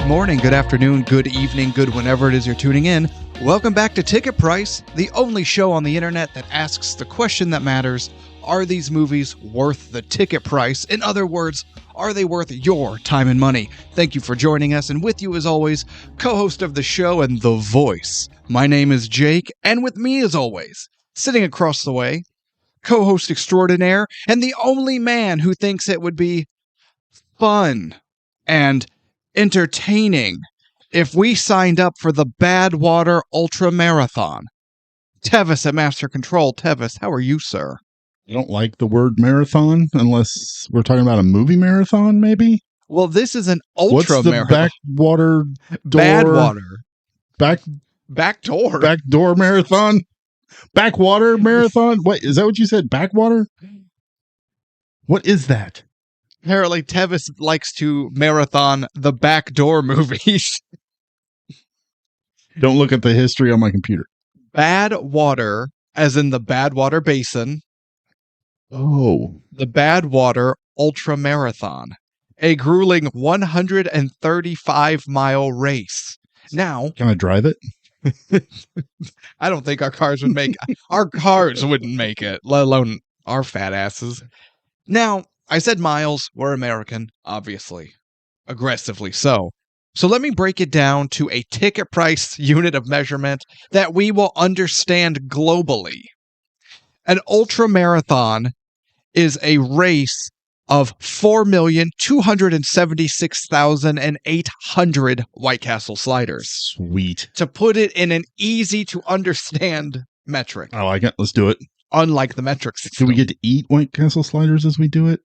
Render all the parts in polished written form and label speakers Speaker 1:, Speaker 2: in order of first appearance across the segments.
Speaker 1: Good morning, good afternoon, good evening, good whenever it is you're tuning in. Welcome back to TicketPrice, the only show on the internet that asks the question that matters: are these movies worth the ticket price? In other words, are they worth your time and money? Thank you for joining us, and with you as always, co-host of the show and the voice. My name is Jake, and with me as always, sitting across the way, co-host extraordinaire, and the only man who thinks it would be fun and entertaining if we signed up for the Badwater Ultra Marathon. Tevis at Master Control. Tevis, how are you, sir?
Speaker 2: I don't like the word marathon unless we're talking about a movie marathon, maybe?
Speaker 1: Well, this is an ultra
Speaker 2: What's the
Speaker 1: marathon.
Speaker 2: backwater door?
Speaker 1: Badwater. Backdoor.
Speaker 2: Backdoor marathon? Backwater marathon? Wait, is that what you said? Backwater? What is that?
Speaker 1: Apparently, Tevis likes to marathon the backdoor movies.
Speaker 2: Don't look at the history on my computer.
Speaker 1: Badwater, as in the Badwater Basin.
Speaker 2: Oh.
Speaker 1: The Badwater Ultra Marathon. A grueling 135-mile race. Now,
Speaker 2: Can I drive it?
Speaker 1: I don't think our cars would make our cars wouldn't make it, let alone our fat asses. Now, I said miles. We're American, obviously. Aggressively so. So let me break it down to a ticket price unit of measurement that we will understand globally. An ultra marathon is a race of 4,276,800 White Castle sliders.
Speaker 2: Sweet.
Speaker 1: To put it in an easy to understand metric.
Speaker 2: I like it. Let's do it.
Speaker 1: Unlike the metric system.
Speaker 2: Do we get to eat White Castle sliders as we do it?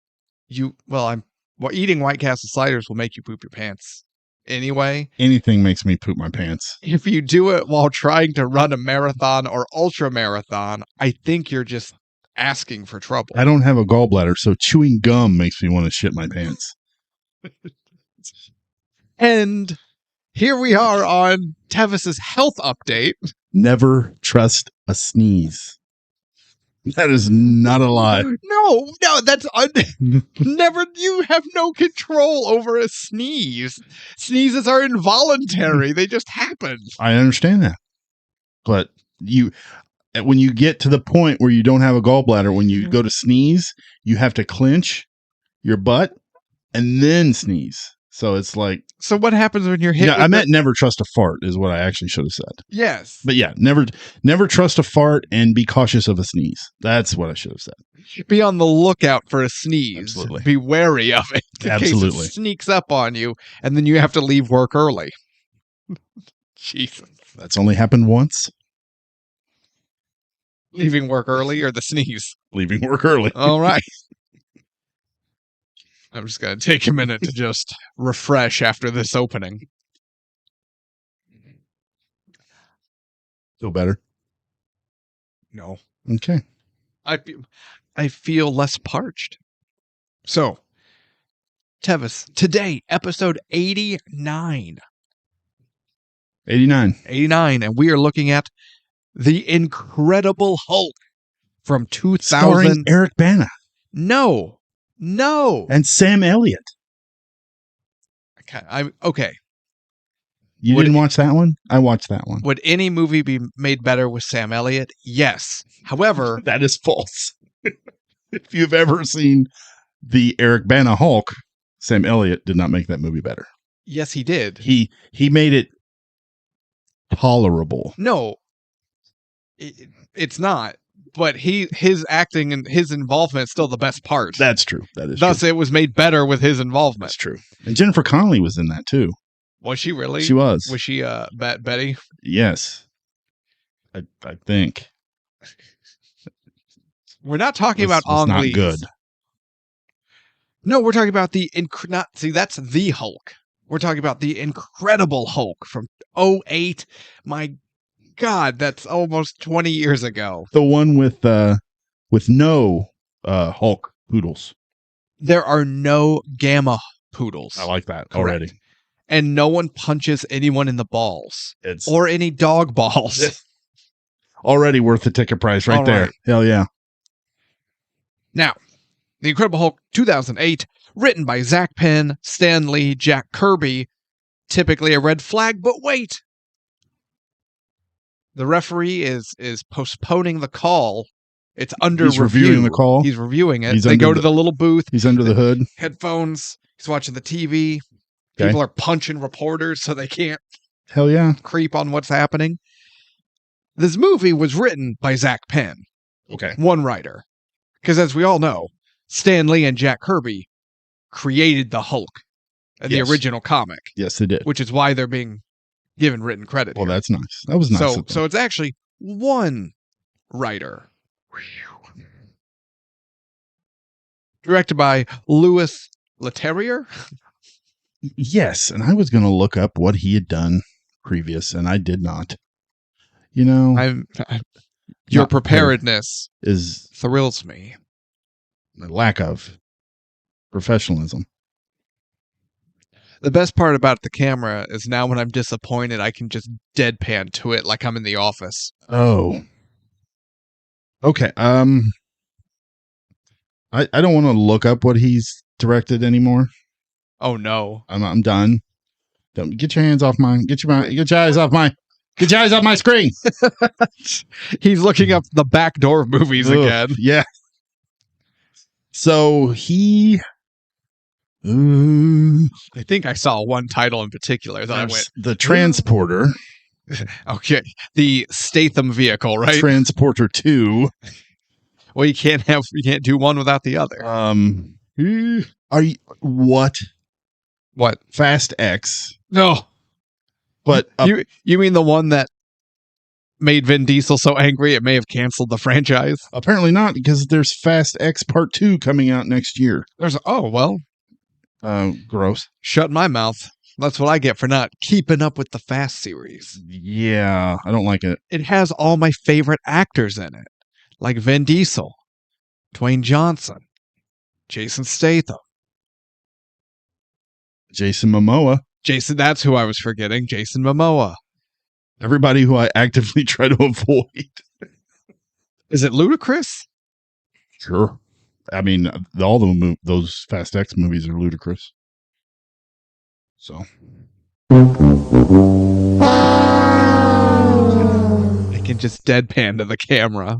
Speaker 1: Eating White Castle sliders will make you poop your pants. Anyway,
Speaker 2: Anything makes me poop my pants.
Speaker 1: if you do it while trying to run a marathon or ultra marathon, I think you're just asking for trouble.
Speaker 2: I don't have a gallbladder, so chewing gum makes me want to shit my pants.
Speaker 1: And here we are on Tevis's health update.
Speaker 2: Never trust a sneeze. That is not a lie.
Speaker 1: No, that's never. You have no control over a sneeze. Sneezes are involuntary; they just happen.
Speaker 2: I understand that. But when you get to the point where you don't have a gallbladder, when you go to sneeze, you have to clench your butt and then sneeze. So it's like...
Speaker 1: So what happens when you're hit?
Speaker 2: Yeah, I meant never trust a fart is what I actually should have said.
Speaker 1: Yes.
Speaker 2: But yeah, never trust a fart and be cautious of a sneeze. That's what I should have said.
Speaker 1: Be on the lookout for a sneeze.
Speaker 2: Absolutely.
Speaker 1: Be wary of it. In
Speaker 2: Absolutely.
Speaker 1: case it sneaks up on you, and then you have to leave work early. Jesus.
Speaker 2: That's only happened once.
Speaker 1: Leaving work early or the sneeze?
Speaker 2: Leaving work early.
Speaker 1: All right. I'm just going to take a minute to just refresh after this opening.
Speaker 2: Feel better?
Speaker 1: No.
Speaker 2: Okay.
Speaker 1: I feel less parched. So, Tevis, today, episode 89.
Speaker 2: 89.
Speaker 1: 89, and we are looking at The Incredible Hulk from 2000.
Speaker 2: Starring Eric Bana.
Speaker 1: No.
Speaker 2: And Sam Elliott.
Speaker 1: Okay.
Speaker 2: You didn't watch that one? I watched that one.
Speaker 1: Would any movie be made better with Sam Elliott? Yes. However,
Speaker 2: that is false. If you've ever seen the Eric Bana Hulk, Sam Elliott did not make that movie better.
Speaker 1: Yes, he did.
Speaker 2: He made it tolerable.
Speaker 1: No, it's not. But his acting and his involvement is still the best part.
Speaker 2: That's true. That is
Speaker 1: Thus,
Speaker 2: true.
Speaker 1: it was made better with his involvement.
Speaker 2: That's true. And Jennifer Connelly was in that too.
Speaker 1: Was she really?
Speaker 2: She was.
Speaker 1: Was she Betty?
Speaker 2: Yes. I think.
Speaker 1: We're not talking about Ong
Speaker 2: not
Speaker 1: Lee's.
Speaker 2: Good.
Speaker 1: No, we're talking about that's the Hulk. We're talking about the Incredible Hulk from 2008. My God, that's almost 20 years ago.
Speaker 2: The one with no Hulk poodles.
Speaker 1: There are no Gamma poodles.
Speaker 2: I like that.
Speaker 1: Correct.
Speaker 2: Already.
Speaker 1: And no one punches anyone in the balls. Or any dog balls.
Speaker 2: Already worth the ticket price right there. Hell yeah.
Speaker 1: Now, The Incredible Hulk 2008, written by Zach Penn, Stan Lee, Jack Kirby, typically a red flag, but wait. The referee is postponing the call. It's under
Speaker 2: He's
Speaker 1: review.
Speaker 2: reviewing the call?
Speaker 1: He's reviewing it.
Speaker 2: He's
Speaker 1: They
Speaker 2: under
Speaker 1: go to the little booth.
Speaker 2: He's under the hood.
Speaker 1: Headphones. He's watching the TV.
Speaker 2: Okay.
Speaker 1: People are punching reporters so they can't
Speaker 2: Hell yeah.
Speaker 1: creep on what's happening. This movie was written by Zach Penn,
Speaker 2: Okay.
Speaker 1: one writer. Because as we all know, Stan Lee and Jack Kirby created the Hulk in the
Speaker 2: Yes.
Speaker 1: original comic,
Speaker 2: Yes, they did.
Speaker 1: which is why they're being given written credit.
Speaker 2: Well,
Speaker 1: here.
Speaker 2: that's nice. That was nice. of them.
Speaker 1: So it's actually one writer. Directed by Louis Leterrier.
Speaker 2: Yes, and I was going to look up what he had done previous, and I did not. You know,
Speaker 1: Your
Speaker 2: Not
Speaker 1: preparedness
Speaker 2: is
Speaker 1: thrills me.
Speaker 2: a lack of professionalism.
Speaker 1: The best part about the camera is now when I'm disappointed, I can just deadpan to it like I'm in the office.
Speaker 2: Oh. Okay. I don't want to look up what he's directed anymore.
Speaker 1: Oh no.
Speaker 2: I'm done. Don't get your hands off mine. Get your eyes off my screen.
Speaker 1: He's looking up the backdoor movies
Speaker 2: Ugh,
Speaker 1: again.
Speaker 2: Yeah. So he
Speaker 1: I think I saw one title in particular that I went,
Speaker 2: the Transporter.
Speaker 1: okay, the Statham vehicle, right?
Speaker 2: Transporter 2.
Speaker 1: Well, you can't do one without the other.
Speaker 2: Are you what?
Speaker 1: What?
Speaker 2: Fast X.
Speaker 1: No.
Speaker 2: But
Speaker 1: You mean the one that made Vin Diesel so angry it may have canceled the franchise?
Speaker 2: apparently not, because there's Fast X Part 2 coming out next year. Gross.
Speaker 1: Shut my mouth. That's what I get for not keeping up with the Fast series.
Speaker 2: Yeah, I don't like it.
Speaker 1: It has all my favorite actors in it, like Vin Diesel, Dwayne Johnson, Jason Statham.
Speaker 2: Jason Momoa.
Speaker 1: That's who I was forgetting. Jason Momoa.
Speaker 2: Everybody who I actively try to avoid.
Speaker 1: Is it ludicrous?
Speaker 2: Sure. I mean, those Fast X movies are ludicrous. So.
Speaker 1: I can just deadpan to the camera.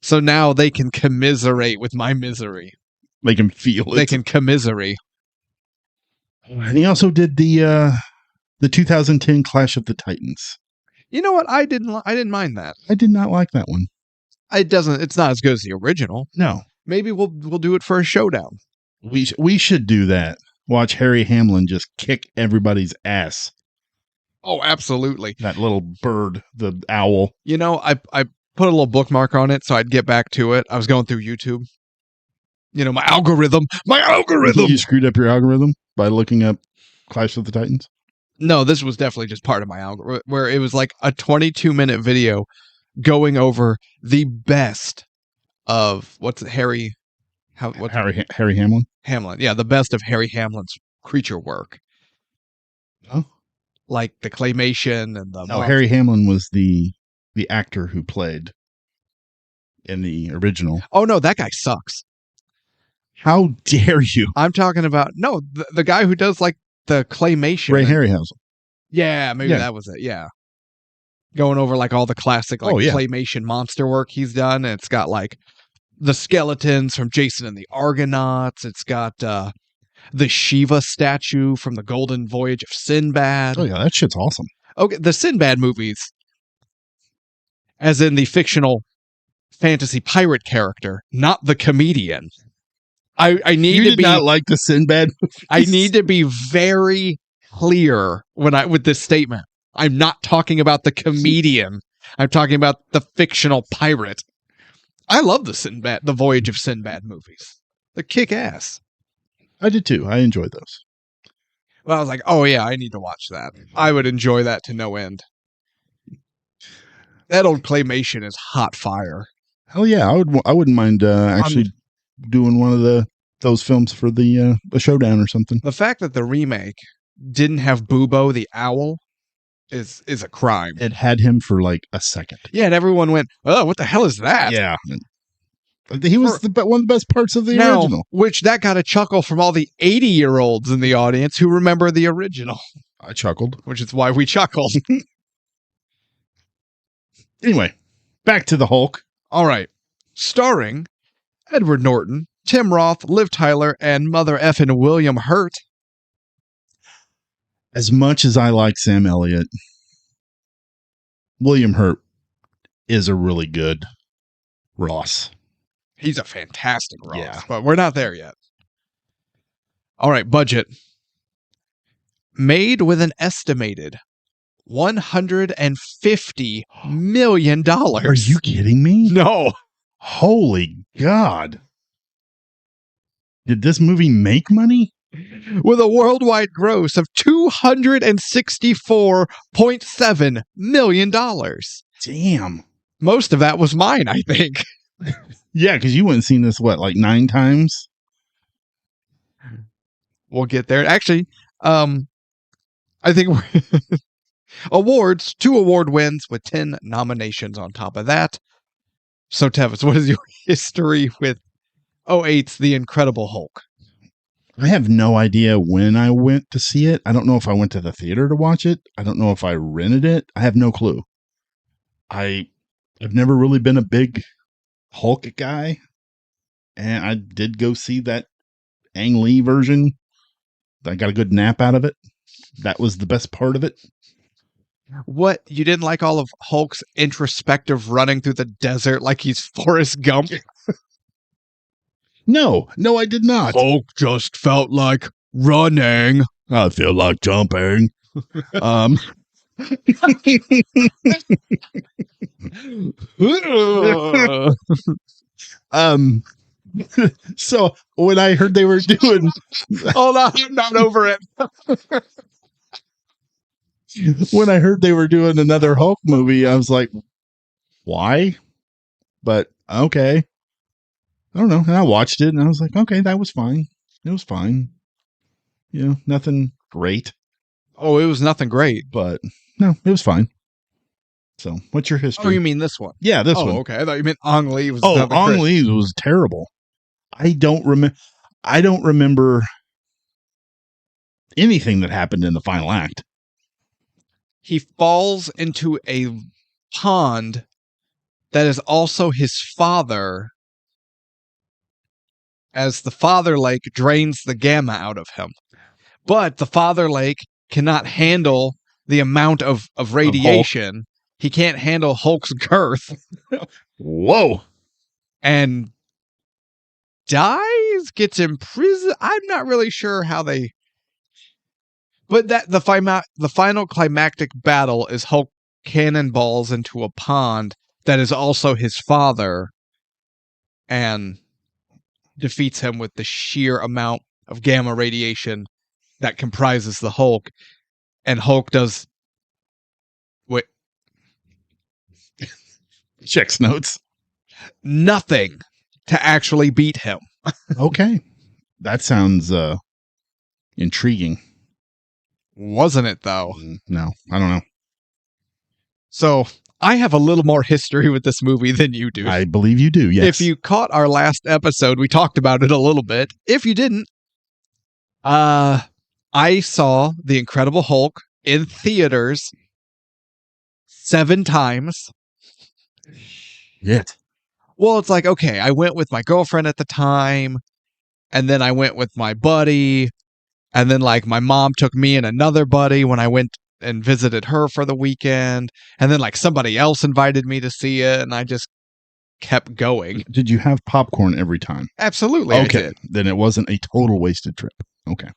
Speaker 1: So now they can commiserate with my misery.
Speaker 2: They can feel it.
Speaker 1: They can commiserate.
Speaker 2: And he also did the 2010 Clash of the Titans.
Speaker 1: You know what? I didn't mind that.
Speaker 2: I did not like that one.
Speaker 1: It's not as good as the original.
Speaker 2: No.
Speaker 1: Maybe we'll do it for a showdown.
Speaker 2: We should do that. Watch Harry Hamlin just kick everybody's ass.
Speaker 1: Oh, absolutely.
Speaker 2: That little bird, the owl.
Speaker 1: You know, I put a little bookmark on it so I'd get back to it. I was going through YouTube. You know, my algorithm.
Speaker 2: You screwed up your algorithm by looking up Clash of the Titans?
Speaker 1: No, this was definitely just part of my algorithm, where it was like a 22-minute video going over the best of Harry
Speaker 2: Hamlin?
Speaker 1: Hamlin. Yeah, the best of Harry Hamlin's creature work.
Speaker 2: Oh.
Speaker 1: Like the claymation and the...
Speaker 2: No, Harry Hamlin was the actor who played in the original.
Speaker 1: Oh, no, that guy sucks.
Speaker 2: How dare you?
Speaker 1: I'm talking about... No, the guy who does like the claymation.
Speaker 2: Ray Harryhausen.
Speaker 1: Yeah, maybe that was it. Yeah. Going over like all the classic claymation monster work he's done. And it's got like the skeletons from Jason and the Argonauts. It's got the Shiva statue from the Golden Voyage of Sinbad.
Speaker 2: Oh yeah, that shit's awesome.
Speaker 1: Okay, the Sinbad movies, as in the fictional fantasy pirate character, not the comedian. I need
Speaker 2: you
Speaker 1: to
Speaker 2: did not like the Sinbad movies?
Speaker 1: I need to be very clear with this statement. I'm not talking about the comedian. I'm talking about the fictional pirate. I love the Voyage of Sinbad movies. They're kick ass.
Speaker 2: I did too. I enjoyed those.
Speaker 1: Well, I was like, oh yeah, I need to watch that. I would enjoy that to no end. That old claymation is hot fire.
Speaker 2: Hell yeah, I wouldn't mind actually doing one of those films for the showdown or something.
Speaker 1: The fact that the remake didn't have Bubo the owl is a crime.
Speaker 2: It had him for like a second.
Speaker 1: Yeah, and everyone went, "Oh, what the hell is that?"
Speaker 2: Yeah. He was one of the best parts of the original.
Speaker 1: Which that got a chuckle from all the 80-year-olds in the audience who remember the original.
Speaker 2: I chuckled.
Speaker 1: Which is why we chuckled.
Speaker 2: Anyway, back to the Hulk.
Speaker 1: All right. Starring Edward Norton, Tim Roth, Liv Tyler, and Mother effing William Hurt.
Speaker 2: As much as I like Sam Elliott, William Hurt is a really good Ross.
Speaker 1: He's a fantastic Ross,
Speaker 2: Yeah.
Speaker 1: but we're not there yet. All right, budget. Made with an estimated $150 million.
Speaker 2: Are you kidding me?
Speaker 1: No.
Speaker 2: Holy God. Did this movie make money?
Speaker 1: With a worldwide gross of $264.7 million.
Speaker 2: Damn.
Speaker 1: Most of that was mine, I think.
Speaker 2: Yeah, because you went and seen this, what, like 9 times?
Speaker 1: We'll get there. Actually, I think awards, 2 award wins with 10 nominations on top of that. So, Tevis, what is your history with 2008's The Incredible Hulk?
Speaker 2: I have no idea when I went to see it. I don't know if I went to the theater to watch it. I don't know if I rented it. I have no clue. I've never really been a big Hulk guy. And I did go see that Ang Lee version. I got a good nap out of it. That was the best part of it.
Speaker 1: What? You didn't like all of Hulk's introspective running through the desert like he's Forrest Gump?
Speaker 2: No, I did not.
Speaker 1: Hulk just felt like running.
Speaker 2: I feel like jumping. So when I heard they were doing,
Speaker 1: hold on, I'm not over it.
Speaker 2: When I heard they were doing another Hulk movie, I was like, why? But okay. I don't know. And I watched it and I was like, okay, that was fine. It was fine. You know, nothing great.
Speaker 1: Oh, it was nothing great.
Speaker 2: But no, it was fine. So what's your history?
Speaker 1: Oh, you mean this one?
Speaker 2: Yeah, this one.
Speaker 1: Okay. I thought you meant Ang Lee was
Speaker 2: Ang Lee was terrible. I don't remember anything that happened in the final act.
Speaker 1: He falls into a pond that is also his father, as the father lake drains the gamma out of him. But the father lake cannot handle the amount of radiation. He can't handle Hulk's girth.
Speaker 2: Whoa.
Speaker 1: And dies, gets imprisoned. I'm not really sure how they... But that the final climactic battle is Hulk cannonballs into a pond that is also his father and defeats him with the sheer amount of gamma radiation that comprises the Hulk. And Hulk does... Wait.
Speaker 2: Checks notes.
Speaker 1: Nothing to actually beat him.
Speaker 2: Okay. That sounds intriguing.
Speaker 1: Wasn't it, though?
Speaker 2: No, I don't know.
Speaker 1: So, I have a little more history with this movie than you do.
Speaker 2: I believe you do, yes.
Speaker 1: If you caught our last episode, we talked about it a little bit. If you didn't, I saw The Incredible Hulk in theaters 7 times.
Speaker 2: Yet.
Speaker 1: Well, it's like, okay, I went with my girlfriend at the time, and then I went with my buddy, and then like my mom took me and another buddy when I went and visited her for the weekend, and then like somebody else invited me to see it, and I just kept going.
Speaker 2: Did you have popcorn every time?
Speaker 1: Absolutely.
Speaker 2: Okay.
Speaker 1: I did.
Speaker 2: Then it wasn't a total wasted trip. Okay.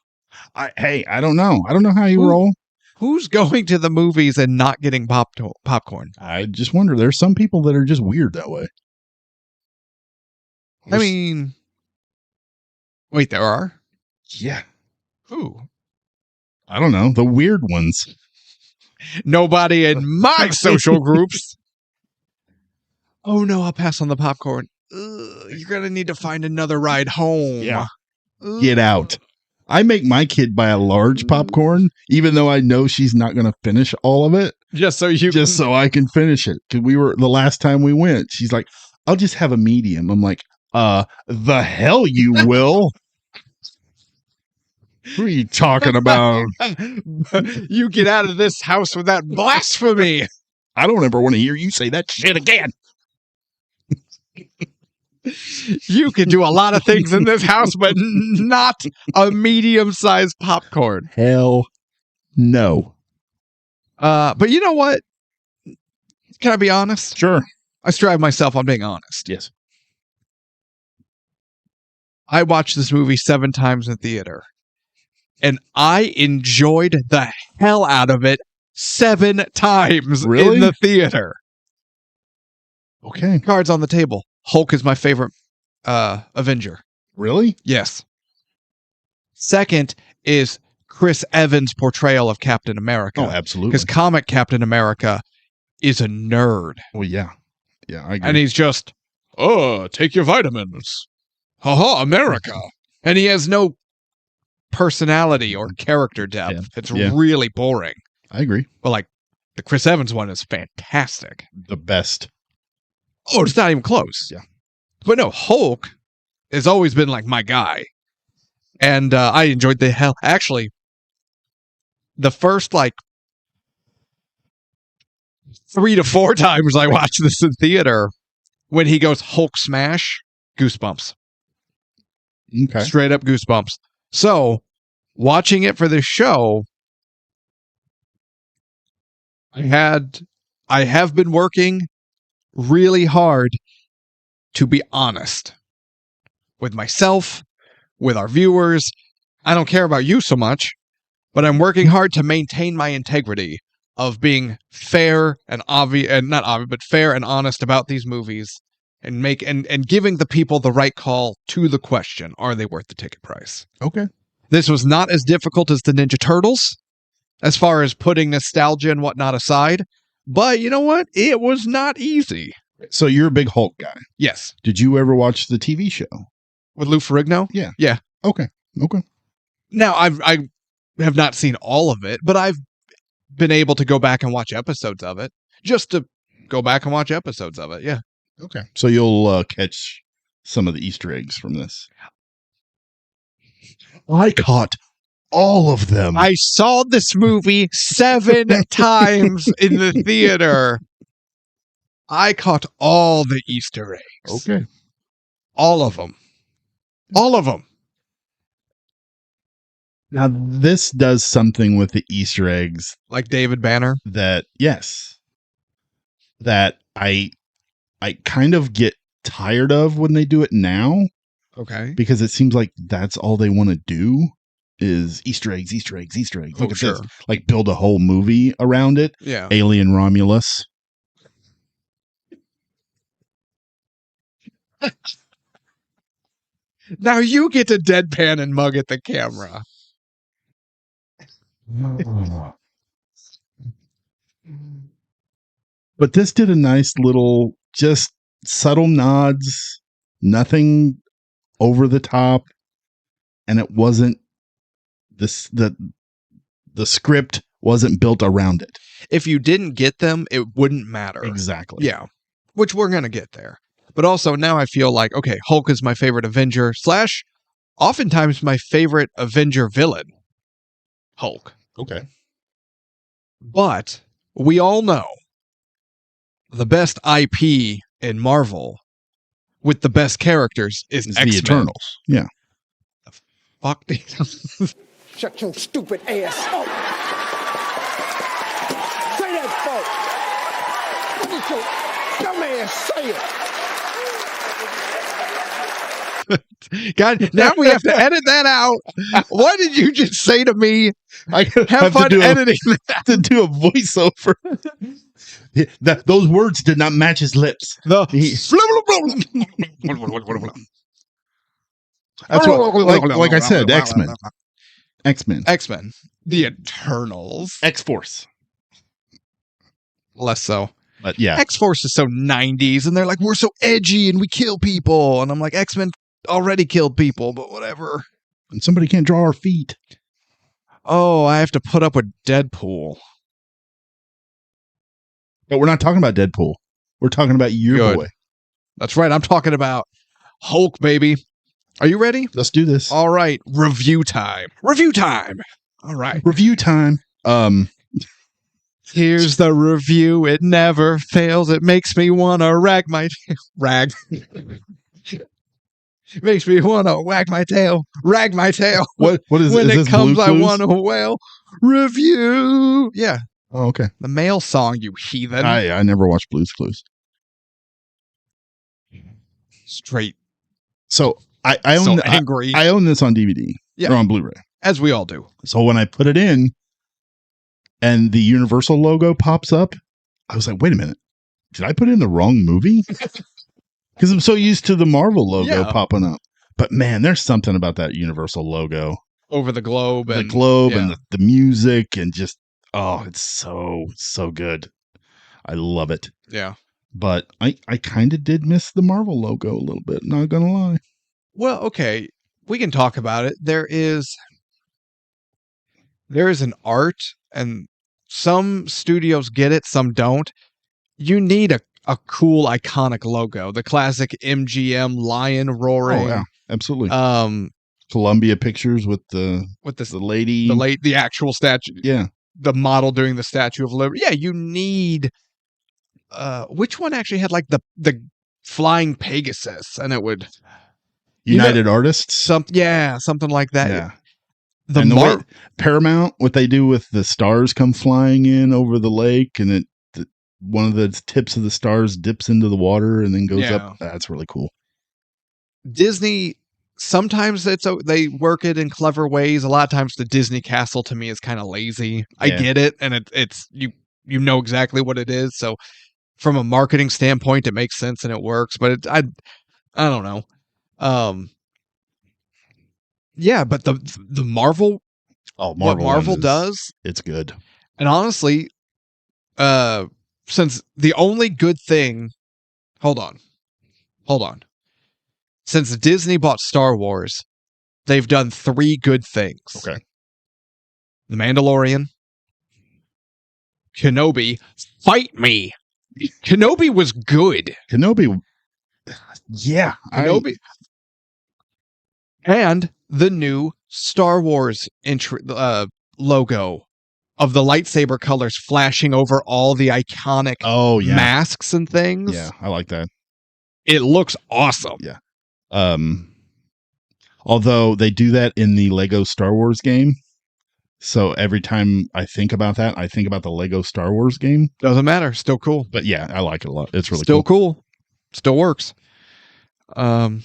Speaker 2: I don't know. I don't know how you roll.
Speaker 1: Who's going to the movies and not getting popcorn?
Speaker 2: I just wonder. There's some people that are just weird that way.
Speaker 1: I mean, wait, there are?
Speaker 2: Yeah.
Speaker 1: Who?
Speaker 2: I don't know. The weird ones.
Speaker 1: Nobody in my social groups. Oh no, I'll pass on the popcorn. You're going to need to find another ride home.
Speaker 2: Yeah. Get out. I make my kid buy a large popcorn, even though I know she's not going to finish all of it.
Speaker 1: Just so
Speaker 2: I can finish it. Because the last time we went, she's like, I'll just have a medium. I'm like, The hell you will. Who are you talking about?
Speaker 1: You get out of this house with that blasphemy.
Speaker 2: I don't ever want to hear you say that shit again.
Speaker 1: You can do a lot of things in this house, but not a medium-sized popcorn.
Speaker 2: Hell no.
Speaker 1: But you know what? Can I be honest?
Speaker 2: Sure.
Speaker 1: I strive myself on being honest.
Speaker 2: Yes.
Speaker 1: I watched this movie 7 times in theater, and I enjoyed the hell out of it 7 times
Speaker 2: Really?
Speaker 1: in the theater.
Speaker 2: Okay.
Speaker 1: Cards on the table. Hulk is my favorite Avenger.
Speaker 2: Really?
Speaker 1: Yes. Second is Chris Evans' portrayal of Captain America.
Speaker 2: Oh, absolutely.
Speaker 1: Because comic Captain America is a nerd.
Speaker 2: Well, yeah. Yeah, I agree.
Speaker 1: And he's just, take your vitamins. Haha, America. And he has no personality or character depth.
Speaker 2: Yeah.
Speaker 1: It's
Speaker 2: Yeah.
Speaker 1: really boring.
Speaker 2: I agree.
Speaker 1: But like, the Chris Evans one is fantastic.
Speaker 2: The best.
Speaker 1: Oh, it's not even close.
Speaker 2: Yeah.
Speaker 1: But no, Hulk has always been like my guy. And I enjoyed the hell. Actually, the first like 3 to 4 times I watched this in theater, when he goes Hulk smash, goosebumps.
Speaker 2: Okay.
Speaker 1: Straight up goosebumps. So, watching it for this show, I have been working really hard to be honest with myself, with our viewers. I don't care about you so much, but I'm working hard to maintain my integrity of being fair and fair and honest about these movies, and and giving the people the right call to the question: are they worth the ticket price?
Speaker 2: Okay.
Speaker 1: This was not as difficult as the Ninja Turtles, as far as putting nostalgia and whatnot aside. But you know what? It was not easy.
Speaker 2: So you're a big Hulk guy.
Speaker 1: Yes.
Speaker 2: Did you ever watch the TV show?
Speaker 1: With Lou Ferrigno?
Speaker 2: Yeah.
Speaker 1: Yeah.
Speaker 2: Okay. Okay.
Speaker 1: Now, I have not seen all of it, but I've been able to go back and watch episodes of it. Just to go back and watch episodes of it, yeah.
Speaker 2: Okay. So you'll catch some of the Easter eggs from this. I caught all of them.
Speaker 1: I saw this movie 7 times in the theater. I caught all the Easter eggs.
Speaker 2: Okay.
Speaker 1: All of them. All of them.
Speaker 2: Now, this does something with the Easter eggs
Speaker 1: Like David Banner.
Speaker 2: that I kind of get tired of when they do it now,
Speaker 1: Okay.
Speaker 2: because it seems like that's all they want to do is Easter eggs, Easter eggs, Easter eggs. Look
Speaker 1: Oh,
Speaker 2: at
Speaker 1: sure.
Speaker 2: this. Like build a whole movie around it.
Speaker 1: Yeah.
Speaker 2: Alien Romulus.
Speaker 1: Now you get to deadpan and mug at the camera.
Speaker 2: But this did a nice little, just subtle nods, nothing over the top, and it wasn't the script wasn't built around it.
Speaker 1: If you didn't get them, it wouldn't matter.
Speaker 2: Exactly.
Speaker 1: Yeah. Which we're going to get there. But also now I feel like, okay, Hulk is my favorite Avenger / oftentimes my favorite Avenger villain. Hulk.
Speaker 2: Okay.
Speaker 1: But we all know the best IP in Marvel with the best characters is
Speaker 2: It's
Speaker 1: X-Men.
Speaker 2: the Eternals. Yeah.
Speaker 1: Fuck the
Speaker 3: Shut your stupid ass up. Say that, folks. Look at your dumb ass say it.
Speaker 1: God, now we have to edit that out. What did you just say to me?
Speaker 2: I
Speaker 1: Have fun editing that.
Speaker 2: to do a voiceover. Those words did not match his lips. That's what, like I said, X-Men.
Speaker 1: X-Men. The Eternals.
Speaker 2: X-Force.
Speaker 1: Less so.
Speaker 2: But yeah.
Speaker 1: X-Force is so 90s, and they're like, we're so edgy and we kill people. And I'm like, X-Men already killed people, but whatever.
Speaker 2: And somebody can't draw our feet.
Speaker 1: Oh, I have to put up with Deadpool.
Speaker 2: But we're not talking about Deadpool. We're talking about your
Speaker 1: Good.
Speaker 2: boy.
Speaker 1: That's right. I'm talking about Hulk, baby. Are you ready?
Speaker 2: Let's do this.
Speaker 1: All right. Review time. Review time. All right.
Speaker 2: Review time.
Speaker 1: Here's the review. It never fails. It makes me want to rag my rag. It makes me want to wag my tail, rag my tail.
Speaker 2: What is
Speaker 1: when
Speaker 2: is
Speaker 1: it
Speaker 2: this
Speaker 1: comes?
Speaker 2: Blue
Speaker 1: I
Speaker 2: Clues?
Speaker 1: want to wail. Review. Yeah,
Speaker 2: Oh, okay.
Speaker 1: the male song, you heathen.
Speaker 2: I never watched Blue's Clues.
Speaker 1: Straight.
Speaker 2: So I own
Speaker 1: So angry.
Speaker 2: I own this on DVD
Speaker 1: Yeah.
Speaker 2: or on Blu-ray.
Speaker 1: As we all do.
Speaker 2: So when I put it in and the Universal logo pops up, I was like, wait a minute. Did I put in the wrong movie? Because I'm so used to the Marvel logo
Speaker 1: Yeah.
Speaker 2: popping up. But man, there's something about that Universal logo.
Speaker 1: Over the globe.
Speaker 2: The
Speaker 1: And,
Speaker 2: globe
Speaker 1: yeah.
Speaker 2: and the music and just, oh, it's so good. I love it.
Speaker 1: Yeah.
Speaker 2: But I kind of did miss the Marvel logo a little bit. Not going to lie.
Speaker 1: Well, okay. We can talk about it. There is an art, and some studios get it, some don't. You need a cool, iconic logo. The classic MGM lion roaring.
Speaker 2: Oh, yeah. Absolutely.
Speaker 1: Um,
Speaker 2: Columbia Pictures with the lady.
Speaker 1: the actual statue,
Speaker 2: Yeah.
Speaker 1: the model doing the Statue of Liberty. Yeah, you need. Which one actually had like the flying Pegasus, and it would
Speaker 2: United Artists.
Speaker 1: something like that.
Speaker 2: Yeah.
Speaker 1: The
Speaker 2: and the way Paramount, what they do with the stars come flying in over the lake, and one of the tips of the stars dips into the water and then goes up. That's really cool.
Speaker 1: Disney, sometimes they work it in clever ways. A lot of times the Disney castle to me is kind of lazy. I
Speaker 2: Yeah.
Speaker 1: get it, and it's you know exactly what it is. So from a marketing standpoint, it makes sense and it works. But I don't know. Yeah, but the Marvel,
Speaker 2: Oh,
Speaker 1: what Marvel
Speaker 2: one is-
Speaker 1: does,
Speaker 2: It's good.
Speaker 1: and honestly, since the only good thing, hold on. Since Disney bought Star Wars, they've done 3 good things.
Speaker 2: Okay.
Speaker 1: The Mandalorian, Kenobi, fight me. Kenobi was good.
Speaker 2: Kenobi. Yeah.
Speaker 1: Kenobi. And the new Star Wars logo of the lightsaber colors flashing over all the iconic masks and things.
Speaker 2: Yeah, I like that.
Speaker 1: It looks awesome.
Speaker 2: Yeah. Although they do that in the Lego Star Wars game. So every time I think about that, I think about the Lego Star Wars game.
Speaker 1: Doesn't matter. Still cool.
Speaker 2: But yeah, I like it a lot. It's really
Speaker 1: Still cool. Still works. You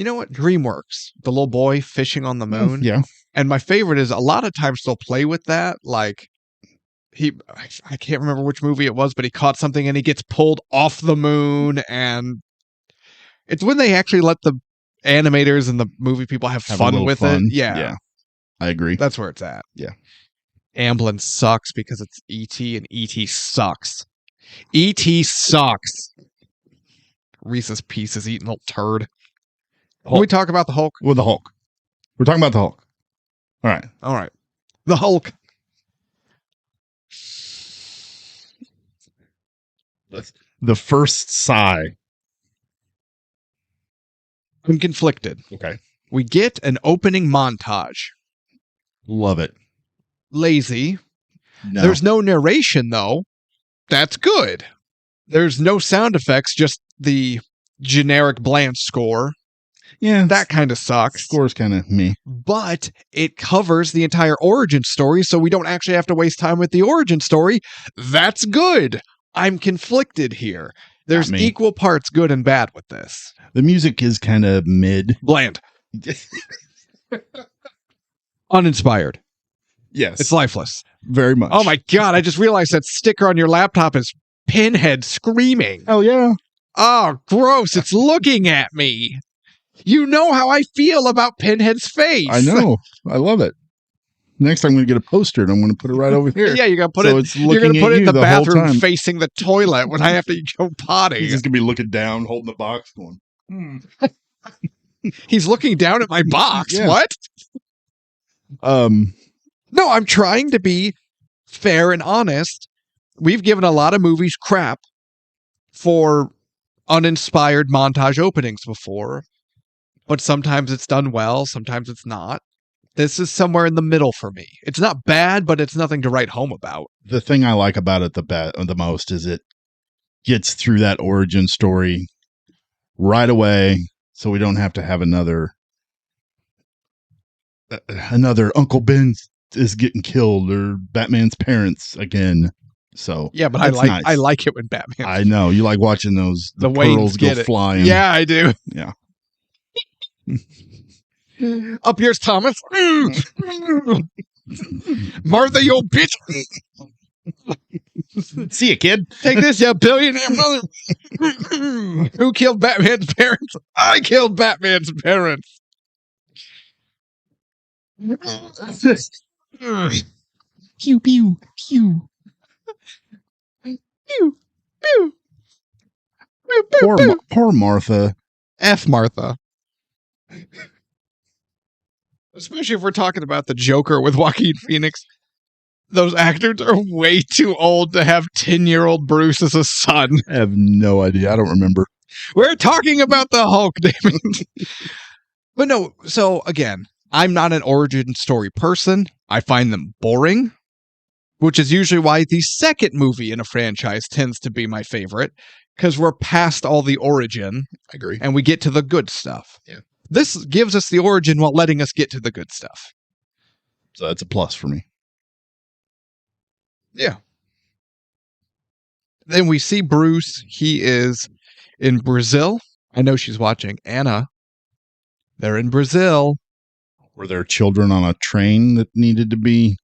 Speaker 1: know what? DreamWorks, the little boy fishing on the moon.
Speaker 2: Yeah.
Speaker 1: And my favorite is a lot of times they'll play with that. Like I can't remember which movie it was, but he caught something and he gets pulled off the moon. And it's when they actually let the animators and the movie people have
Speaker 2: a
Speaker 1: fun
Speaker 2: little
Speaker 1: with
Speaker 2: fun.
Speaker 1: it. Yeah.
Speaker 2: Yeah. I agree.
Speaker 1: That's where it's at.
Speaker 2: Yeah.
Speaker 1: Amblin sucks because it's E.T. and E.T. sucks. E.T. sucks. Reese's Pieces eating little turd. Can we talk about the Hulk?
Speaker 2: With the Hulk. We're talking about the Hulk. All right.
Speaker 1: The Hulk.
Speaker 2: The first sigh.
Speaker 1: I'm conflicted.
Speaker 2: Okay.
Speaker 1: We get an opening montage.
Speaker 2: Love it.
Speaker 1: Lazy.
Speaker 2: No.
Speaker 1: There's no narration, though. That's good. There's no sound effects, just the generic bland score.
Speaker 2: Yeah.
Speaker 1: That kind of sucks.
Speaker 2: Score's kind of me.
Speaker 1: But it covers the entire origin story, so we don't actually have to waste time with the origin story. That's good. I'm conflicted here. There's
Speaker 2: Not me.
Speaker 1: equal parts good and bad with this.
Speaker 2: The music is kind of mid.
Speaker 1: Bland. Uninspired.
Speaker 2: Yes.
Speaker 1: It's lifeless.
Speaker 2: Very much.
Speaker 1: Oh my God, I just realized that sticker on your laptop is Pinhead screaming.
Speaker 2: Hell yeah.
Speaker 1: Oh, gross. It's looking at me. You know how I feel about Pinhead's face.
Speaker 2: I know. I love it. Next time I'm going to get a poster and I'm going to put it right over here.
Speaker 1: Yeah, you're going to put
Speaker 2: So
Speaker 1: it.
Speaker 2: it's
Speaker 1: You're going to
Speaker 2: looking
Speaker 1: put
Speaker 2: at
Speaker 1: it in
Speaker 2: you
Speaker 1: the
Speaker 2: the whole
Speaker 1: bathroom
Speaker 2: time.
Speaker 1: facing the toilet when I have to go potty.
Speaker 2: He's just going to be looking down, holding the box, going,
Speaker 1: He's looking down at my box.
Speaker 2: Yeah.
Speaker 1: What?
Speaker 2: Um,
Speaker 1: No, I'm trying to be fair and honest. We've given a lot of movies crap for uninspired montage openings before, but sometimes it's done well, sometimes it's not. This is somewhere in the middle for me. It's not bad, but it's nothing to write home about.
Speaker 2: The thing I like about it the most is it gets through that origin story right away, so we don't have to have another Uncle Ben is getting killed or Batman's parents again. So
Speaker 1: yeah, but
Speaker 2: nice.
Speaker 1: I like it when Batman.
Speaker 2: I know you like watching those the pearls go flying.
Speaker 1: Yeah, I do.
Speaker 2: Yeah.
Speaker 1: Up here's Thomas. Martha, you old bitch.
Speaker 2: See ya, kid.
Speaker 1: Take this, you billionaire mother. Who killed Batman's parents? I killed Batman's parents.
Speaker 2: Pew, pew, pew.
Speaker 1: Pew, pew. Pew, pew, pew.
Speaker 2: Poor Martha.
Speaker 1: F Martha. Especially if we're talking about the Joker with Joaquin Phoenix. Those actors are way too old to have 10-year-old Bruce as a son.
Speaker 2: I have no idea. I don't remember.
Speaker 1: We're talking about the Hulk, damn it. But no, so again, I'm not an origin story person. I find them boring, which is usually why the second movie in a franchise tends to be my favorite, because we're past all the origin.
Speaker 2: I agree.
Speaker 1: And we get to the good stuff.
Speaker 2: Yeah.
Speaker 1: This gives us the origin while letting us get to the good stuff.
Speaker 2: So that's a plus for me.
Speaker 1: Yeah. Then we see Bruce. He is in Brazil. I know she's watching. Anna. They're in Brazil.
Speaker 2: Were there children on a train that needed to be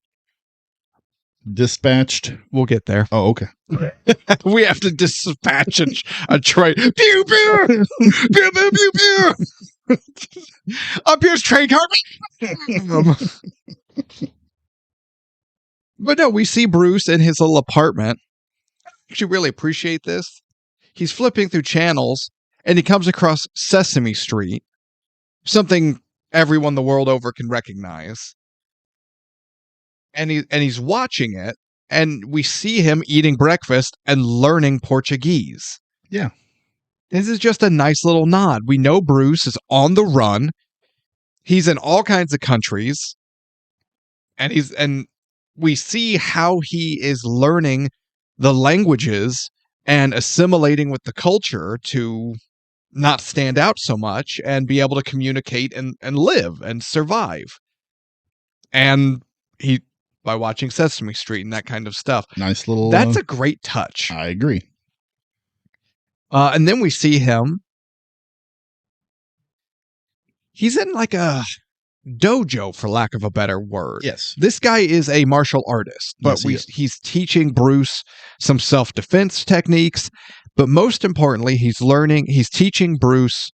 Speaker 2: dispatched?
Speaker 1: We'll get there.
Speaker 2: Oh, okay.
Speaker 1: We have to dispatch a train. Pew, pew! Pew, pew, pew, pew! Up here's train car. But no, we see Bruce in his little apartment. I actually really appreciate this. He's flipping through channels, and he comes across Sesame Street, something everyone the world over can recognize. And he's watching it, and we see him eating breakfast and learning Portuguese.
Speaker 2: Yeah.
Speaker 1: This is just a nice little nod. We know Bruce is on the run. He's in all kinds of countries. And we see how he is learning the languages and assimilating with the culture to not stand out so much and be able to communicate and live and survive. And he, by watching Sesame Street and that kind of stuff.
Speaker 2: Nice little...
Speaker 1: That's a great touch.
Speaker 2: I agree.
Speaker 1: And then we see him. He's in like a dojo, for lack of a better word.
Speaker 2: Yes.
Speaker 1: This guy is a martial artist, but
Speaker 2: Yes,
Speaker 1: he's teaching Bruce some self-defense techniques. But most importantly, he's teaching Bruce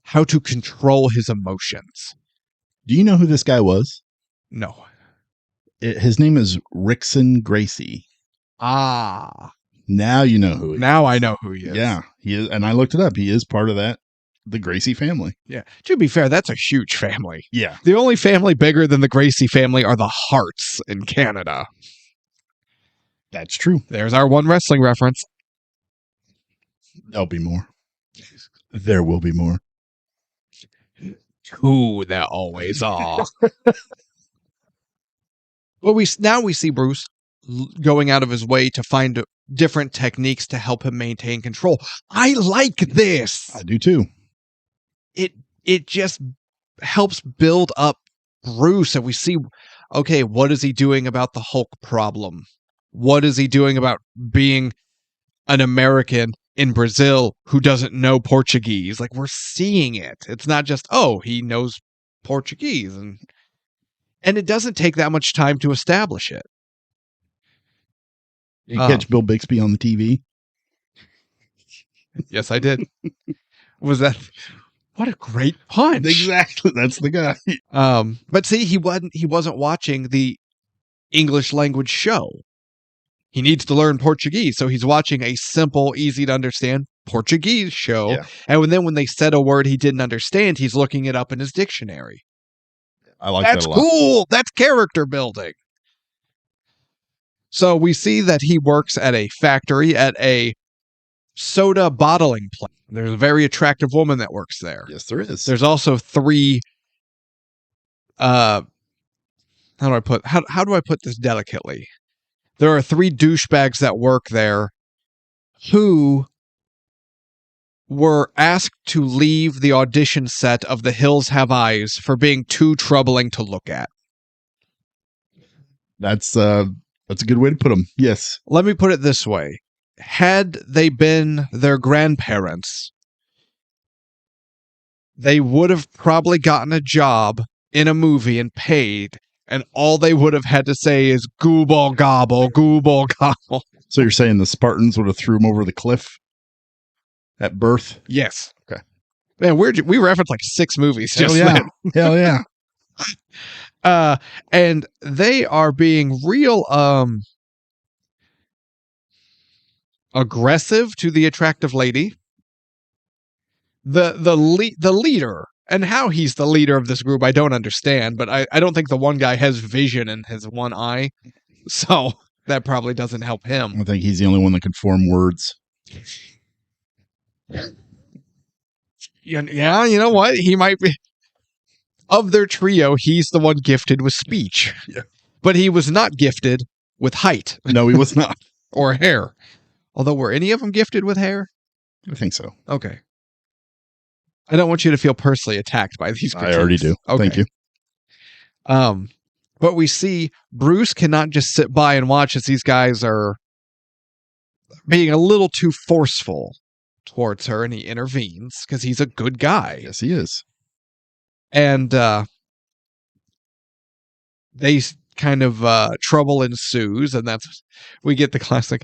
Speaker 1: how to control his emotions.
Speaker 2: Do you know who this guy was?
Speaker 1: No.
Speaker 2: His name is Rickson Gracie.
Speaker 1: Ah.
Speaker 2: Now you know who he is.
Speaker 1: Now I know who he is.
Speaker 2: Yeah, he is. And I looked it up. He is part of the Gracie family.
Speaker 1: Yeah. To be fair, that's a huge family.
Speaker 2: Yeah.
Speaker 1: The only family bigger than the Gracie family are the Harts in Canada.
Speaker 2: That's true.
Speaker 1: There's our one wrestling reference.
Speaker 2: There'll be more. There will be more.
Speaker 1: Who there always are. Well, we see Bruce going out of his way to find different techniques to help him maintain control. I like this.
Speaker 2: I do too.
Speaker 1: It just helps build up Bruce, and we see, okay, what is he doing about the Hulk problem? What is he doing about being an American in Brazil who doesn't know Portuguese? Like, we're seeing it. It's not just, oh, he knows Portuguese, and it doesn't take that much time to establish it.
Speaker 2: You catch Bill Bixby on the TV?
Speaker 1: Yes, I did. Was that... What a great punch.
Speaker 2: Exactly. That's the guy.
Speaker 1: But see, he wasn't watching the English language show. He needs to learn Portuguese, so he's watching a simple, easy to understand Portuguese show. Yeah. And then when they said a word he didn't understand, he's looking it up in his dictionary.
Speaker 2: I like that a lot.
Speaker 1: That's cool. That's character building. So we see that he works at a factory, at a soda bottling plant. There's a very attractive woman that works there.
Speaker 2: Yes, there is.
Speaker 1: There's also 3 how do I put this delicately? There are 3 douchebags that work there who were asked to leave the audition set of The Hills Have Eyes for being too troubling to look at.
Speaker 2: That's a good way to put them. Yes.
Speaker 1: Let me put it this way. Had they been their grandparents, they would have probably gotten a job in a movie and paid, and all they would have had to say is "Gooble gobble, gooble gobble."
Speaker 2: So you're saying the Spartans would have threw him over the cliff at birth?
Speaker 1: Yes.
Speaker 2: Okay.
Speaker 1: Man, we referenced like 6 movies just
Speaker 2: Hell yeah.
Speaker 1: then.
Speaker 2: Hell yeah.
Speaker 1: And they are being real aggressive to the attractive lady. The leader, and how he's the leader of this group, I don't understand, but I don't think the one guy has vision in his one eye, so that probably doesn't help him.
Speaker 2: I think he's the only one that can form words.
Speaker 1: Yeah, you know what? He might be. Of their trio, he's the one gifted with speech.
Speaker 2: Yeah.
Speaker 1: But he was not gifted with height.
Speaker 2: No, he was not.
Speaker 1: Or hair. Although, were any of them gifted with hair?
Speaker 2: I think so.
Speaker 1: Okay. I don't want you to feel personally attacked by these critiques.
Speaker 2: I already do.
Speaker 1: Okay.
Speaker 2: Thank you.
Speaker 1: But we see Bruce cannot just sit by and watch as these guys are being a little too forceful towards her, and he intervenes because he's a good guy.
Speaker 2: Yes, he is.
Speaker 1: And they kind of trouble ensues, and we get the classic,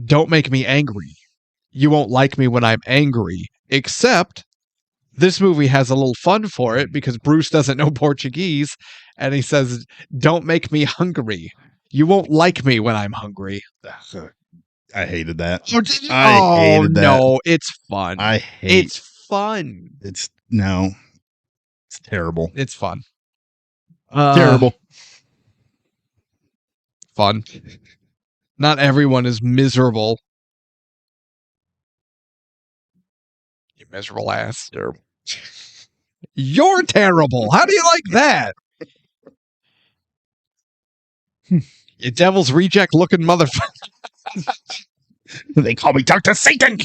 Speaker 1: "Don't make me angry. You won't like me when I'm angry." Except this movie has a little fun for it because Bruce doesn't know Portuguese, and he says, "Don't make me hungry. You won't like me when I'm hungry."
Speaker 2: I hated that.
Speaker 1: Oh,
Speaker 2: hated that.
Speaker 1: No, it's fun.
Speaker 2: It's
Speaker 1: fun.
Speaker 2: It's terrible.
Speaker 1: It's fun.
Speaker 2: Terrible.
Speaker 1: Fun. Not everyone is miserable. You miserable ass.
Speaker 2: Terrible.
Speaker 1: You're terrible. How do you like that? You devil's reject looking motherfucker.
Speaker 2: They call me Dr. Satan.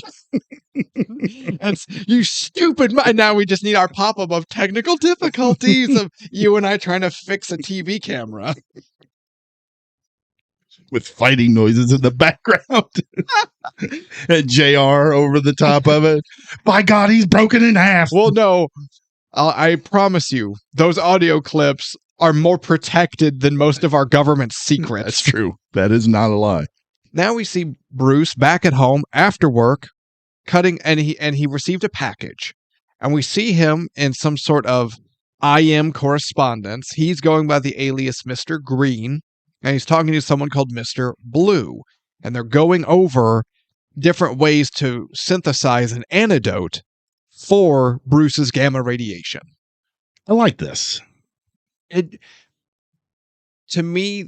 Speaker 1: That's you stupid. And now we just need our pop-up of technical difficulties of you and I trying to fix a TV camera.
Speaker 2: With fighting noises in the background. And JR over the top of it. By God, he's broken in half.
Speaker 1: Well, no, I promise you, those audio clips are more protected than most of our government secrets.
Speaker 2: That's true. That is not a lie.
Speaker 1: Now we see Bruce back at home after work, cutting, and he received a package. And we see him in some sort of IM correspondence. He's going by the alias Mr. Green, and he's talking to someone called Mr. Blue. And they're going over different ways to synthesize an antidote for Bruce's gamma radiation.
Speaker 2: I like this.
Speaker 1: To me,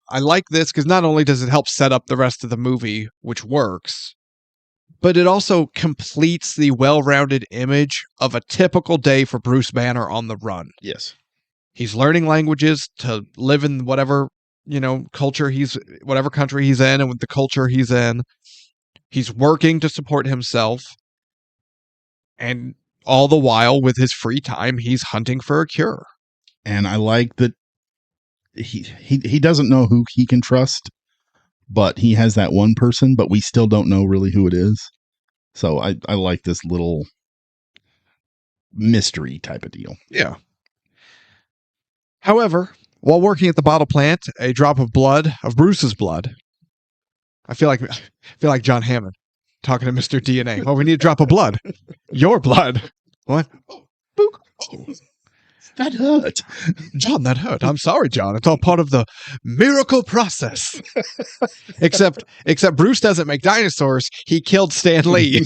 Speaker 1: I like this because not only does it help set up the rest of the movie, which works, but it also completes the well-rounded image of a typical day for Bruce Banner on the run.
Speaker 2: Yes.
Speaker 1: He's learning languages to live in whatever, culture whatever country he's in and with the culture he's in. He's working to support himself. And all the while, with his free time, he's hunting for a cure.
Speaker 2: And I like that he doesn't know who he can trust, but he has that one person, but we still don't know really who it is. So I like this little mystery type of deal.
Speaker 1: Yeah. However, while working at the bottle plant, a drop of Bruce's blood. I feel like John Hammond talking to Mr. DNA. Oh, we need a drop of blood. Your blood. What? Oh, book. Oh.
Speaker 2: That hurt.
Speaker 1: John, that hurt. I'm sorry, John. It's all part of the miracle process. Except Bruce doesn't make dinosaurs. He killed Stan Lee.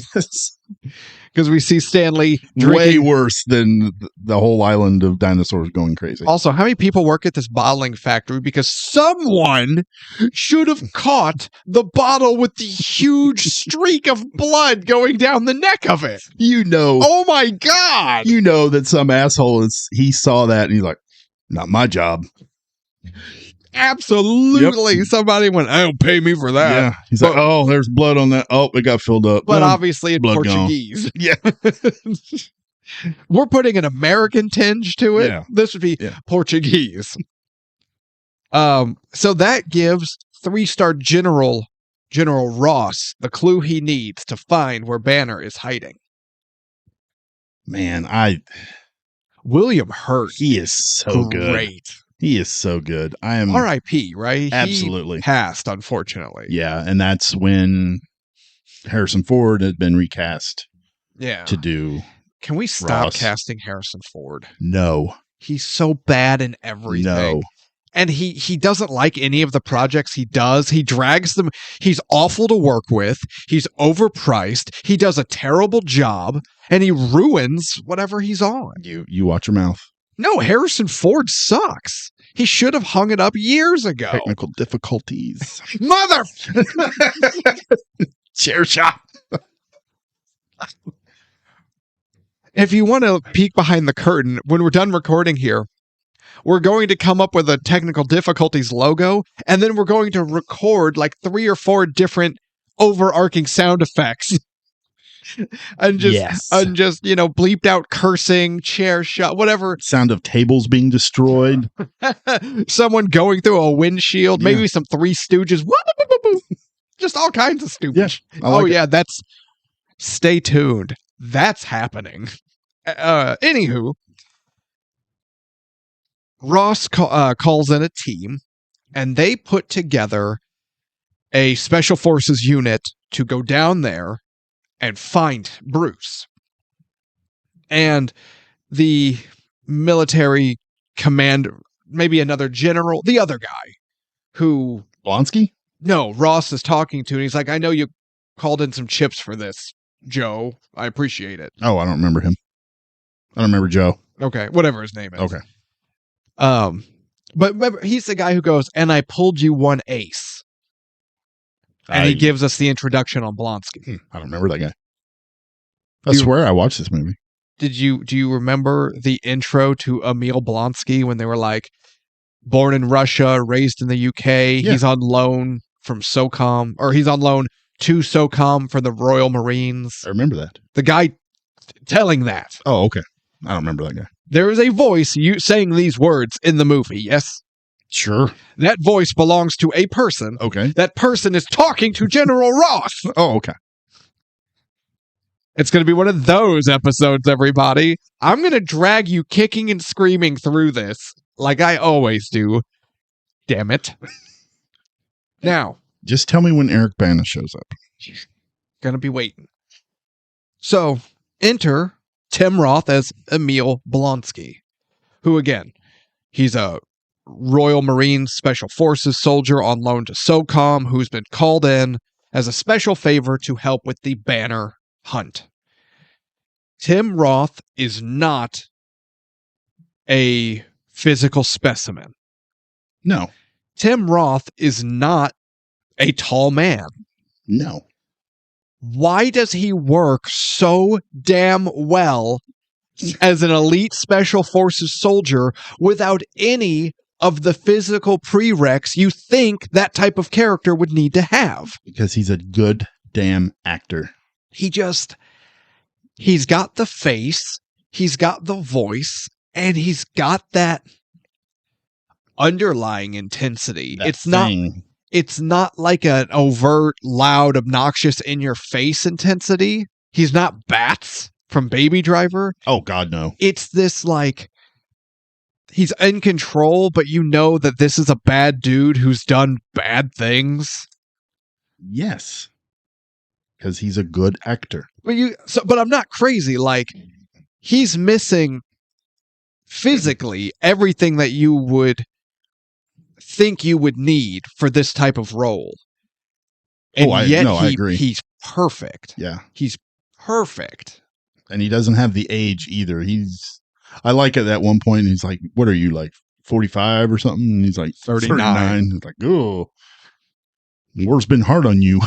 Speaker 1: because we see Stanley
Speaker 2: Way
Speaker 1: drinking.
Speaker 2: worse than the whole island of dinosaurs going crazy.
Speaker 1: Also, how many people work at this bottling factory? Because someone should have caught the bottle with the huge streak of blood going down the neck of it. Oh my God.
Speaker 2: You know that some asshole he saw that and he's like, not my job.
Speaker 1: Absolutely.
Speaker 2: Yep.
Speaker 1: Somebody went, "I don't pay me for that."
Speaker 2: Yeah. He's like, oh, there's blood on that. Oh, it got filled up.
Speaker 1: But
Speaker 2: Well,
Speaker 1: obviously in
Speaker 2: blood
Speaker 1: Portuguese.
Speaker 2: yeah.
Speaker 1: We're putting an American tinge to it.
Speaker 2: Yeah.
Speaker 1: This would be Portuguese. So that gives 3-star General Ross the clue he needs to find where Banner is hiding.
Speaker 2: Man,
Speaker 1: William Hurt.
Speaker 2: he is so good.
Speaker 1: Great.
Speaker 2: He is so good. I am
Speaker 1: R.I.P., right?
Speaker 2: Absolutely.
Speaker 1: He passed, unfortunately.
Speaker 2: Yeah, and that's when Harrison Ford had been recast to do.
Speaker 1: Can we stop
Speaker 2: Ross.
Speaker 1: casting Harrison Ford?
Speaker 2: No.
Speaker 1: He's so bad in everything.
Speaker 2: No.
Speaker 1: And he doesn't like any of the projects he does. He drags them. He's awful to work with. He's overpriced. He does a terrible job. And he ruins whatever he's on.
Speaker 2: You watch your mouth.
Speaker 1: No, Harrison Ford sucks. He should have hung it up years ago.
Speaker 2: Technical difficulties.
Speaker 1: Mother!
Speaker 2: Chair shot.
Speaker 1: If you want to peek behind the curtain, when we're done recording here, we're going to come up with a technical difficulties logo, and then we're going to record like 3 or 4 different overarching sound effects. and just bleeped out cursing, chair shot, whatever.
Speaker 2: Sound of tables being destroyed.
Speaker 1: Someone going through a windshield, maybe some Three Stooges. Just all kinds of stupid.
Speaker 2: Yeah,
Speaker 1: that's stay tuned. That's happening. Anywho, Ross calls in a team, and they put together a special forces unit to go down there and find Bruce. And the military commander, maybe another general, the other guy who...
Speaker 2: Blonsky?
Speaker 1: No, Ross is talking to, and he's like, "I know you called in some chips for this, Joe. I appreciate it."
Speaker 2: Oh, I don't remember him. I don't remember Joe.
Speaker 1: Okay, whatever his name is.
Speaker 2: Okay.
Speaker 1: But remember, he's the guy who goes, "And I pulled you one ace." And he gives us the introduction on Blonsky.
Speaker 2: I don't remember that guy. I swear I watched this movie.
Speaker 1: Do you remember the intro to Emil Blonsky when they were like, born in Russia, raised in the UK, he's on loan from SOCOM, or he's on loan to SOCOM for the Royal Marines?
Speaker 2: I remember that.
Speaker 1: The guy telling that.
Speaker 2: Oh, okay. I don't remember that guy.
Speaker 1: There is a voice saying these words in the movie, yes?
Speaker 2: Sure.
Speaker 1: That voice belongs to a person.
Speaker 2: Okay.
Speaker 1: That person is talking to General Ross.
Speaker 2: Oh, okay.
Speaker 1: It's going to be one of those episodes, everybody. I'm going to drag you kicking and screaming through this like I always do. Damn it. Now.
Speaker 2: Just tell me when Eric Bana shows up.
Speaker 1: Gonna be waiting. So, enter Tim Roth as Emil Blonsky, who, again, he's a Royal Marines Special Forces soldier on loan to SOCOM who's been called in as a special favor to help with the Banner hunt. Tim Roth is not a physical specimen.
Speaker 2: No.
Speaker 1: Tim Roth is not a tall man.
Speaker 2: No.
Speaker 1: Why does he work so damn well as an elite special forces soldier without any of the physical prereqs you think that type of character would need to have?
Speaker 2: Because he's a good damn actor.
Speaker 1: He's got the face, he's got the voice, and he's got that underlying intensity. It's not like an overt, loud, obnoxious, in-your-face intensity. He's not Bats from Baby Driver.
Speaker 2: Oh, God, no.
Speaker 1: It's this, like, he's in control, but you know that this is a bad dude who's done bad things.
Speaker 2: Yes. Because he's a good actor.
Speaker 1: But I'm not crazy. Like, he's missing physically everything that you would think you would need for this type of role. And
Speaker 2: I agree.
Speaker 1: He's perfect.
Speaker 2: Yeah.
Speaker 1: He's perfect.
Speaker 2: And he doesn't have the age either. I like it at one point. He's like, what are you, like 45 or something? And he's like 39. It's like, oh, war's been hard on you.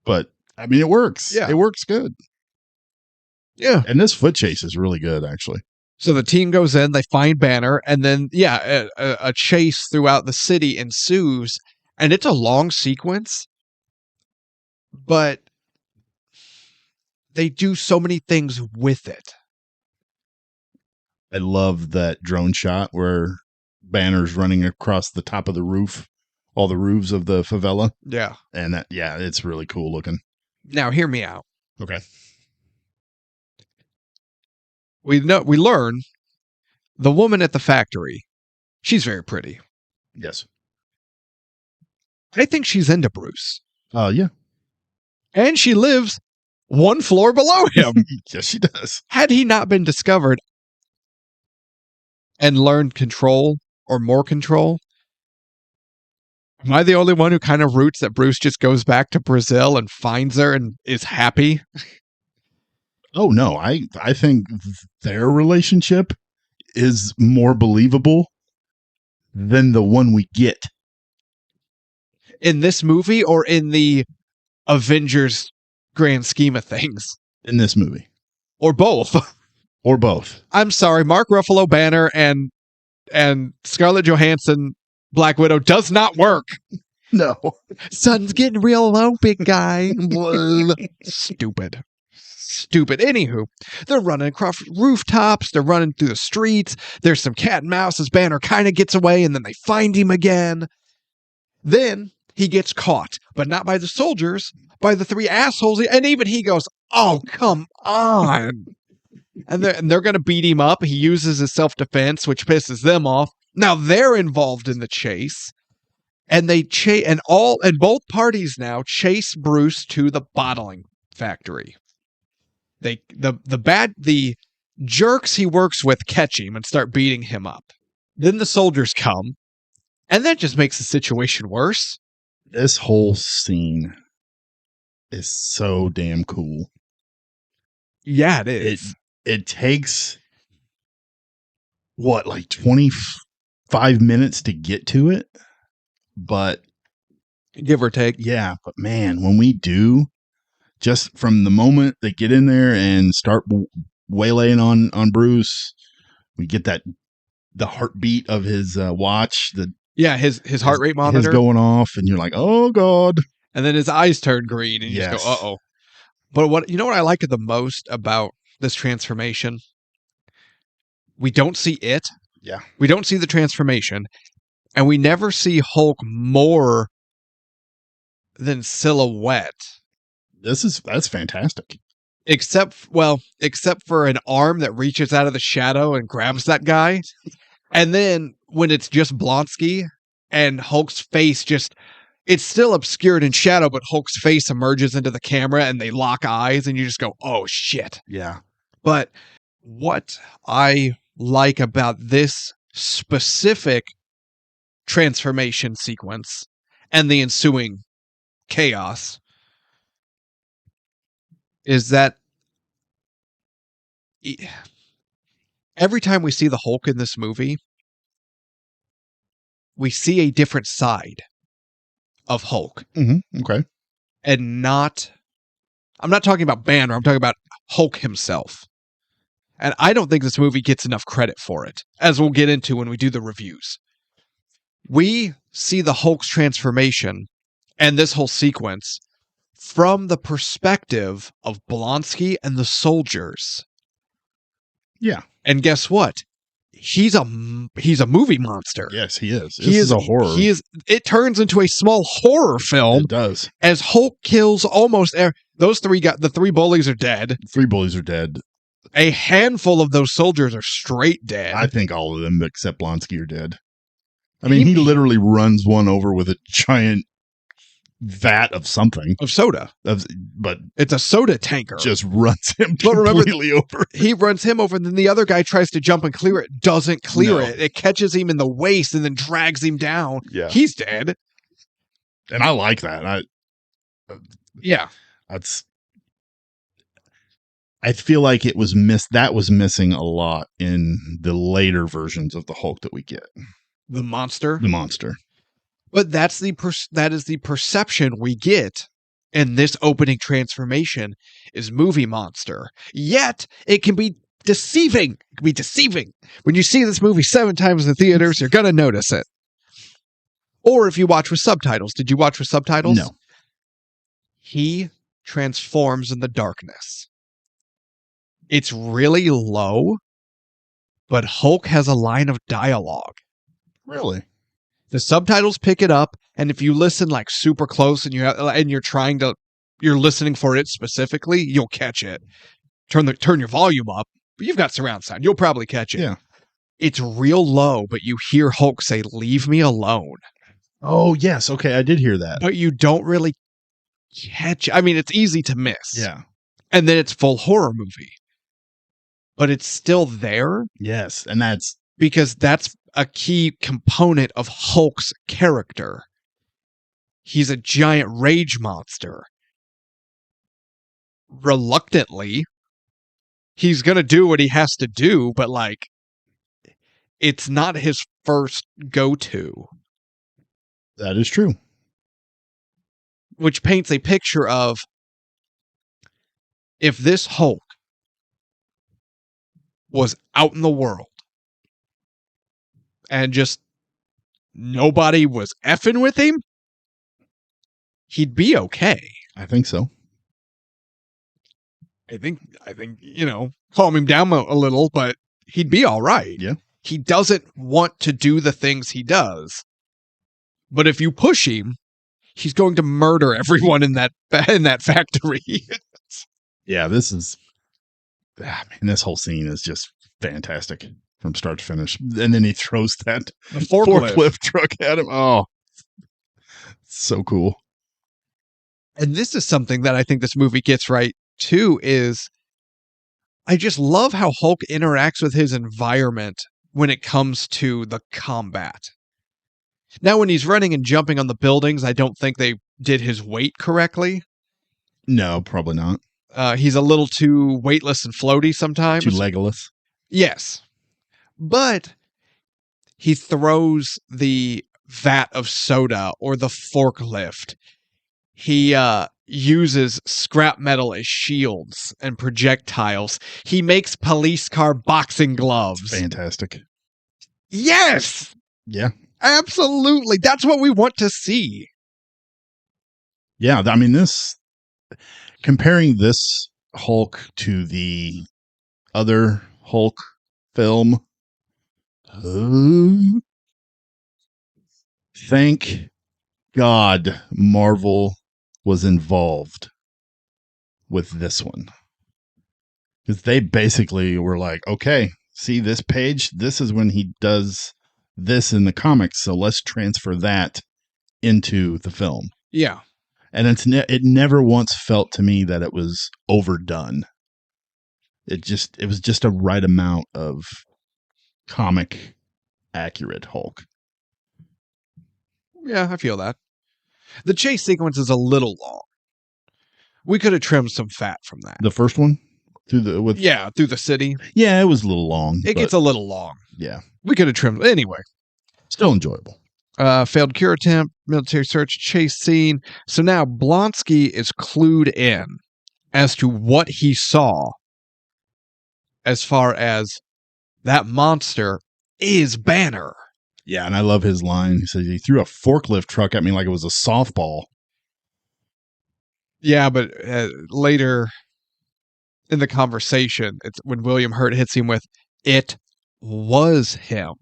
Speaker 2: But I mean, it works.
Speaker 1: Yeah.
Speaker 2: It works good.
Speaker 1: Yeah.
Speaker 2: And this foot chase is really good, actually.
Speaker 1: So the team goes in, they find Banner, and then, a chase throughout the city ensues, and it's a long sequence, but they do so many things with it.
Speaker 2: I love that drone shot where Banner's running across the top of the roof, all the roofs of the favela.
Speaker 1: Yeah.
Speaker 2: And it's really cool looking.
Speaker 1: Now, hear me out.
Speaker 2: Okay.
Speaker 1: We learn the woman at the factory, she's very pretty.
Speaker 2: Yes.
Speaker 1: I think she's into Bruce.
Speaker 2: Yeah.
Speaker 1: And she lives one floor below him.
Speaker 2: Yes, she does.
Speaker 1: Had he not been discovered and learned control or more control, am I the only one who kind of roots that Bruce just goes back to Brazil and finds her and is happy?
Speaker 2: Oh, no. I think their relationship is more believable than the one we get.
Speaker 1: In this movie or in the Avengers grand scheme of things?
Speaker 2: In this movie.
Speaker 1: Or both.
Speaker 2: Or both.
Speaker 1: I'm sorry, Mark Ruffalo Banner and Scarlett Johansson Black Widow does not work.
Speaker 2: No.
Speaker 1: Sun's getting real low, big guy. Stupid. Anywho, they're running across rooftops. They're running through the streets. There's some cat and mouse as Banner kind of gets away, and then they find him again. Then he gets caught, but not by the soldiers, by the three assholes. And even he goes, oh, come on. And they're going to beat him up. He uses his self-defense, which pisses them off. Now they're involved in the chase. And they and both parties now chase Bruce to the bottling factory. The jerks he works with catch him and start beating him up. Then the soldiers come, and that just makes the situation worse.
Speaker 2: This whole scene is so damn cool.
Speaker 1: Yeah, it is.
Speaker 2: It takes like 25 minutes to get to it, but
Speaker 1: give or take.
Speaker 2: Yeah, but man, when we do, just from the moment they get in there and start waylaying on Bruce, we get the heartbeat of his watch.
Speaker 1: His heart rate monitor
Speaker 2: is going off, and you're like, oh god!
Speaker 1: And then his eyes turn green, and you just go, uh oh. But what I like the most about this transformation? We don't see it.
Speaker 2: Yeah,
Speaker 1: we don't see the transformation, and we never see Hulk more than silhouette.
Speaker 2: That's fantastic.
Speaker 1: Except for an arm that reaches out of the shadow and grabs that guy. And then when it's just Blonsky and Hulk's face it's still obscured in shadow, but Hulk's face emerges into the camera and they lock eyes and you just go, oh shit.
Speaker 2: Yeah.
Speaker 1: But what I like about this specific transformation sequence and the ensuing chaos is that every time we see the Hulk in this movie, we see a different side of Hulk.
Speaker 2: Mm-hmm. Okay.
Speaker 1: And I'm not talking about Banner, I'm talking about Hulk himself. And I don't think this movie gets enough credit for it, as we'll get into when we do the reviews. We see the Hulk's transformation and this whole sequence from the perspective of Blonsky and the soldiers.
Speaker 2: Yeah.
Speaker 1: And guess what? He's a movie monster.
Speaker 2: Yes, he is. This is a horror.
Speaker 1: It turns into a small horror film.
Speaker 2: It does.
Speaker 1: As Hulk kills almost those the three bullies are dead.
Speaker 2: 3 bullies are dead.
Speaker 1: A handful of those soldiers are straight dead.
Speaker 2: I think all of them except Blonsky are dead. I mean, he literally runs one over with a giant vat of something.
Speaker 1: Of soda.
Speaker 2: But
Speaker 1: it's a soda tanker.
Speaker 2: Just runs him completely over.
Speaker 1: He runs him over, and then the other guy tries to jump and clear it. Doesn't clear it. It catches him in the waist and then drags him down.
Speaker 2: Yeah.
Speaker 1: He's dead.
Speaker 2: And I like that.
Speaker 1: Yeah.
Speaker 2: I feel like it was that was missing a lot in the later versions of the Hulk that we get.
Speaker 1: The monster.
Speaker 2: The monster.
Speaker 1: But that is the perception we get in this opening transformation is movie monster. Yet it can be deceiving. It can be deceiving. When you see this movie 7 times in the theaters, you're going to notice it. Or if you watch with subtitles. Did you watch with subtitles?
Speaker 2: No.
Speaker 1: He transforms in the darkness. It's really low, but Hulk has a line of dialogue.
Speaker 2: Really?
Speaker 1: The subtitles pick it up, and if you listen like super close and you're listening for it specifically, you'll catch it. Turn your volume up, but you've got surround sound. You'll probably catch it.
Speaker 2: Yeah.
Speaker 1: It's real low, but you hear Hulk say, "Leave me alone."
Speaker 2: Oh, yes. Okay, I did hear that.
Speaker 1: But you don't really catch it. I mean, it's easy to miss.
Speaker 2: Yeah.
Speaker 1: And then it's full horror movie. But it's still there.
Speaker 2: Yes, and that's
Speaker 1: Because that's a key component of Hulk's character. He's a giant rage monster. Reluctantly, he's going to do what he has to do, but like, it's not his first go-to.
Speaker 2: that is true.
Speaker 1: Which paints a picture of if this Hulk was out in the world and just nobody was effing with him, he'd be okay.
Speaker 2: I think so.
Speaker 1: I think, calm him down a little, but he'd be all right.
Speaker 2: Yeah.
Speaker 1: He doesn't want to do the things he does. But if you push him, he's going to murder everyone in that factory.
Speaker 2: Yeah, this whole scene is just fantastic from start to finish. And then he throws that
Speaker 1: The forklift.
Speaker 2: truck at him. Oh, so cool.
Speaker 1: And this is something that I think this movie gets right too, is I just love how Hulk interacts with his environment when it comes to the combat. Now, when he's running and jumping on the buildings, I don't think they did his weight correctly.
Speaker 2: No, probably not.
Speaker 1: He's a little too weightless and floaty sometimes.
Speaker 2: Too Legolas.
Speaker 1: Yes. But he throws the vat of soda or the forklift. He uses scrap metal as shields and projectiles. He makes police car boxing gloves.
Speaker 2: Fantastic.
Speaker 1: Yes!
Speaker 2: Yeah.
Speaker 1: Absolutely. That's what we want to see.
Speaker 2: Yeah, I mean, comparing this Hulk to the other Hulk film, thank God Marvel was involved with this one. Because they basically were like, okay, see this page? This is when he does this in the comics, so let's transfer that into the film.
Speaker 1: Yeah.
Speaker 2: And it never once felt to me that it was overdone. It was just a right amount of comic accurate Hulk.
Speaker 1: Yeah, I feel that. The chase sequence is a little long. We could have trimmed some fat from that.
Speaker 2: The first one through the city. Yeah, it was a little long.
Speaker 1: It gets a little long.
Speaker 2: Yeah.
Speaker 1: We could have trimmed anyway.
Speaker 2: Still enjoyable.
Speaker 1: Failed cure attempt, military search, chase scene. So now Blonsky is clued in as to what he saw as far as that monster is Banner.
Speaker 2: Yeah, and I love his line. He says he threw a forklift truck at me like it was a softball.
Speaker 1: Yeah, but later in the conversation, it's when William Hurt hits him with, "It was him.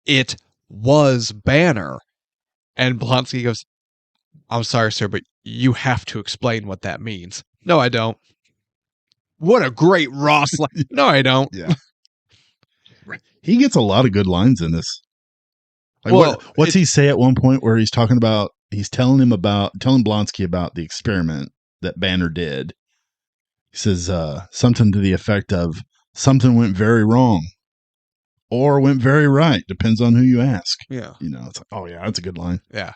Speaker 1: It was Banner." And Blonsky goes, "I'm sorry, sir, but you have to explain what that means." "No, I don't." What a great Ross line. "No, I don't."
Speaker 2: Yeah. He gets a lot of good lines in this. Like
Speaker 1: Well,
Speaker 2: what's he say at one point where he's telling Blonsky about the experiment that Banner did? He says something to the effect of, something went very wrong or went very right. Depends on who you ask.
Speaker 1: Yeah.
Speaker 2: It's like, oh yeah, that's a good line.
Speaker 1: Yeah.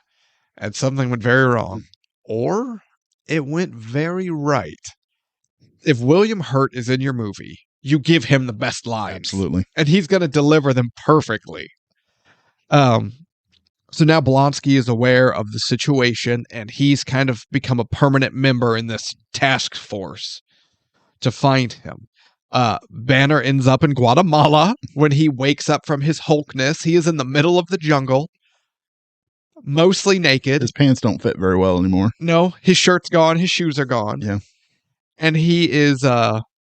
Speaker 1: And something went very wrong. Or it went very right. if William Hurt is in your movie, you give him the best lines.
Speaker 2: Absolutely.
Speaker 1: And he's going to deliver them perfectly. So now Blonsky is aware of the situation, and he's kind of become a permanent member in this task force to find him. Banner ends up in Guatemala when he wakes up from his Hulkness. He is in the middle of the jungle, mostly naked.
Speaker 2: His pants don't fit very well anymore.
Speaker 1: No, his shirt's gone, his shoes are gone.
Speaker 2: Yeah.
Speaker 1: And he is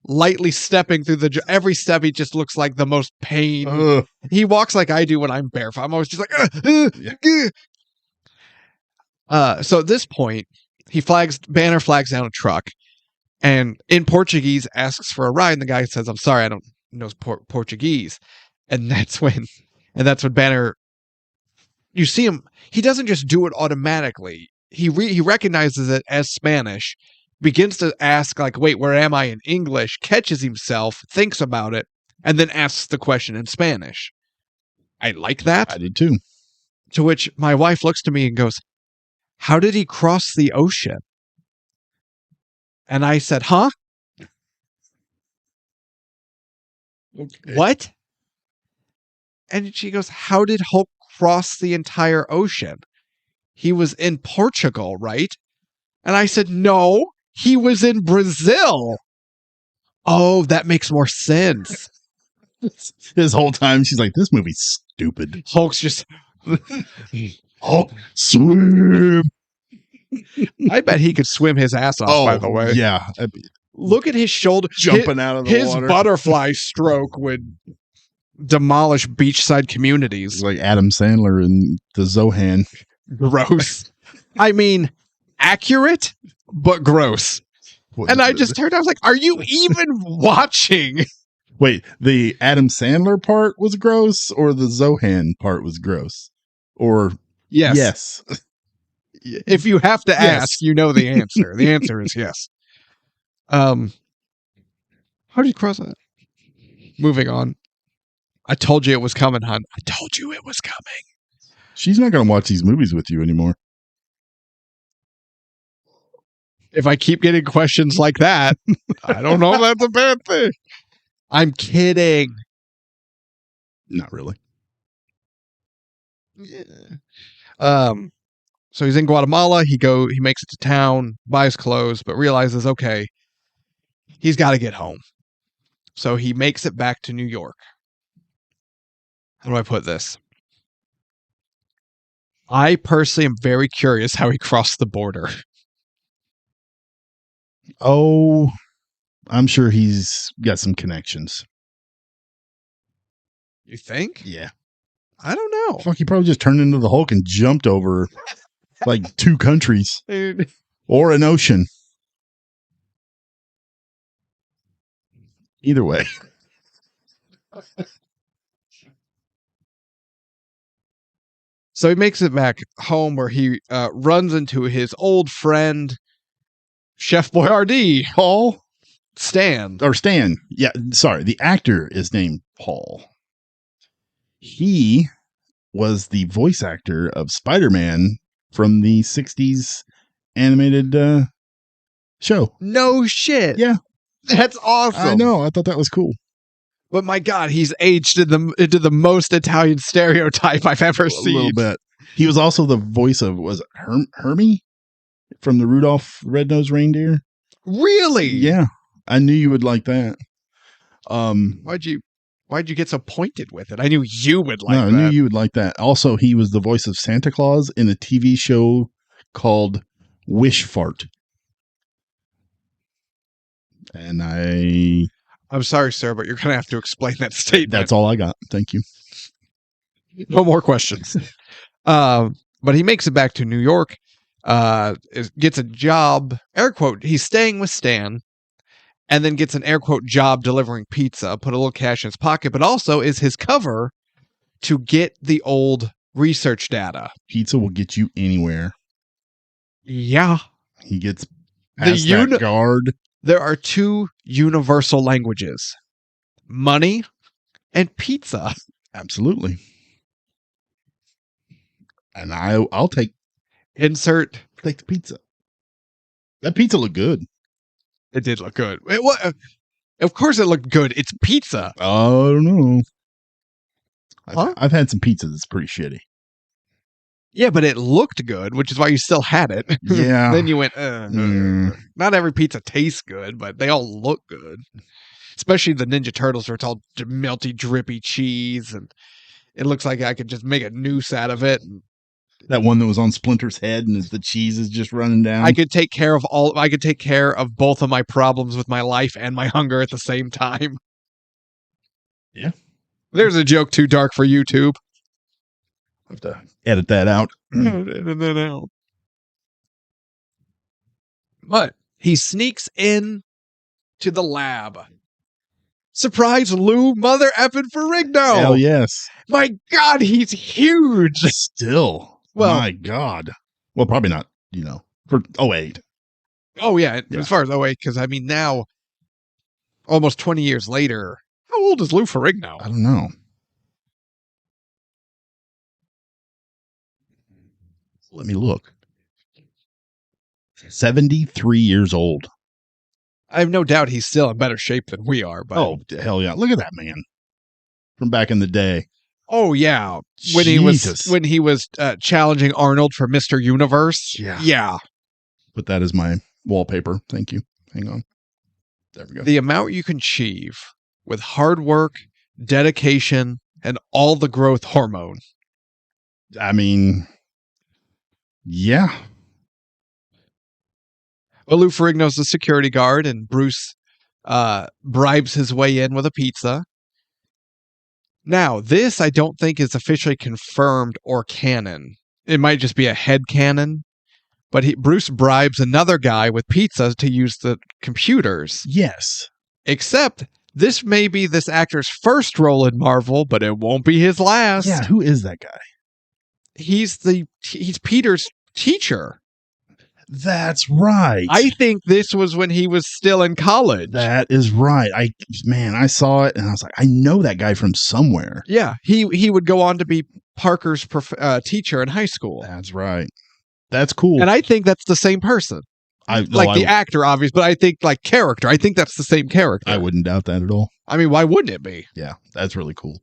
Speaker 1: lightly stepping through every step. He just looks like the most pain.
Speaker 2: Ugh.
Speaker 1: He walks like I do when I'm barefoot. I'm always just like, so at this point, Banner flags down a truck, and in Portuguese asks for a ride. And the guy says, "I'm sorry, I don't know Portuguese." And that's when Banner, you see him. He doesn't just do it automatically. He recognizes it as Spanish. Begins to ask, like, wait, where am I in English? Catches himself, thinks about it, and then asks the question in Spanish. I like that.
Speaker 2: I did too.
Speaker 1: To which my wife looks to me and goes, "How did he cross the ocean?" And I said, "Huh?
Speaker 2: Okay.
Speaker 1: What?" And she goes, "How did Hulk cross the entire ocean? He was in Portugal, right?" And I said, "No. He was in Brazil." "Oh, that makes more sense."
Speaker 2: This whole time, she's like, this movie's stupid.
Speaker 1: Hulk's just...
Speaker 2: Hulk, swim.
Speaker 1: I bet he could swim his ass off, by the way.
Speaker 2: Yeah.
Speaker 1: Look at his shoulder.
Speaker 2: Jumping out of the
Speaker 1: his
Speaker 2: water.
Speaker 1: His butterfly stroke would demolish beachside communities.
Speaker 2: It's like Adam Sandler in the Zohan.
Speaker 1: Gross. I mean, accurate, but gross. And I just turned, I was like, are you even watching?
Speaker 2: Wait, the Adam Sandler part was gross, or the Zohan part was gross? Or
Speaker 1: yes. If you have to ask, you know the answer. The answer is yes. How did you cross that? Moving on. I told you it was coming, hon. I told you it was coming.
Speaker 2: She's not going to watch these movies with you anymore.
Speaker 1: If I keep getting questions like that, I don't know if that's a bad thing. I'm kidding.
Speaker 2: Not really.
Speaker 1: Yeah. So he's in Guatemala. He makes it to town, buys clothes, but realizes, okay, he's got to get home. So he makes it back to New York. How do I put this? I personally am very curious how he crossed the border.
Speaker 2: Oh, I'm sure he's got some connections.
Speaker 1: You think?
Speaker 2: Yeah.
Speaker 1: I don't know.
Speaker 2: Fuck, he probably just turned into the Hulk and jumped over like 2 countries.
Speaker 1: Dude.
Speaker 2: Or an ocean. Either way.
Speaker 1: So he makes it back home where he runs into his old friend, Chef Boyardee,
Speaker 2: Paul?
Speaker 1: Stan.
Speaker 2: Or Stan. Yeah, sorry. The actor is named Paul. He was the voice actor of Spider-Man from the 60s animated show.
Speaker 1: No shit.
Speaker 2: Yeah.
Speaker 1: That's awesome.
Speaker 2: I know. I thought that was cool.
Speaker 1: But my God, he's aged into the most Italian stereotype I've ever seen.
Speaker 2: A little bit. He was also the voice of, was it Hermie from the Rudolph Red-Nosed Reindeer?
Speaker 1: Really?
Speaker 2: Yeah. I knew you would like that.
Speaker 1: Why'd you get so pointed with it? I knew you would like that.
Speaker 2: I knew you would like that. Also, he was the voice of Santa Claus in a TV show called Wish Fart. And
Speaker 1: I'm sorry, sir, but you're going to have to explain that statement.
Speaker 2: That's all I got. Thank you.
Speaker 1: No more questions. But he makes it back to New York, gets a job, air quote, he's staying with Stan, and then gets an air quote job delivering pizza, put a little cash in his pocket, but also is his cover to get the old research data.
Speaker 2: Pizza will get you anywhere.
Speaker 1: Yeah.
Speaker 2: He gets past that guard.
Speaker 1: There are 2 universal languages, money and pizza.
Speaker 2: Absolutely. And I'll take
Speaker 1: the pizza.
Speaker 2: That pizza looked good.
Speaker 1: It did look good. Of course it looked good. It's pizza.
Speaker 2: I don't know.
Speaker 1: Huh?
Speaker 2: I've had some pizza that's pretty shitty.
Speaker 1: Yeah, but it looked good, which is why you still had it.
Speaker 2: Yeah.
Speaker 1: Then you went,
Speaker 2: Mm.
Speaker 1: not every pizza tastes good, but they all look good. Especially the Ninja Turtles, where it's all melty, drippy cheese, and it looks like I could just make a noose out of it.
Speaker 2: That one that was on Splinter's head and the cheese is just running down.
Speaker 1: I could take care of both of my problems with my life and my hunger at the same time.
Speaker 2: Yeah.
Speaker 1: There's a joke too dark for YouTube.
Speaker 2: Have to edit that out.
Speaker 1: Edit that out. But he sneaks in to the lab. Surprise, Lou Mother effing Ferrigno.
Speaker 2: Hell yes.
Speaker 1: My God, he's huge.
Speaker 2: Still.
Speaker 1: Well-
Speaker 2: my God. Well, probably not, for 08.
Speaker 1: Oh, yeah.
Speaker 2: Yeah.
Speaker 1: As far as 08, because I mean, now, almost 20 years later, how old is Lou Ferrigno?
Speaker 2: I don't know. Let me look. 73 years old.
Speaker 1: I have no doubt he's still in better shape than we are. But
Speaker 2: Oh, hell yeah. Look at that man. From back in the day.
Speaker 1: oh yeah,
Speaker 2: Jesus.
Speaker 1: when he was challenging Arnold for Mr. Universe.
Speaker 2: Yeah. Put that as my wallpaper. Thank you. Hang on. There we go.
Speaker 1: The amount you can achieve with hard work, dedication, and all the growth hormone.
Speaker 2: I mean, yeah.
Speaker 1: Well, Lou Ferrigno's the security guard, and Bruce bribes his way in with a pizza. Now, this I don't think is officially confirmed or canon. It might just be a head canon, but Bruce bribes another guy with pizza to use the computers.
Speaker 2: Yes.
Speaker 1: Except this may be this actor's first role in Marvel, but it won't be his last.
Speaker 2: Yeah. Who is that guy?
Speaker 1: He's Peter's teacher.
Speaker 2: That's right.
Speaker 1: I think this was when he was still in college.
Speaker 2: That is right. I saw it and I was like, I know that guy from somewhere.
Speaker 1: Yeah, he would go on to be Parker's teacher in high school.
Speaker 2: That's right. That's cool.
Speaker 1: And I think that's the same person. The actor, obvious, but I think like character. I think that's the same character.
Speaker 2: I wouldn't doubt that at all.
Speaker 1: I mean, why wouldn't it be?
Speaker 2: Yeah, that's really cool.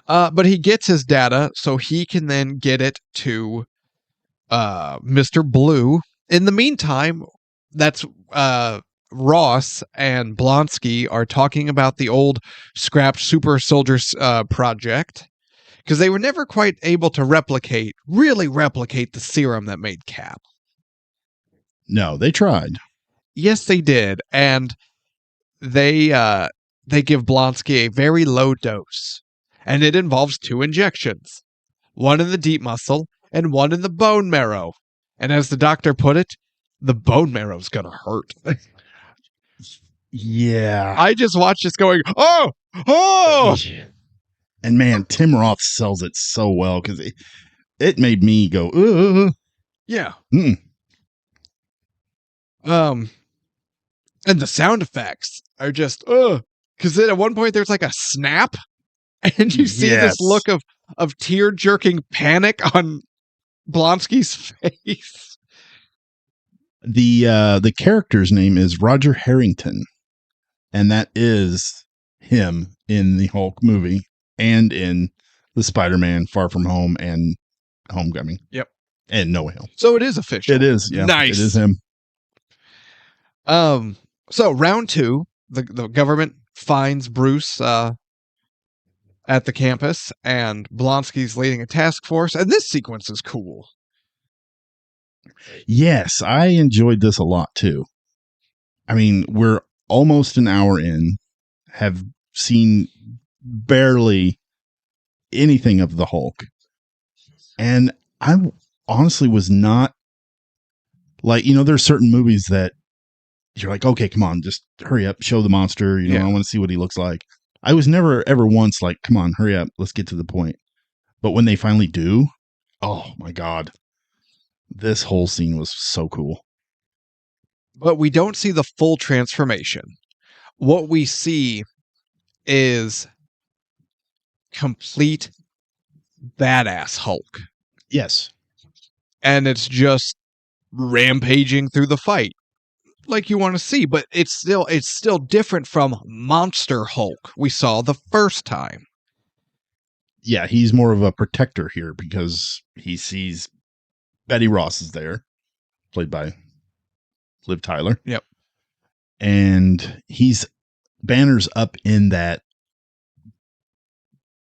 Speaker 1: But he gets his data so he can then get it to Mr. Blue. In the meantime, that's Ross and Blonsky are talking about the old scrapped super soldiers project, because they were never quite able to really replicate the serum that made Cap.
Speaker 2: No, they tried.
Speaker 1: Yes, they did, and they give Blonsky a very low dose, and it involves 2 injections, one in the deep muscle and one in the bone marrow. And as the doctor put it, the bone marrow's gonna hurt.
Speaker 2: Yeah.
Speaker 1: I just watched this going, oh!
Speaker 2: And man, Tim Roth sells it so well because it made me go,
Speaker 1: Yeah.
Speaker 2: Mm.
Speaker 1: And the sound effects are just, because then at one point there's like a snap, and you see this look of tear-jerking panic on Blonsky's face.
Speaker 2: The character's name is Roger Harrington, and that is him in the Hulk movie and in the Spider-Man Far From Home and Homecoming.
Speaker 1: Yep.
Speaker 2: And No Way Home.
Speaker 1: So it is official.
Speaker 2: It is. Yeah.
Speaker 1: Nice.
Speaker 2: It is him.
Speaker 1: So round 2, the government finds Bruce at the campus, and Blonsky's leading a task force, and this sequence is cool.
Speaker 2: Yes, I enjoyed this a lot too. I mean, we're almost an hour in, have seen barely anything of the Hulk. And I honestly was not like, there's certain movies that you're like, okay, come on, just hurry up, show the monster. I want to see what he looks like. I was never ever once like, come on, hurry up, let's get to the point. But when they finally do, oh my God, this whole scene was so cool.
Speaker 1: But we don't see the full transformation. What we see is complete badass Hulk.
Speaker 2: Yes.
Speaker 1: And it's just rampaging through the fight. like you want to see, but it's still different from Monster Hulk we saw the first time.
Speaker 2: Yeah, he's more of a protector here because he sees Betty Ross is there, played by Liv Tyler.
Speaker 1: Yep.
Speaker 2: And Banner's up in that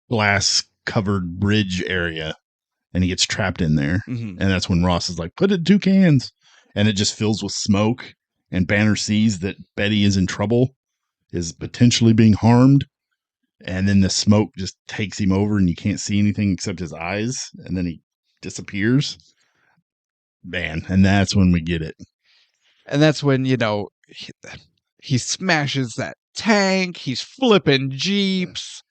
Speaker 2: glass covered bridge area, and he gets trapped in there.
Speaker 1: Mm-hmm.
Speaker 2: And that's when Ross is like, put it in 2 cans. And it just fills with smoke. And Banner sees that Betty is in trouble, is potentially being harmed. And then the smoke just takes him over and you can't see anything except his eyes. And then he disappears. Man, and that's when we get it.
Speaker 1: And that's when, he smashes that tank. He's flipping Jeeps.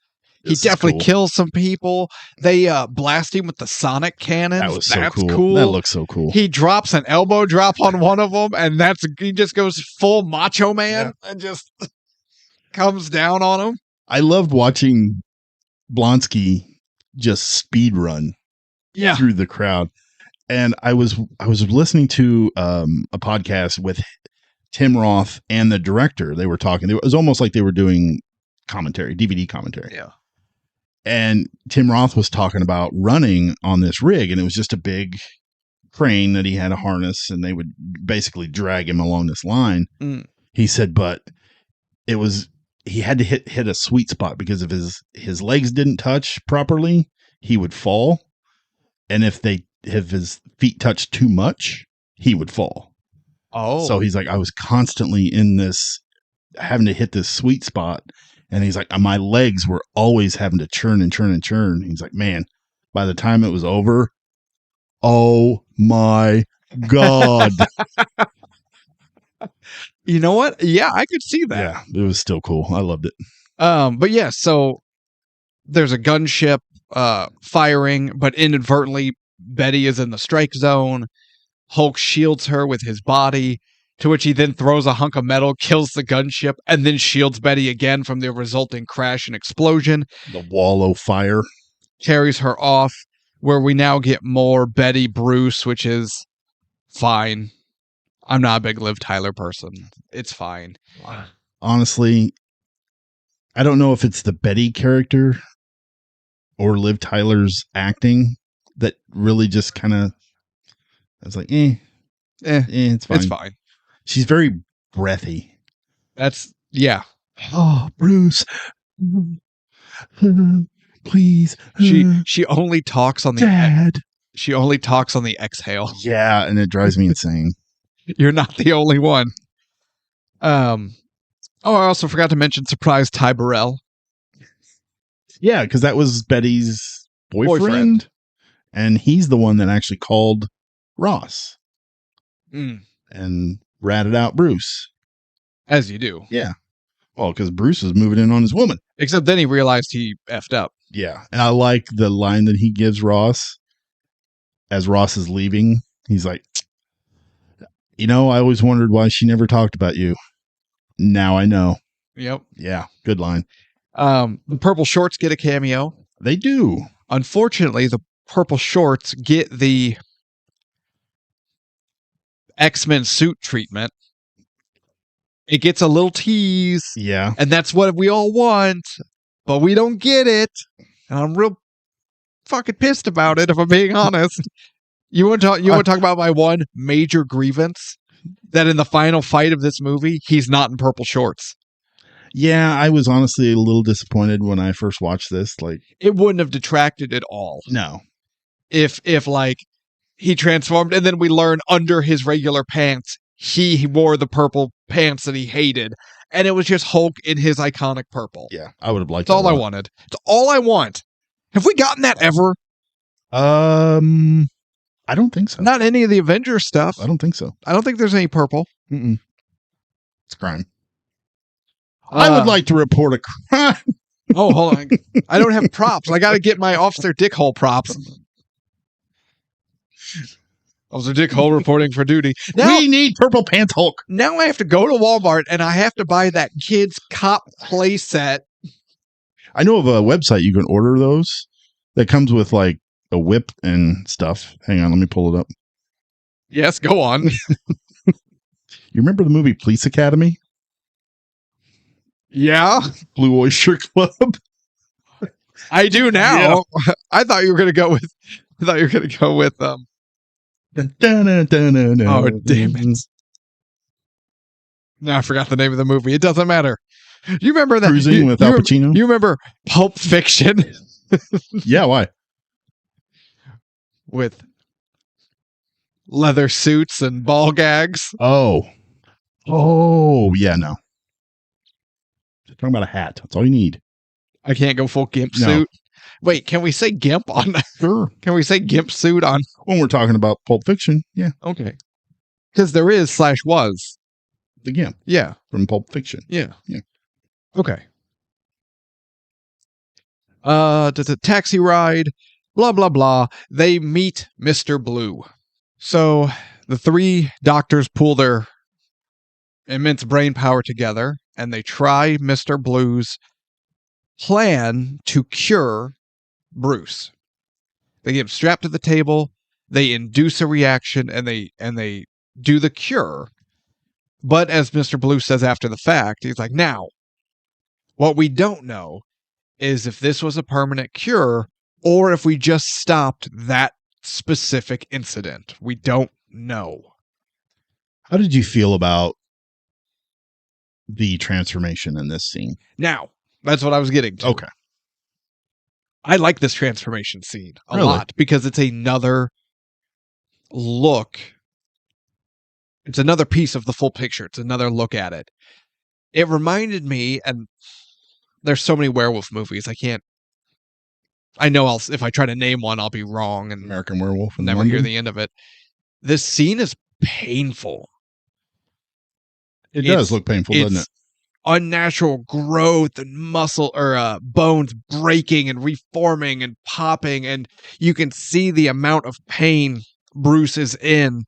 Speaker 1: He definitely kills some people. They blast him with the sonic cannons.
Speaker 2: That's cool. That looks so cool.
Speaker 1: He drops an elbow drop on one of them, and he just goes full Macho Man and just comes down on him.
Speaker 2: I loved watching Blonsky just speed run through the crowd. And I was listening to a podcast with Tim Roth and the director. They were talking. It was almost like they were doing commentary, DVD commentary.
Speaker 1: Yeah.
Speaker 2: And Tim Roth was talking about running on this rig, and it was just a big crane that he had a harness, and they would basically drag him along this line.
Speaker 1: Mm.
Speaker 2: He said, but he had to hit a sweet spot because if his legs didn't touch properly, he would fall. And if his feet touched too much, he would fall.
Speaker 1: Oh.
Speaker 2: So he's like, I was constantly in this, having to hit this sweet spot. And he's like, my legs were always having to churn and churn and churn. He's like, man, by the time it was over, oh my God.
Speaker 1: You know what? Yeah, I could see that.
Speaker 2: Yeah, it was still cool. I loved it.
Speaker 1: But yeah, so there's a gunship firing, but inadvertently Betty is in the strike zone. Hulk shields her with his body, to which he then throws a hunk of metal, kills the gunship, and then shields Betty again from the resulting crash and explosion.
Speaker 2: The wall of fire.
Speaker 1: Carries her off, where we now get more Betty Bruce, which is fine. I'm not a big Liv Tyler person. It's fine.
Speaker 2: Honestly, I don't know if it's the Betty character or Liv Tyler's acting that really just kind of, I was like, it's fine.
Speaker 1: It's fine.
Speaker 2: She's very breathy.
Speaker 1: Yeah.
Speaker 2: Oh, Bruce, please.
Speaker 1: She only talks on the
Speaker 2: Dad.
Speaker 1: She only talks on the exhale.
Speaker 2: Yeah, and it drives me insane.
Speaker 1: You're not the only one. I also forgot to mention surprise Ty Burrell.
Speaker 2: Yeah, because that was Betty's boyfriend. And he's the one that actually called Ross and ratted out Bruce.
Speaker 1: As you do.
Speaker 2: Yeah. Well, because Bruce was moving in on his woman.
Speaker 1: Except then he realized he effed up.
Speaker 2: Yeah. And I like the line that he gives Ross as Ross is leaving. He's like, I always wondered why she never talked about you. Now I know.
Speaker 1: Yep.
Speaker 2: Yeah. Good line.
Speaker 1: The purple shorts get a cameo.
Speaker 2: They do.
Speaker 1: Unfortunately, the purple shorts get the X-Men suit treatment. It gets a little tease.
Speaker 2: Yeah.
Speaker 1: And that's what we all want, but we don't get it. And I'm real fucking pissed about it, if I'm being honest. You want to talk about my one major grievance? That in the final fight of this movie, he's not in purple shorts.
Speaker 2: Yeah, I was honestly a little disappointed when I first watched this. Like,
Speaker 1: it wouldn't have detracted at all.
Speaker 2: No.
Speaker 1: If like he transformed and then we learn under his regular pants, he wore the purple pants that he hated. And it was just Hulk in his iconic purple.
Speaker 2: Yeah, I would have liked
Speaker 1: that. That's all I wanted. It's all I want. Have we gotten that ever?
Speaker 2: I don't think so.
Speaker 1: Not any of the Avengers stuff.
Speaker 2: I don't think so.
Speaker 1: I don't think there's any purple.
Speaker 2: Mm-mm. It's crime. I would like to report a crime.
Speaker 1: Oh, hold on. I don't have props. I got to get my Officer Dickhole props. Officer Dickhole reporting for duty.
Speaker 2: Now, we need purple pants Hulk.
Speaker 1: Now I have to go to Walmart and I have to buy that kid's cop play set.
Speaker 2: I know of a website you can order those that comes with like a whip and stuff. Hang on, let me pull it up.
Speaker 1: Yes, go on.
Speaker 2: You remember the movie Police Academy?
Speaker 1: Yeah,
Speaker 2: Blue Oyster Club?
Speaker 1: I do now. I thought you were going to go with. I thought you were going to go with. Oh, damn it! No, I forgot the name of the movie. It doesn't matter. You remember that?
Speaker 2: Cruising with Al Pacino?
Speaker 1: You remember Pulp Fiction?
Speaker 2: Yeah, why?
Speaker 1: With leather suits and ball gags.
Speaker 2: Oh, yeah, no. Just talking about a hat. That's all you need.
Speaker 1: I can't go full gimp
Speaker 2: No.
Speaker 1: suit. Wait, can we say gimp on that?
Speaker 2: Sure.
Speaker 1: Can we say gimp suit on?
Speaker 2: When we're talking about Pulp Fiction, yeah,
Speaker 1: Okay. Because there is / was.
Speaker 2: the Gimp
Speaker 1: Yeah.
Speaker 2: from Pulp Fiction.
Speaker 1: Yeah.
Speaker 2: Yeah.
Speaker 1: Okay. The taxi ride, blah, blah, blah. They meet Mr. Blue. So the three doctors pool their immense brain power together and they try Mr. Blue's plan to cure Bruce. They get him strapped to the table, they induce a reaction, and they do the cure. But as Mr. Blue says after the fact, he's like, now, what we don't know is if this was a permanent cure or if we just stopped that specific incident. We don't know.
Speaker 2: How did you feel about the transformation in this scene?
Speaker 1: Now, that's what I was getting to.
Speaker 2: Okay.
Speaker 1: I like this transformation scene a
Speaker 2: Really?
Speaker 1: lot because it's another look. It's another piece of the full picture. It's another look at it. It reminded me, and there's so many werewolf movies. I know if I try to name one, I'll be wrong and
Speaker 2: American Werewolf in
Speaker 1: never
Speaker 2: London.
Speaker 1: hear the end of it. This scene is painful.
Speaker 2: It does look painful, doesn't it?
Speaker 1: Unnatural growth and muscle or bones breaking and reforming and popping, and you can see the amount of pain Bruce is in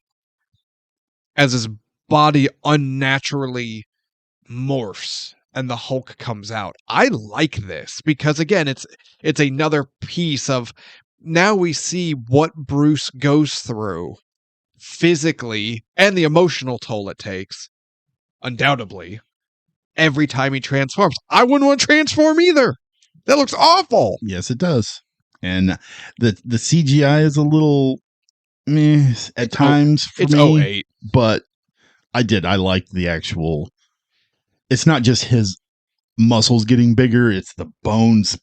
Speaker 1: as his body unnaturally morphs and the Hulk comes out. I like this because again, it's another piece of now we see what Bruce goes through physically and the emotional toll it takes, undoubtedly, every time he transforms. I wouldn't want to transform either. That looks awful.
Speaker 2: Yes, it does. And the CGI is a little meh at times for
Speaker 1: it's
Speaker 2: me.
Speaker 1: 08.
Speaker 2: But I liked the actual. It's not just his muscles getting bigger; it's the bones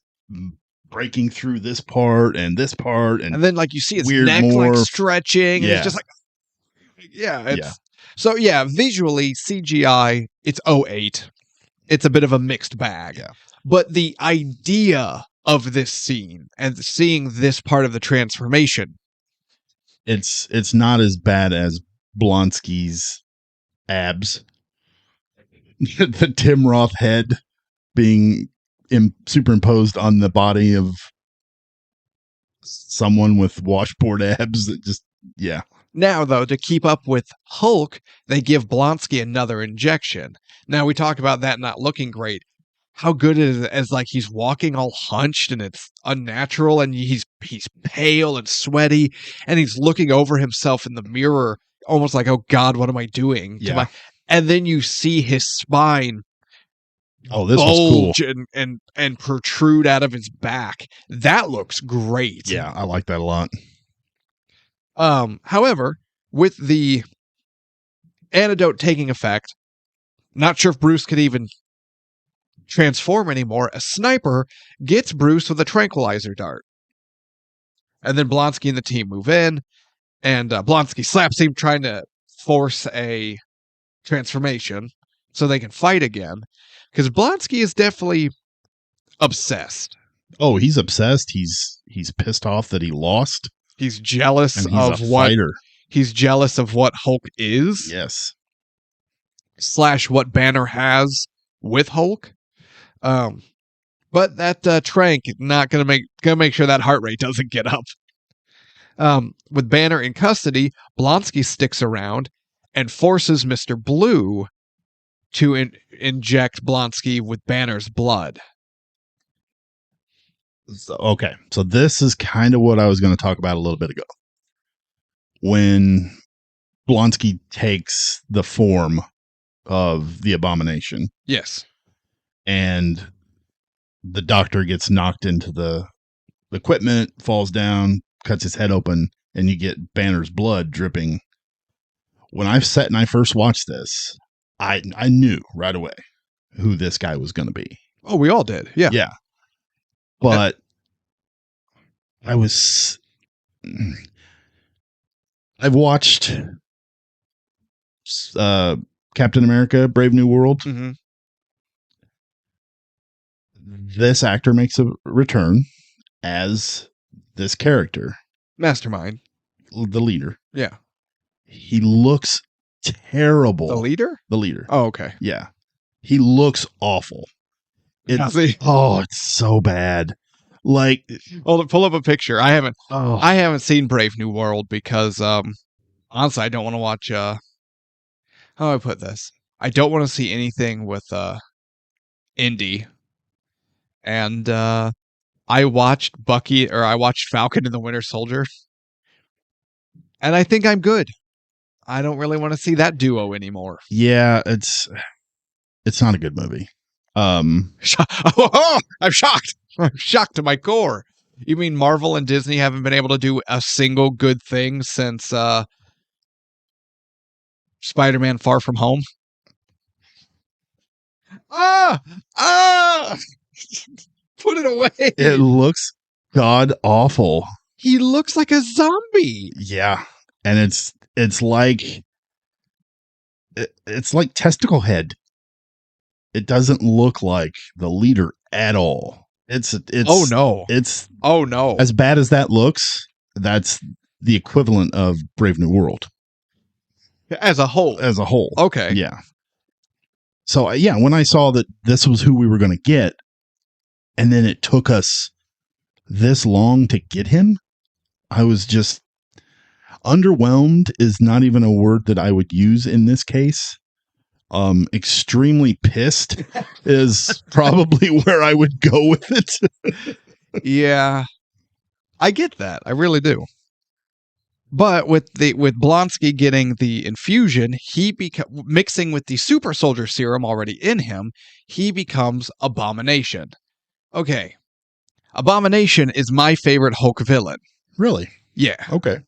Speaker 2: breaking through this part, and
Speaker 1: then like you see his
Speaker 2: weird
Speaker 1: neck like
Speaker 2: morph.
Speaker 1: stretching. And
Speaker 2: Yeah.
Speaker 1: it's just like So visually CGI. It's 08. It's a bit of a mixed bag.
Speaker 2: Yeah.
Speaker 1: But the idea of this scene and seeing this part of the transformation,
Speaker 2: it's not as bad as Blonsky's abs. The Tim Roth head being superimposed on the body of someone with washboard abs. That just, yeah.
Speaker 1: Now, though, to keep up with Hulk, they give Blonsky another injection. Now, we talk about that not looking great. How good it is as like he's walking all hunched and it's unnatural and he's pale and sweaty and he's looking over himself in the mirror almost like, oh God, what am I doing?
Speaker 2: Yeah.
Speaker 1: And then you see his spine
Speaker 2: this was cool.
Speaker 1: and protrude out of his back. That looks great.
Speaker 2: Yeah, I like that a lot.
Speaker 1: However, with the antidote taking effect, not sure if Bruce could even transform anymore. A sniper gets Bruce with a tranquilizer dart. And then Blonsky and the team move in, and Blonsky slaps him trying to force a transformation so they can fight again. Because Blonsky is definitely obsessed.
Speaker 2: Oh, he's obsessed. He's pissed off that he lost.
Speaker 1: He's jealous
Speaker 2: and he's
Speaker 1: of
Speaker 2: a fighter.
Speaker 1: He's jealous of what Hulk is.
Speaker 2: Yes.
Speaker 1: / what Banner has with Hulk. But that trank not gonna make sure that heart rate doesn't get up. With Banner in custody, Blonsky sticks around and forces Mr. Blue to inject Blonsky with Banner's blood.
Speaker 2: So this is kind of what I was going to talk about a little bit ago. When Blonsky takes the form of the Abomination.
Speaker 1: Yes.
Speaker 2: And the doctor gets knocked into the equipment, falls down, cuts his head open, and you get Banner's blood dripping. When I sat and I first watched this, I knew right away who this guy was going to be.
Speaker 1: Oh, we all did. Yeah.
Speaker 2: Yeah. But I've watched Captain America, Brave New World.
Speaker 1: Mm-hmm.
Speaker 2: This actor makes a return as this character.
Speaker 1: Mastermind.
Speaker 2: The leader.
Speaker 1: Yeah.
Speaker 2: He looks terrible.
Speaker 1: The leader?
Speaker 2: The leader.
Speaker 1: Oh, okay.
Speaker 2: Yeah. He looks awful. It's so bad. Like,
Speaker 1: pull up a picture. I haven't seen Brave New World because honestly I don't want to watch how do I put this? I don't want to see anything with Indy. And I watched Falcon and the Winter Soldier. And I think I'm good. I don't really want to see that duo anymore.
Speaker 2: Yeah, it's not a good movie.
Speaker 1: I'm shocked. I'm shocked to my core. You mean Marvel and Disney haven't been able to do a single good thing since Spider-Man Far From Home? Put it away.
Speaker 2: It looks god awful.
Speaker 1: He looks like a zombie.
Speaker 2: Yeah. And it's like Testicle Head. It doesn't look like the leader at all. It's
Speaker 1: oh no.
Speaker 2: As bad as that looks, that's the equivalent of Brave New World.
Speaker 1: As a whole. Okay.
Speaker 2: Yeah. So yeah, when I saw that this was who we were going to get, and then it took us this long to get him, I was just underwhelmed is not even a word that I would use in this case. Extremely pissed is probably where I would go with it.
Speaker 1: Yeah. I get that. I really do. But with Blonsky getting the infusion, mixing with the super soldier serum already in him, he becomes Abomination. Okay. Abomination is my favorite Hulk villain.
Speaker 2: Really?
Speaker 1: Yeah.
Speaker 2: Okay.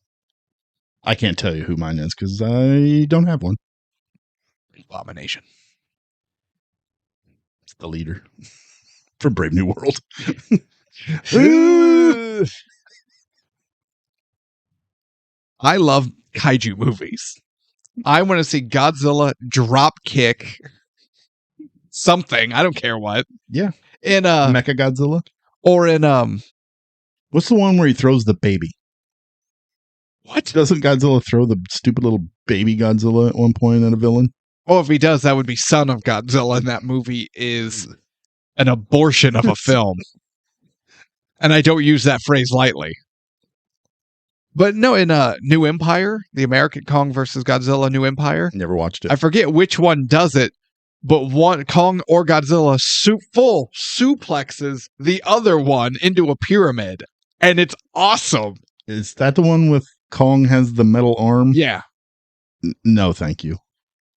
Speaker 2: I can't tell you who mine is because I don't have one.
Speaker 1: Abomination.
Speaker 2: It's the leader from Brave New World.
Speaker 1: I love kaiju movies. I want to see Godzilla drop kick something. I don't care what.
Speaker 2: Yeah.
Speaker 1: In
Speaker 2: Mecha Godzilla?
Speaker 1: Or in
Speaker 2: what's the one where he throws the baby?
Speaker 1: What?
Speaker 2: Doesn't Godzilla throw the stupid little baby Godzilla at one point at a villain?
Speaker 1: Oh, if he does, that would be Son of Godzilla, and that movie is an abortion of a film. And I don't use that phrase lightly. But no, in New Empire, the American Kong versus Godzilla New Empire.
Speaker 2: Never watched it.
Speaker 1: I forget which one does it, but one Kong or Godzilla full suplexes the other one into a pyramid. And it's awesome.
Speaker 2: Is that the one with Kong has the metal arm?
Speaker 1: Yeah.
Speaker 2: No, thank you.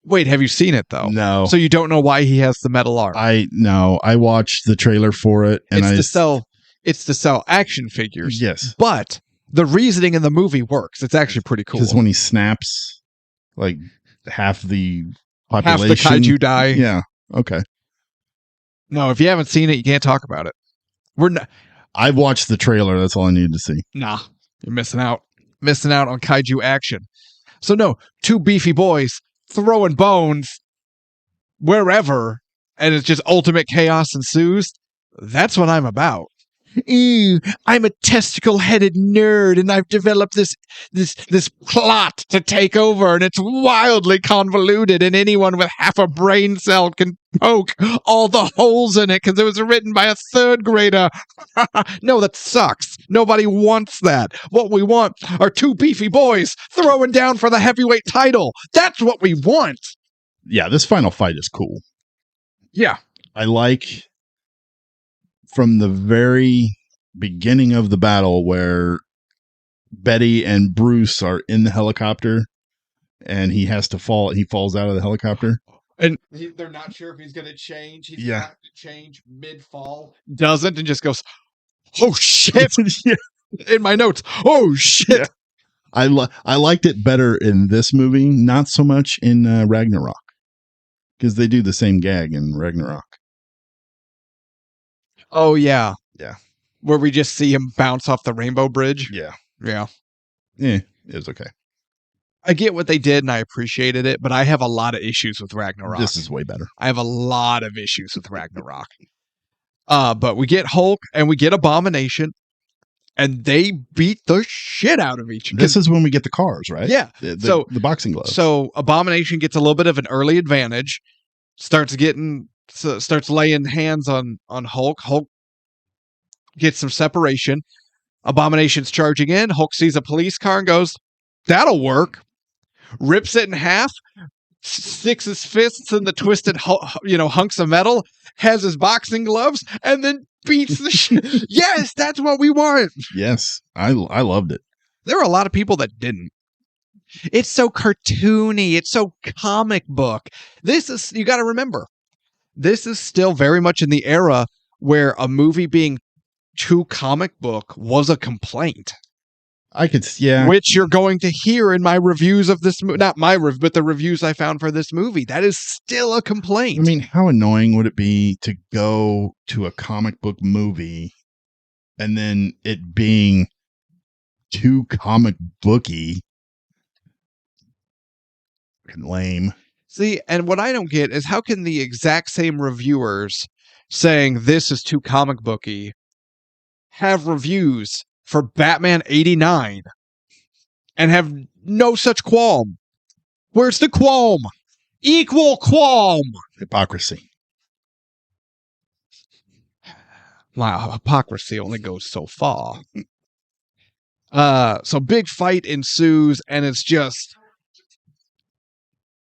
Speaker 1: Wait, have you seen it though?
Speaker 2: No.
Speaker 1: So you don't know why he has the metal arm?
Speaker 2: I watched the trailer for it, and
Speaker 1: it's to sell action figures.
Speaker 2: Yes.
Speaker 1: But the reasoning in the movie works. It's actually pretty cool.
Speaker 2: Because when he snaps, like half the population,
Speaker 1: half the kaiju die.
Speaker 2: Yeah. Okay.
Speaker 1: No, if you haven't seen it, you can't talk about it.
Speaker 2: I've watched the trailer. That's all I needed to see.
Speaker 1: Nah, you're missing out. Missing out on kaiju action. So no, two beefy boys throwing bones wherever, and it's just ultimate chaos ensues. That's what I'm about. Ew, I'm a testicle-headed nerd, and I've developed this plot to take over, and it's wildly convoluted, and anyone with half a brain cell can poke all the holes in it because it was written by a third grader. No, that sucks. Nobody wants that. What we want are two beefy boys throwing down for the heavyweight title. That's what we want.
Speaker 2: Yeah, this final fight is cool.
Speaker 1: Yeah.
Speaker 2: I like from the very beginning of the battle where Betty and Bruce are in the helicopter and he has to fall. He falls out of the helicopter.
Speaker 1: And they're not sure if he's going to change. He's
Speaker 2: Yeah.
Speaker 1: got to change mid-fall. Doesn't, and just goes, oh, shit.
Speaker 2: Yeah.
Speaker 1: In my notes, oh, shit.
Speaker 2: Yeah. I liked it better in this movie, not so much in Ragnarok, because they do the same gag in Ragnarok.
Speaker 1: Oh, yeah.
Speaker 2: Yeah.
Speaker 1: Where we just see him bounce off the rainbow bridge.
Speaker 2: Yeah.
Speaker 1: Yeah.
Speaker 2: Yeah, it was okay.
Speaker 1: I get what they did, and I appreciated it, but I have a lot of issues with Ragnarok.
Speaker 2: This is way better.
Speaker 1: I have a lot of issues with Ragnarok. But we get Hulk, and we get Abomination, and they beat the shit out of each other.
Speaker 2: This is when we get the cars, right?
Speaker 1: Yeah.
Speaker 2: The boxing gloves.
Speaker 1: So Abomination gets a little bit of an early advantage, starts laying hands on Hulk. Hulk gets some separation. Abomination's charging in. Hulk sees a police car and goes, that'll work. Rips it in half, sticks his fists in the twisted hunks of metal, has his boxing gloves, and then beats the shit. Yes, that's what we want.
Speaker 2: Yes, I loved it.
Speaker 1: There were a lot of people that didn't. It's so cartoony. It's so comic book. This is, you got to remember, this is still very much in the era where a movie being too comic book was a complaint. Which you're going to hear in my reviews of this movie. Not my review, but the reviews I found for this movie. That is still a complaint.
Speaker 2: I mean, how annoying would it be to go to a comic book movie and then it being too comic booky? Lame.
Speaker 1: See, and what I don't get is how can the exact same reviewers saying this is too comic booky have reviews for Batman 89 and have no such qualm? Where's the qualm? Equal qualm.
Speaker 2: Hypocrisy.
Speaker 1: Wow, hypocrisy only goes so far. So big fight ensues, and it's just,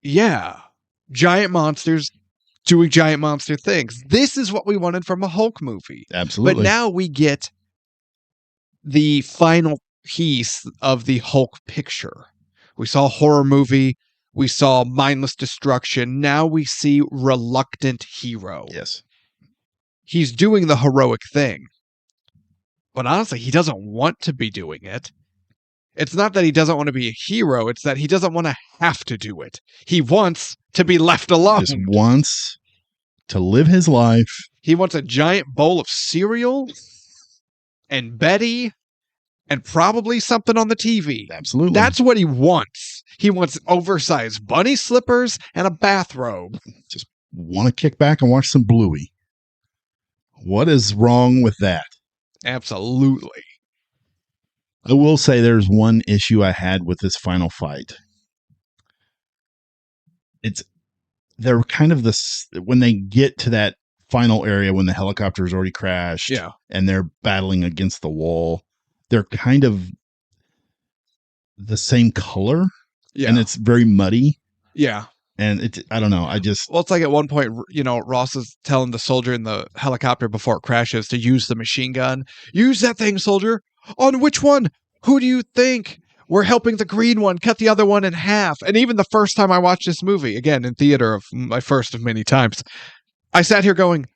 Speaker 1: yeah, giant monsters doing giant monster things. This is what we wanted from a Hulk movie.
Speaker 2: Absolutely.
Speaker 1: But now we get the final piece of the Hulk picture. We saw a horror movie. We saw mindless destruction. Now we see reluctant hero.
Speaker 2: Yes.
Speaker 1: He's doing the heroic thing. But honestly, he doesn't want to be doing it. It's not that he doesn't want to be a hero. It's that he doesn't want to have to do it. He wants to be left alone.
Speaker 2: Just wants to live his life.
Speaker 1: He wants a giant bowl of cereal and Betty and probably something on the TV.
Speaker 2: Absolutely.
Speaker 1: That's what he wants. He wants oversized bunny slippers and a bathrobe.
Speaker 2: Just want to kick back and watch some Bluey. What is wrong with that?
Speaker 1: Absolutely.
Speaker 2: I will say there's one issue I had with this final fight. They're kind of this, when they get to that final area when the helicopter's already crashed,
Speaker 1: yeah,
Speaker 2: and they're battling against the wall, they're kind of the same color,
Speaker 1: yeah,
Speaker 2: and it's very muddy.
Speaker 1: Yeah.
Speaker 2: And I don't know.
Speaker 1: Well, it's like at one point, Ross is telling the soldier in the helicopter before it crashes to use the machine gun. Use that thing, soldier. On which one? Who do you think? We're helping the green one cut the other one in half. And even the first time I watched this movie, again, in theater, of my first of many times, I sat here going,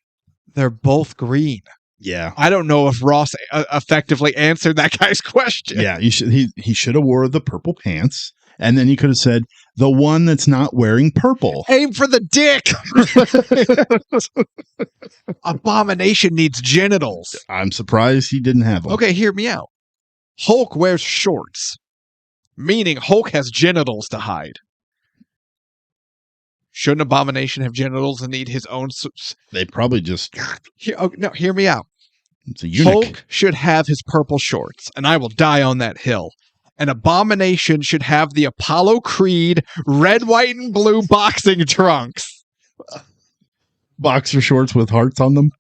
Speaker 1: they're both green.
Speaker 2: Yeah.
Speaker 1: I don't know if Ross effectively answered that guy's question.
Speaker 2: Yeah, he should have wore the purple pants. And then he could have said, the one that's not wearing purple.
Speaker 1: Aim for the dick. Abomination needs genitals.
Speaker 2: I'm surprised he didn't have them.
Speaker 1: Okay, hear me out. Hulk wears shorts, meaning Hulk has genitals to hide. Shouldn't Abomination have genitals and need his own?
Speaker 2: They probably just...
Speaker 1: hear me out.
Speaker 2: It's a eunuch.
Speaker 1: Hulk should have his purple shorts, and I will die on that hill. An Abomination should have the Apollo Creed red, white, and blue boxing trunks.
Speaker 2: Boxer shorts with hearts on them.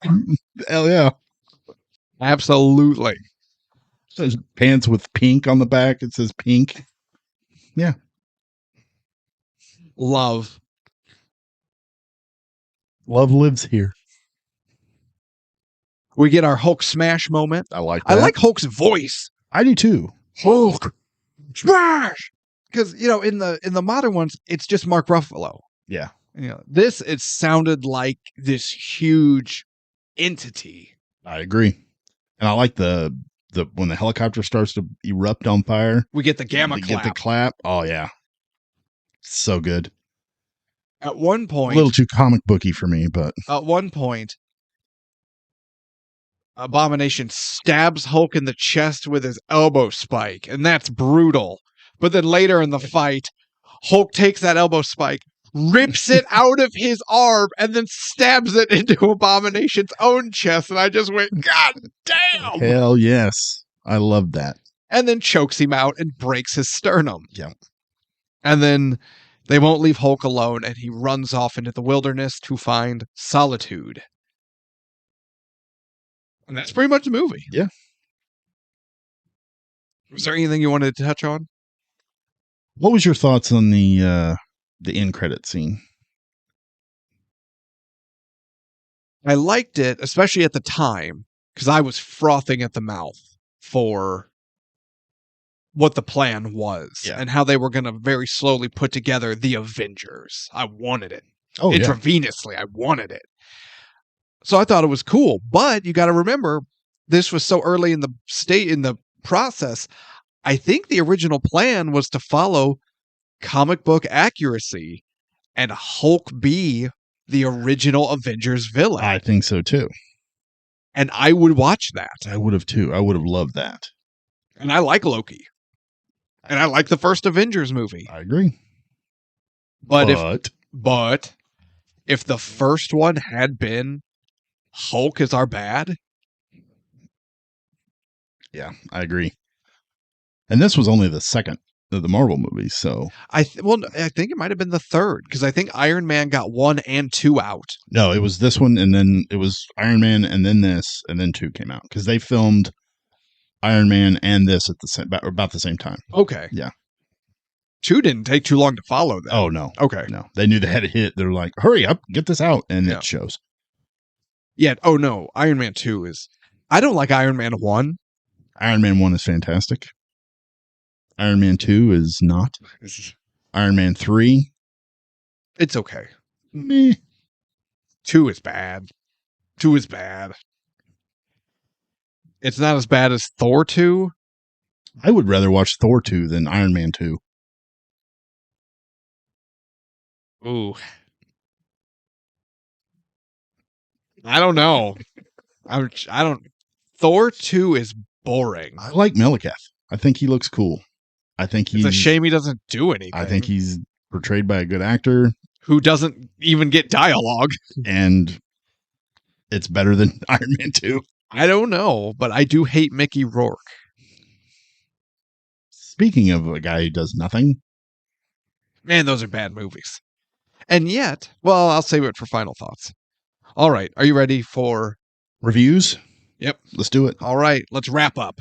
Speaker 2: Hell yeah.
Speaker 1: Absolutely.
Speaker 2: It says pants with pink on the back. It says pink. Yeah.
Speaker 1: Love.
Speaker 2: Love lives here.
Speaker 1: We get our Hulk smash moment.
Speaker 2: I like that.
Speaker 1: I like Hulk's voice.
Speaker 2: I do too.
Speaker 1: Hulk smash. Because in the modern ones, it's just Mark Ruffalo.
Speaker 2: Yeah.
Speaker 1: This, it sounded like this huge entity.
Speaker 2: I agree. And I like the when the helicopter starts to erupt on fire.
Speaker 1: We get the gamma
Speaker 2: they
Speaker 1: clap.
Speaker 2: Get the clap. Oh, yeah. So good.
Speaker 1: At one point...
Speaker 2: A little too comic booky for me, but...
Speaker 1: At one point, Abomination stabs Hulk in the chest with his elbow spike, and that's brutal. But then later in the fight, Hulk takes that elbow spike, rips it out of his arm, and then stabs it into Abomination's own chest, and I just went, God damn!
Speaker 2: Hell yes. I love that.
Speaker 1: And then chokes him out and breaks his sternum.
Speaker 2: Yeah.
Speaker 1: And then they won't leave Hulk alone, and he runs off into the wilderness to find solitude. And that's pretty much the movie.
Speaker 2: Yeah.
Speaker 1: Was there anything you wanted to touch on?
Speaker 2: What was your thoughts on the end credit scene?
Speaker 1: I liked it, especially at the time, because I was frothing at the mouth for what the plan was and how they were going to very slowly put together the Avengers. I wanted it.
Speaker 2: Oh,
Speaker 1: intravenously, I wanted it. So I thought it was cool, but you got to remember, this was so early in the process. I think the original plan was to follow comic book accuracy and Hulk be the original Avengers villain.
Speaker 2: I think so too.
Speaker 1: And I would watch that.
Speaker 2: I would have too. I would have loved that.
Speaker 1: And I like Loki. And I like the first Avengers movie.
Speaker 2: I agree.
Speaker 1: But if the first one had been Hulk is our bad.
Speaker 2: Yeah, I agree. And this was only the second of the Marvel movies, so
Speaker 1: I think it might have been the third, because I think Iron Man got 1 and 2 out.
Speaker 2: No, it was this one, and then it was Iron Man, and then this, and then 2 came out, because they filmed Iron Man and this at about the same time.
Speaker 1: Okay.
Speaker 2: Yeah.
Speaker 1: 2 didn't take too long to follow that.
Speaker 2: Oh, no.
Speaker 1: Okay.
Speaker 2: No. They knew they had a hit. They're like, hurry up, get this out, and it shows.
Speaker 1: Yeah. Oh, no. Iron Man 2 is... I don't like Iron Man 1.
Speaker 2: Iron Man 1 is fantastic. Iron Man 2 is not. Iron Man 3.
Speaker 1: It's okay.
Speaker 2: Meh.
Speaker 1: 2 is bad. 2 is bad. It's not as bad as Thor 2.
Speaker 2: I would rather watch Thor 2 than Iron Man 2.
Speaker 1: Ooh. I don't know. I don't... Thor 2 is boring.
Speaker 2: I like Malekith. I think he looks cool. I think
Speaker 1: it's a shame he doesn't do anything.
Speaker 2: I think he's portrayed by a good actor
Speaker 1: who doesn't even get dialogue.
Speaker 2: And it's better than Iron Man 2.
Speaker 1: I don't know, but I do hate Mickey Rourke.
Speaker 2: Speaking of a guy who does nothing.
Speaker 1: Man, those are bad movies. And yet, well, I'll save it for final thoughts. All right. Are you ready for
Speaker 2: reviews?
Speaker 1: Yep.
Speaker 2: Let's do it.
Speaker 1: All right. Let's wrap up.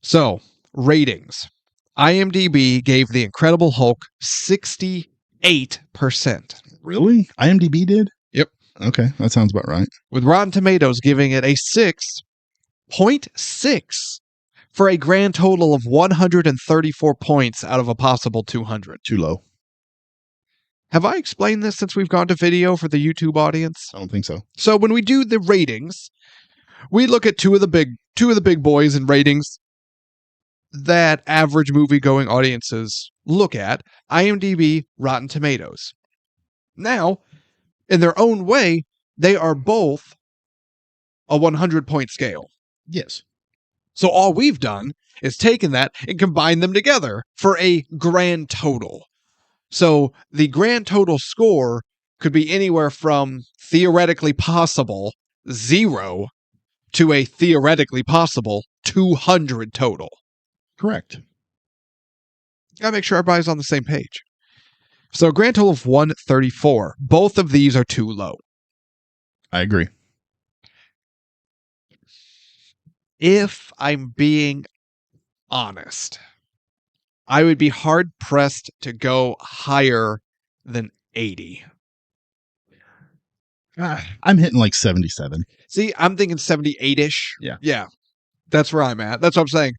Speaker 1: So, ratings. IMDb gave The Incredible Hulk 68%.
Speaker 2: Really? IMDb did?
Speaker 1: Yep.
Speaker 2: Okay, that sounds about right.
Speaker 1: With Rotten Tomatoes giving it a 6.6 for a grand total of 134 points out of a possible 200.
Speaker 2: Too low.
Speaker 1: Have I explained this since we've gone to video for the YouTube audience?
Speaker 2: I don't think so.
Speaker 1: So when we do the ratings, we look at two of the big boys in ratings that average movie-going audiences look at: IMDb, Rotten Tomatoes. Now, in their own way, they are both a 100-point scale.
Speaker 2: Yes.
Speaker 1: So all we've done is taken that and combined them together for a grand total. So the grand total score could be anywhere from theoretically possible 0 to a theoretically possible 200 total.
Speaker 2: Correct.
Speaker 1: Gotta make sure everybody's on the same page. So a grand total of 134. Both of these are too low.
Speaker 2: I agree.
Speaker 1: If I'm being honest, I would be hard-pressed to go higher than 80.
Speaker 2: I'm hitting like 77.
Speaker 1: See, I'm thinking 78-ish.
Speaker 2: Yeah.
Speaker 1: Yeah. That's where I'm at. That's what I'm saying.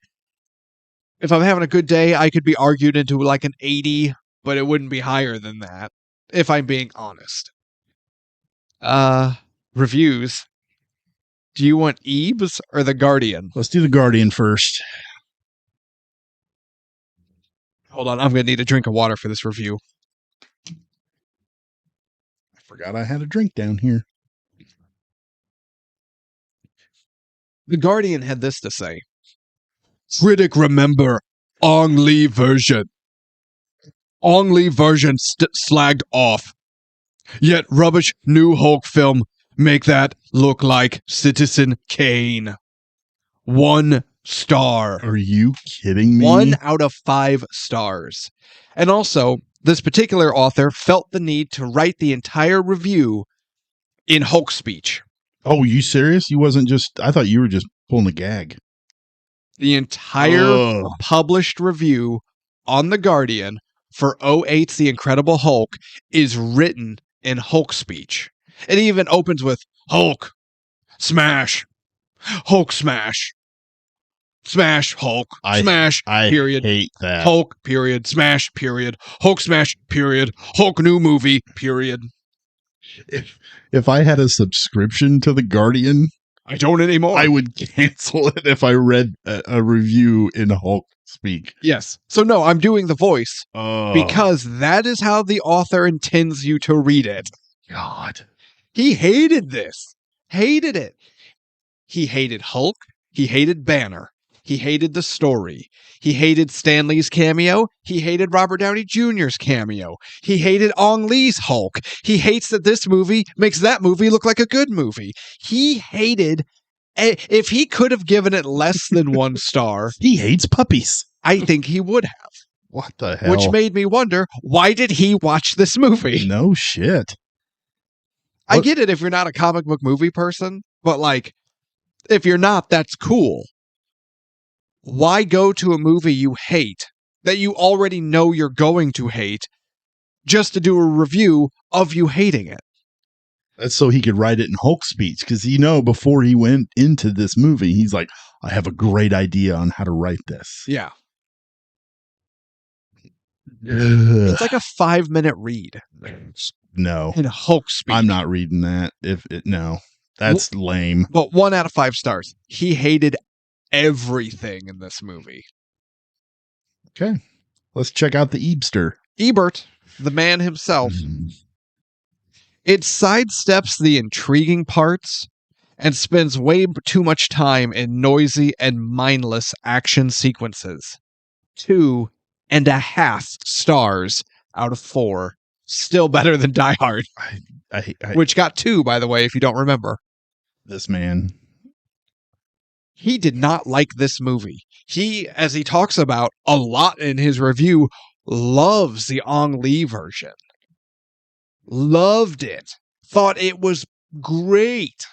Speaker 1: If I'm having a good day, I could be argued into like an 80, but it wouldn't be higher than that. if I'm being honest. Reviews. Do you want Ebes or The Guardian?
Speaker 2: Let's do The Guardian first.
Speaker 1: Hold on, I'm going to need a drink of water for this review.
Speaker 2: I forgot I had a drink down here.
Speaker 1: The Guardian had this to say. Critic remember Ong Lee version. Ong Lee version slagged off. Yet rubbish new Hulk film make that look like Citizen Kane. 1 star.
Speaker 2: Are you kidding me?
Speaker 1: 1 out of 5 stars. And also, this particular author felt the need to write the entire review in Hulk speech.
Speaker 2: Oh, you serious? You wasn't just... I thought you were just pulling a gag.
Speaker 1: The entire published review on The Guardian for 08's The Incredible Hulk is written in Hulk speech. It even opens with Hulk, smash, Hulk smash, smash, Hulk, smash, period.
Speaker 2: I hate that.
Speaker 1: Hulk, period, smash, period, Hulk smash, period, Hulk new movie, period.
Speaker 2: If I had a subscription to The Guardian,
Speaker 1: I don't anymore.
Speaker 2: I would cancel it if I read a review in Hulk speak.
Speaker 1: Yes. So no, I'm doing the voice because that is how the author intends you to read it.
Speaker 2: God.
Speaker 1: He hated this. Hated it. He hated Hulk. He hated Banner. He hated the story. He hated Stan Lee's cameo. He hated Robert Downey Jr.'s cameo. He hated Ong Lee's Hulk. He hates that this movie makes that movie look like a good movie. He hated... If he could have given it less than 1 star...
Speaker 2: He hates puppies.
Speaker 1: I think he would have.
Speaker 2: What the hell?
Speaker 1: Which made me wonder, why did he watch this movie?
Speaker 2: No shit.
Speaker 1: I get it if you're not a comic book movie person, but like, if you're not, that's cool. Why go to a movie you hate, that you already know you're going to hate, just to do a review of you hating it?
Speaker 2: That's so he could write it in Hulk speech, because before he went into this movie, he's like, I have a great idea on how to write this.
Speaker 1: Yeah.
Speaker 2: Ugh.
Speaker 1: It's like a 5-minute read.
Speaker 2: No.
Speaker 1: In Hulk speech.
Speaker 2: I'm not reading that. No. That's lame.
Speaker 1: But 1 out of 5 stars. He hated everything in this movie.
Speaker 2: Okay. Let's check out the Ebster.
Speaker 1: Ebert, the man himself. It sidesteps the intriguing parts and spends way too much time in noisy and mindless action sequences. 2.5 stars out of 4. Still better than Die Hard. Which got 2, by the way, if you don't remember.
Speaker 2: This man.
Speaker 1: He did not like this movie. He, as he talks about a lot in his review, loves the Ong Lee version. Loved it. Thought it was great.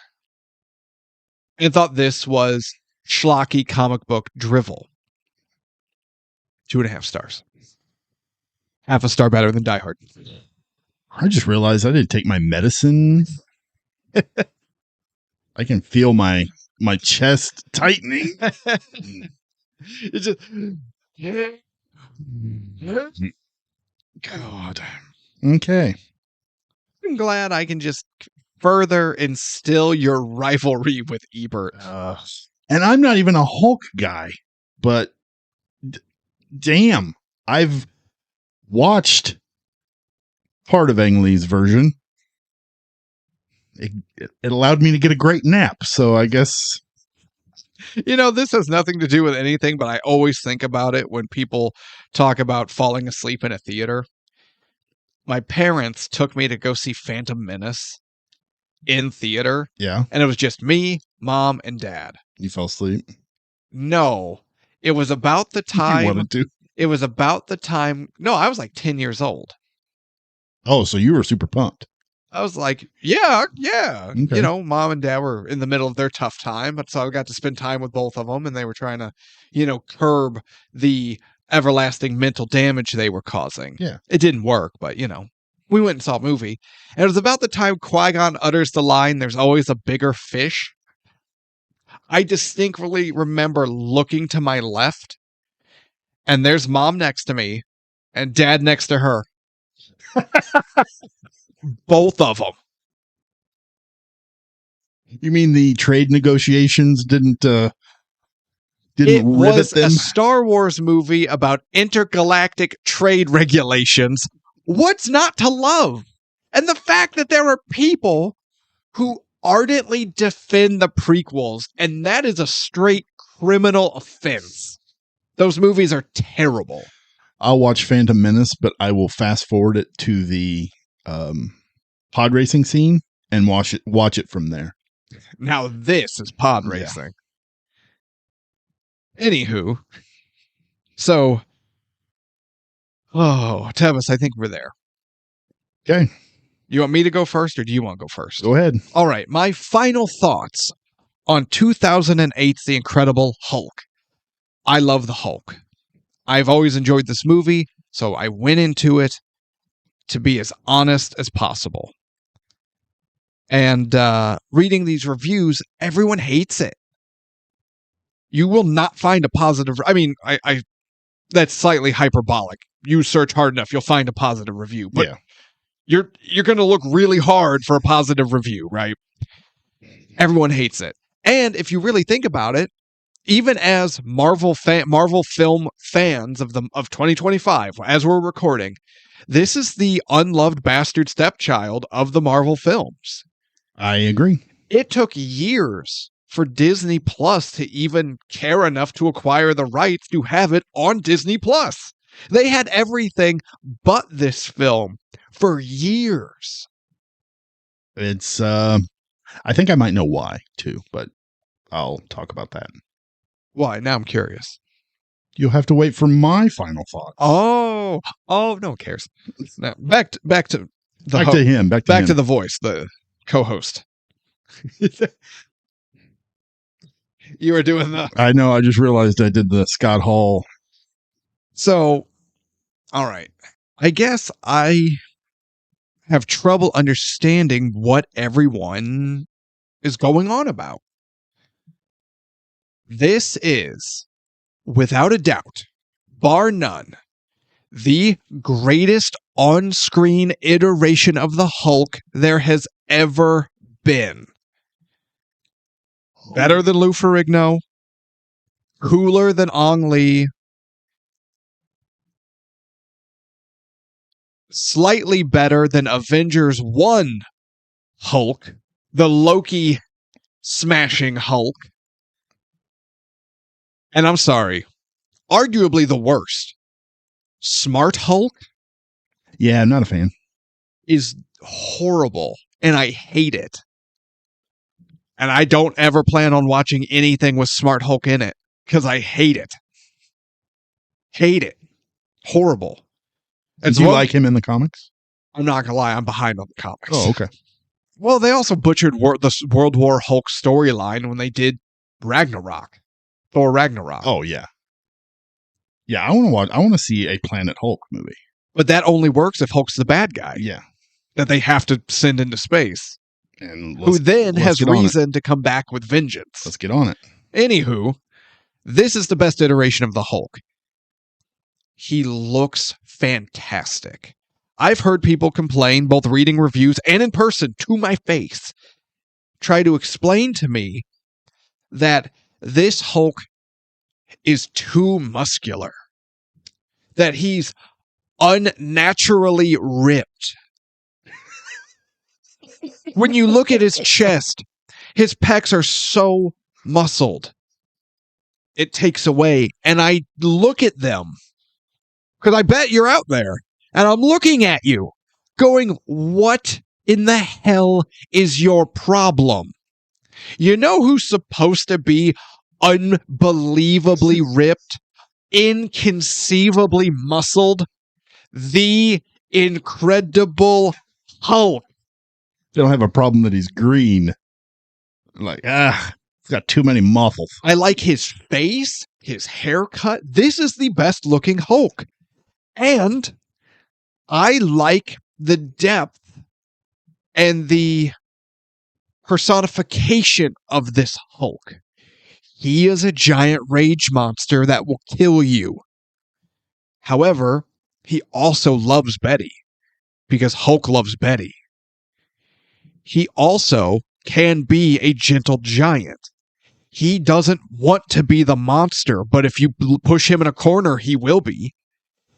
Speaker 1: And thought this was schlocky comic book drivel. 2.5 stars. Half a star better than Die Hard.
Speaker 2: I just realized I didn't take my medicine. I can feel my chest tightening.
Speaker 1: It's just... God.
Speaker 2: Okay.
Speaker 1: I'm glad I can just further instill your rivalry with Ebert.
Speaker 2: And I'm not even a Hulk guy, but damn, I've watched part of Ang Lee's version. It allowed me to get a great nap, so I guess...
Speaker 1: This has nothing to do with anything, but I always think about it when people talk about falling asleep in a theater. My parents took me to go see Phantom Menace in theater.
Speaker 2: Yeah.
Speaker 1: And it was just me, mom, and dad.
Speaker 2: You fell asleep?
Speaker 1: No. It was about the time...
Speaker 2: You wanted to?
Speaker 1: It was about the time... No, I was like 10 years old.
Speaker 2: Oh, so you were super pumped.
Speaker 1: I was like, yeah.
Speaker 2: Okay.
Speaker 1: Mom and dad were in the middle of their tough time, but so I got to spend time with both of them, and they were trying to, curb the everlasting mental damage they were causing.
Speaker 2: Yeah.
Speaker 1: It didn't work, but, we went and saw a movie. And it was about the time Qui-Gon utters the line, "There's always a bigger fish." I distinctly remember looking to my left, and there's mom next to me, and dad next to her. Both of them.
Speaker 2: You mean the trade negotiations didn't
Speaker 1: It
Speaker 2: rivet
Speaker 1: was
Speaker 2: them?
Speaker 1: a Star Wars movie about intergalactic trade regulations. What's not to love? And the fact that there are people who ardently defend the prequels, and that is a straight criminal offense. Those movies are terrible.
Speaker 2: I'll watch Phantom Menace, but I will fast forward it to the pod racing scene and watch it from there.
Speaker 1: Now this is pod
Speaker 2: Yeah.
Speaker 1: racing. Anywho, so, Tevis, I think we're there.
Speaker 2: Okay,
Speaker 1: You want me to go first, or do you want to go first?
Speaker 2: go ahead.
Speaker 1: All right, my final thoughts on 2008's The Incredible Hulk. I love the Hulk. I've always enjoyed this movie, so I went into it to be as honest as possible. And reading these reviews, everyone hates it. You will not find a positive. I mean, I that's slightly hyperbolic. You search hard enough, you'll find a positive review. But
Speaker 2: Yeah.
Speaker 1: you're going to look really hard for a positive review, right? Everyone hates it. And if you really think about it, even as Marvel film fans of 2025, as we're recording, this is the unloved bastard stepchild of the Marvel films.
Speaker 2: I agree.
Speaker 1: It took years for Disney Plus to even care enough to acquire the rights to have it on Disney Plus. They had everything but this film for years.
Speaker 2: It's I think I might know why too, but I'll talk about that.
Speaker 1: Why? Now I'm curious.
Speaker 2: You'll have to wait for my final thoughts.
Speaker 1: Oh, no one cares. Now, back to
Speaker 2: back to him. Back
Speaker 1: to the voice, the co-host. You were doing the.
Speaker 2: I know. I just realized I did the Scott Hall.
Speaker 1: So, all right. I guess I have trouble understanding what everyone is going on about. This is, without a doubt, bar none, the greatest on-screen iteration of the Hulk there has ever been. Better than Lou Ferrigno, cooler than Ong Lee, slightly better than Avengers 1 Hulk, the Loki smashing Hulk. And I'm sorry, arguably the worst, Smart Hulk.
Speaker 2: Yeah, I'm not a fan.
Speaker 1: Is horrible, and I hate it. And I don't ever plan on watching anything with Smart Hulk in it, because I hate it. Hate it. Horrible.
Speaker 2: Did you like him in the comics?
Speaker 1: I'm not going to lie, I'm behind on the comics.
Speaker 2: Oh, okay.
Speaker 1: Well, they also butchered the World War Hulk storyline when they did Ragnarok. Thor Ragnarok.
Speaker 2: Oh, yeah. Yeah, I want to see a Planet Hulk movie.
Speaker 1: But that only works if Hulk's the bad guy.
Speaker 2: Yeah.
Speaker 1: That they have to send into space.
Speaker 2: And
Speaker 1: who then has reason to come back with vengeance.
Speaker 2: Let's get on it.
Speaker 1: Anywho, this is the best iteration of the Hulk. He looks fantastic. I've heard people complain, both reading reviews and in person to my face, try to explain to me that this Hulk is too muscular. That he's unnaturally ripped. When you look at his chest, his pecs are so muscled. It takes away. And I look at them, because I bet you're out there, and I'm looking at you, going, what in the hell is your problem? You know who's supposed to be unbelievably ripped, inconceivably muscled? The Incredible Hulk.
Speaker 2: They don't have a problem that he's green. Like, he's got too many muscles.
Speaker 1: I like his face, his haircut. This is the best looking Hulk. And I like the depth and the personification of this Hulk. He is a giant rage monster that will kill you. However, he also loves Betty. because Hulk loves Betty. He also can be a gentle giant. He doesn't want to be the monster, but if you push him in a corner, he will be.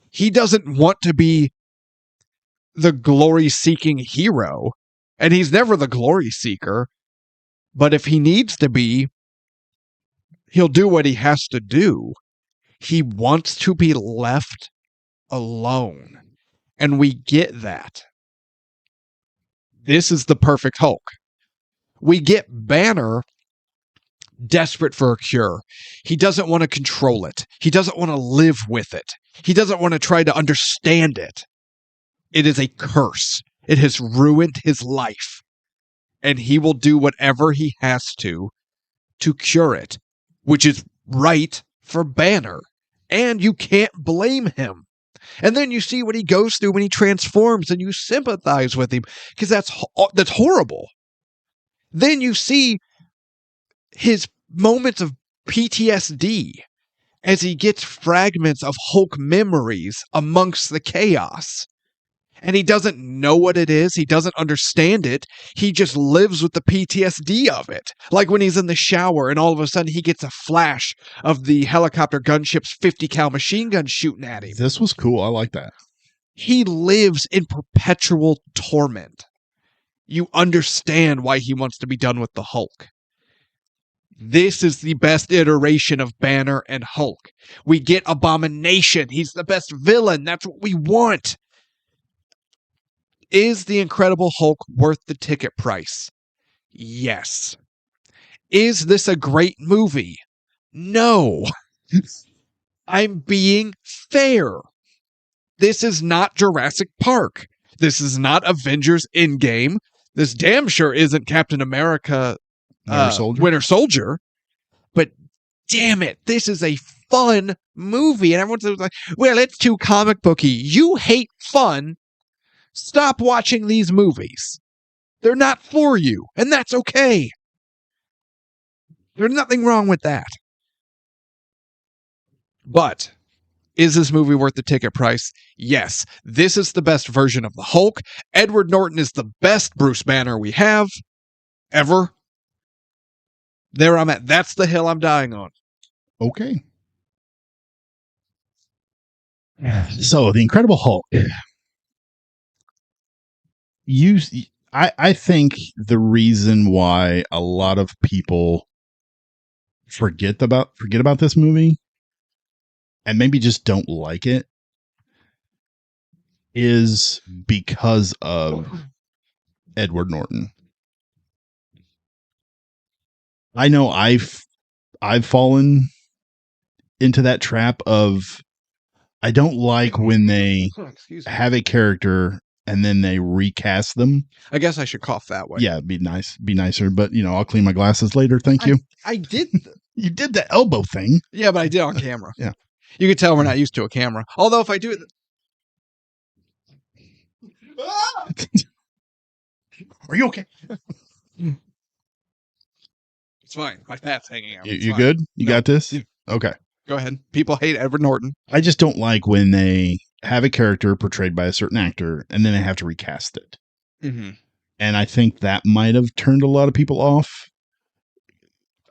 Speaker 1: He doesn't want to be the glory-seeking hero, and he's never the glory seeker, but if he needs to be, he'll do what he has to do. He wants to be left alone, and we get that. This is the perfect Hulk. We get Banner desperate for a cure. He doesn't want to control it. He doesn't want to live with it. He doesn't want to try to understand it. It is a curse. It has ruined his life. And he will do whatever he has to cure it, which is right for Banner. And you can't blame him. And then you see what he goes through when he transforms, and you sympathize with him, because that's horrible. Then you see his moments of PTSD as he gets fragments of Hulk memories amongst the chaos. And he doesn't know what it is. He doesn't understand it. He just lives with the PTSD of it. Like when he's in the shower and all of a sudden he gets a flash of the helicopter gunship's 50 cal machine gun shooting at him.
Speaker 2: This was cool. I like that.
Speaker 1: He lives in perpetual torment. You understand why he wants to be done with the Hulk. This is the best iteration of Banner and Hulk. We get Abomination. He's the best villain. That's what we want. Is the Incredible Hulk worth the ticket price? Yes. Is this a great movie? No. I'm being fair. This is not Jurassic Park. This is not Avengers Endgame. This damn sure isn't Captain America Winter Soldier. But damn it, this is a fun movie. And everyone's like, well, it's too comic booky. You hate fun. Stop watching these movies. They're not for you, and that's okay. There's nothing wrong with that. But is this movie worth the ticket price? Yes. This is the best version of the Hulk. Edward Norton is the best Bruce Banner we have ever. There I'm at. That's the hill I'm dying on.
Speaker 2: Okay. So, The Incredible Hulk. I think the reason why a lot of people forget about this movie and maybe just don't like it is because of Edward Norton. I know I've fallen into that trap of I don't like when they have a character and then they recast them.
Speaker 1: I guess I should cough that way.
Speaker 2: Yeah, be nicer. But, I'll clean my glasses later. Thank you.
Speaker 1: I did.
Speaker 2: You did the elbow thing.
Speaker 1: Yeah, but I did on camera.
Speaker 2: Yeah.
Speaker 1: You can tell we're not used to a camera. Although if I do it...
Speaker 2: Are you okay?
Speaker 1: It's fine. My fat's hanging out.
Speaker 2: You good? You got this? Okay.
Speaker 1: Go ahead. People hate Edward Norton.
Speaker 2: I just don't like when they have a character portrayed by a certain actor and then they have to recast it.
Speaker 1: Mm-hmm.
Speaker 2: And I think that might have turned a lot of people off.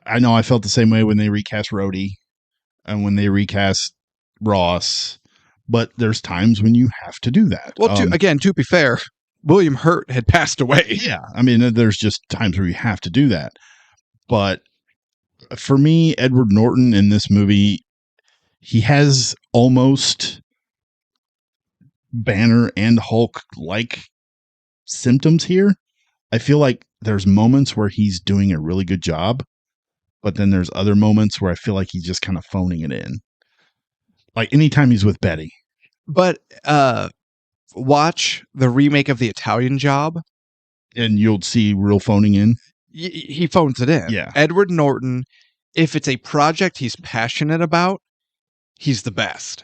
Speaker 2: I know I felt the same way when they recast Rhodey and when they recast Ross, but there's times when you have to do that.
Speaker 1: Well, to be fair, William Hurt had passed away.
Speaker 2: Yeah. I mean, there's just times where you have to do that. But for me, Edward Norton in this movie, he has almost Banner and Hulk like symptoms here. I feel like there's moments where he's doing a really good job, but then there's other moments where I feel like he's just kind of phoning it in. Like anytime he's with Betty.
Speaker 1: But watch the remake of The Italian Job.
Speaker 2: And you'll see real phoning in.
Speaker 1: He phones it in.
Speaker 2: Yeah.
Speaker 1: Edward Norton, if it's a project he's passionate about, he's the best.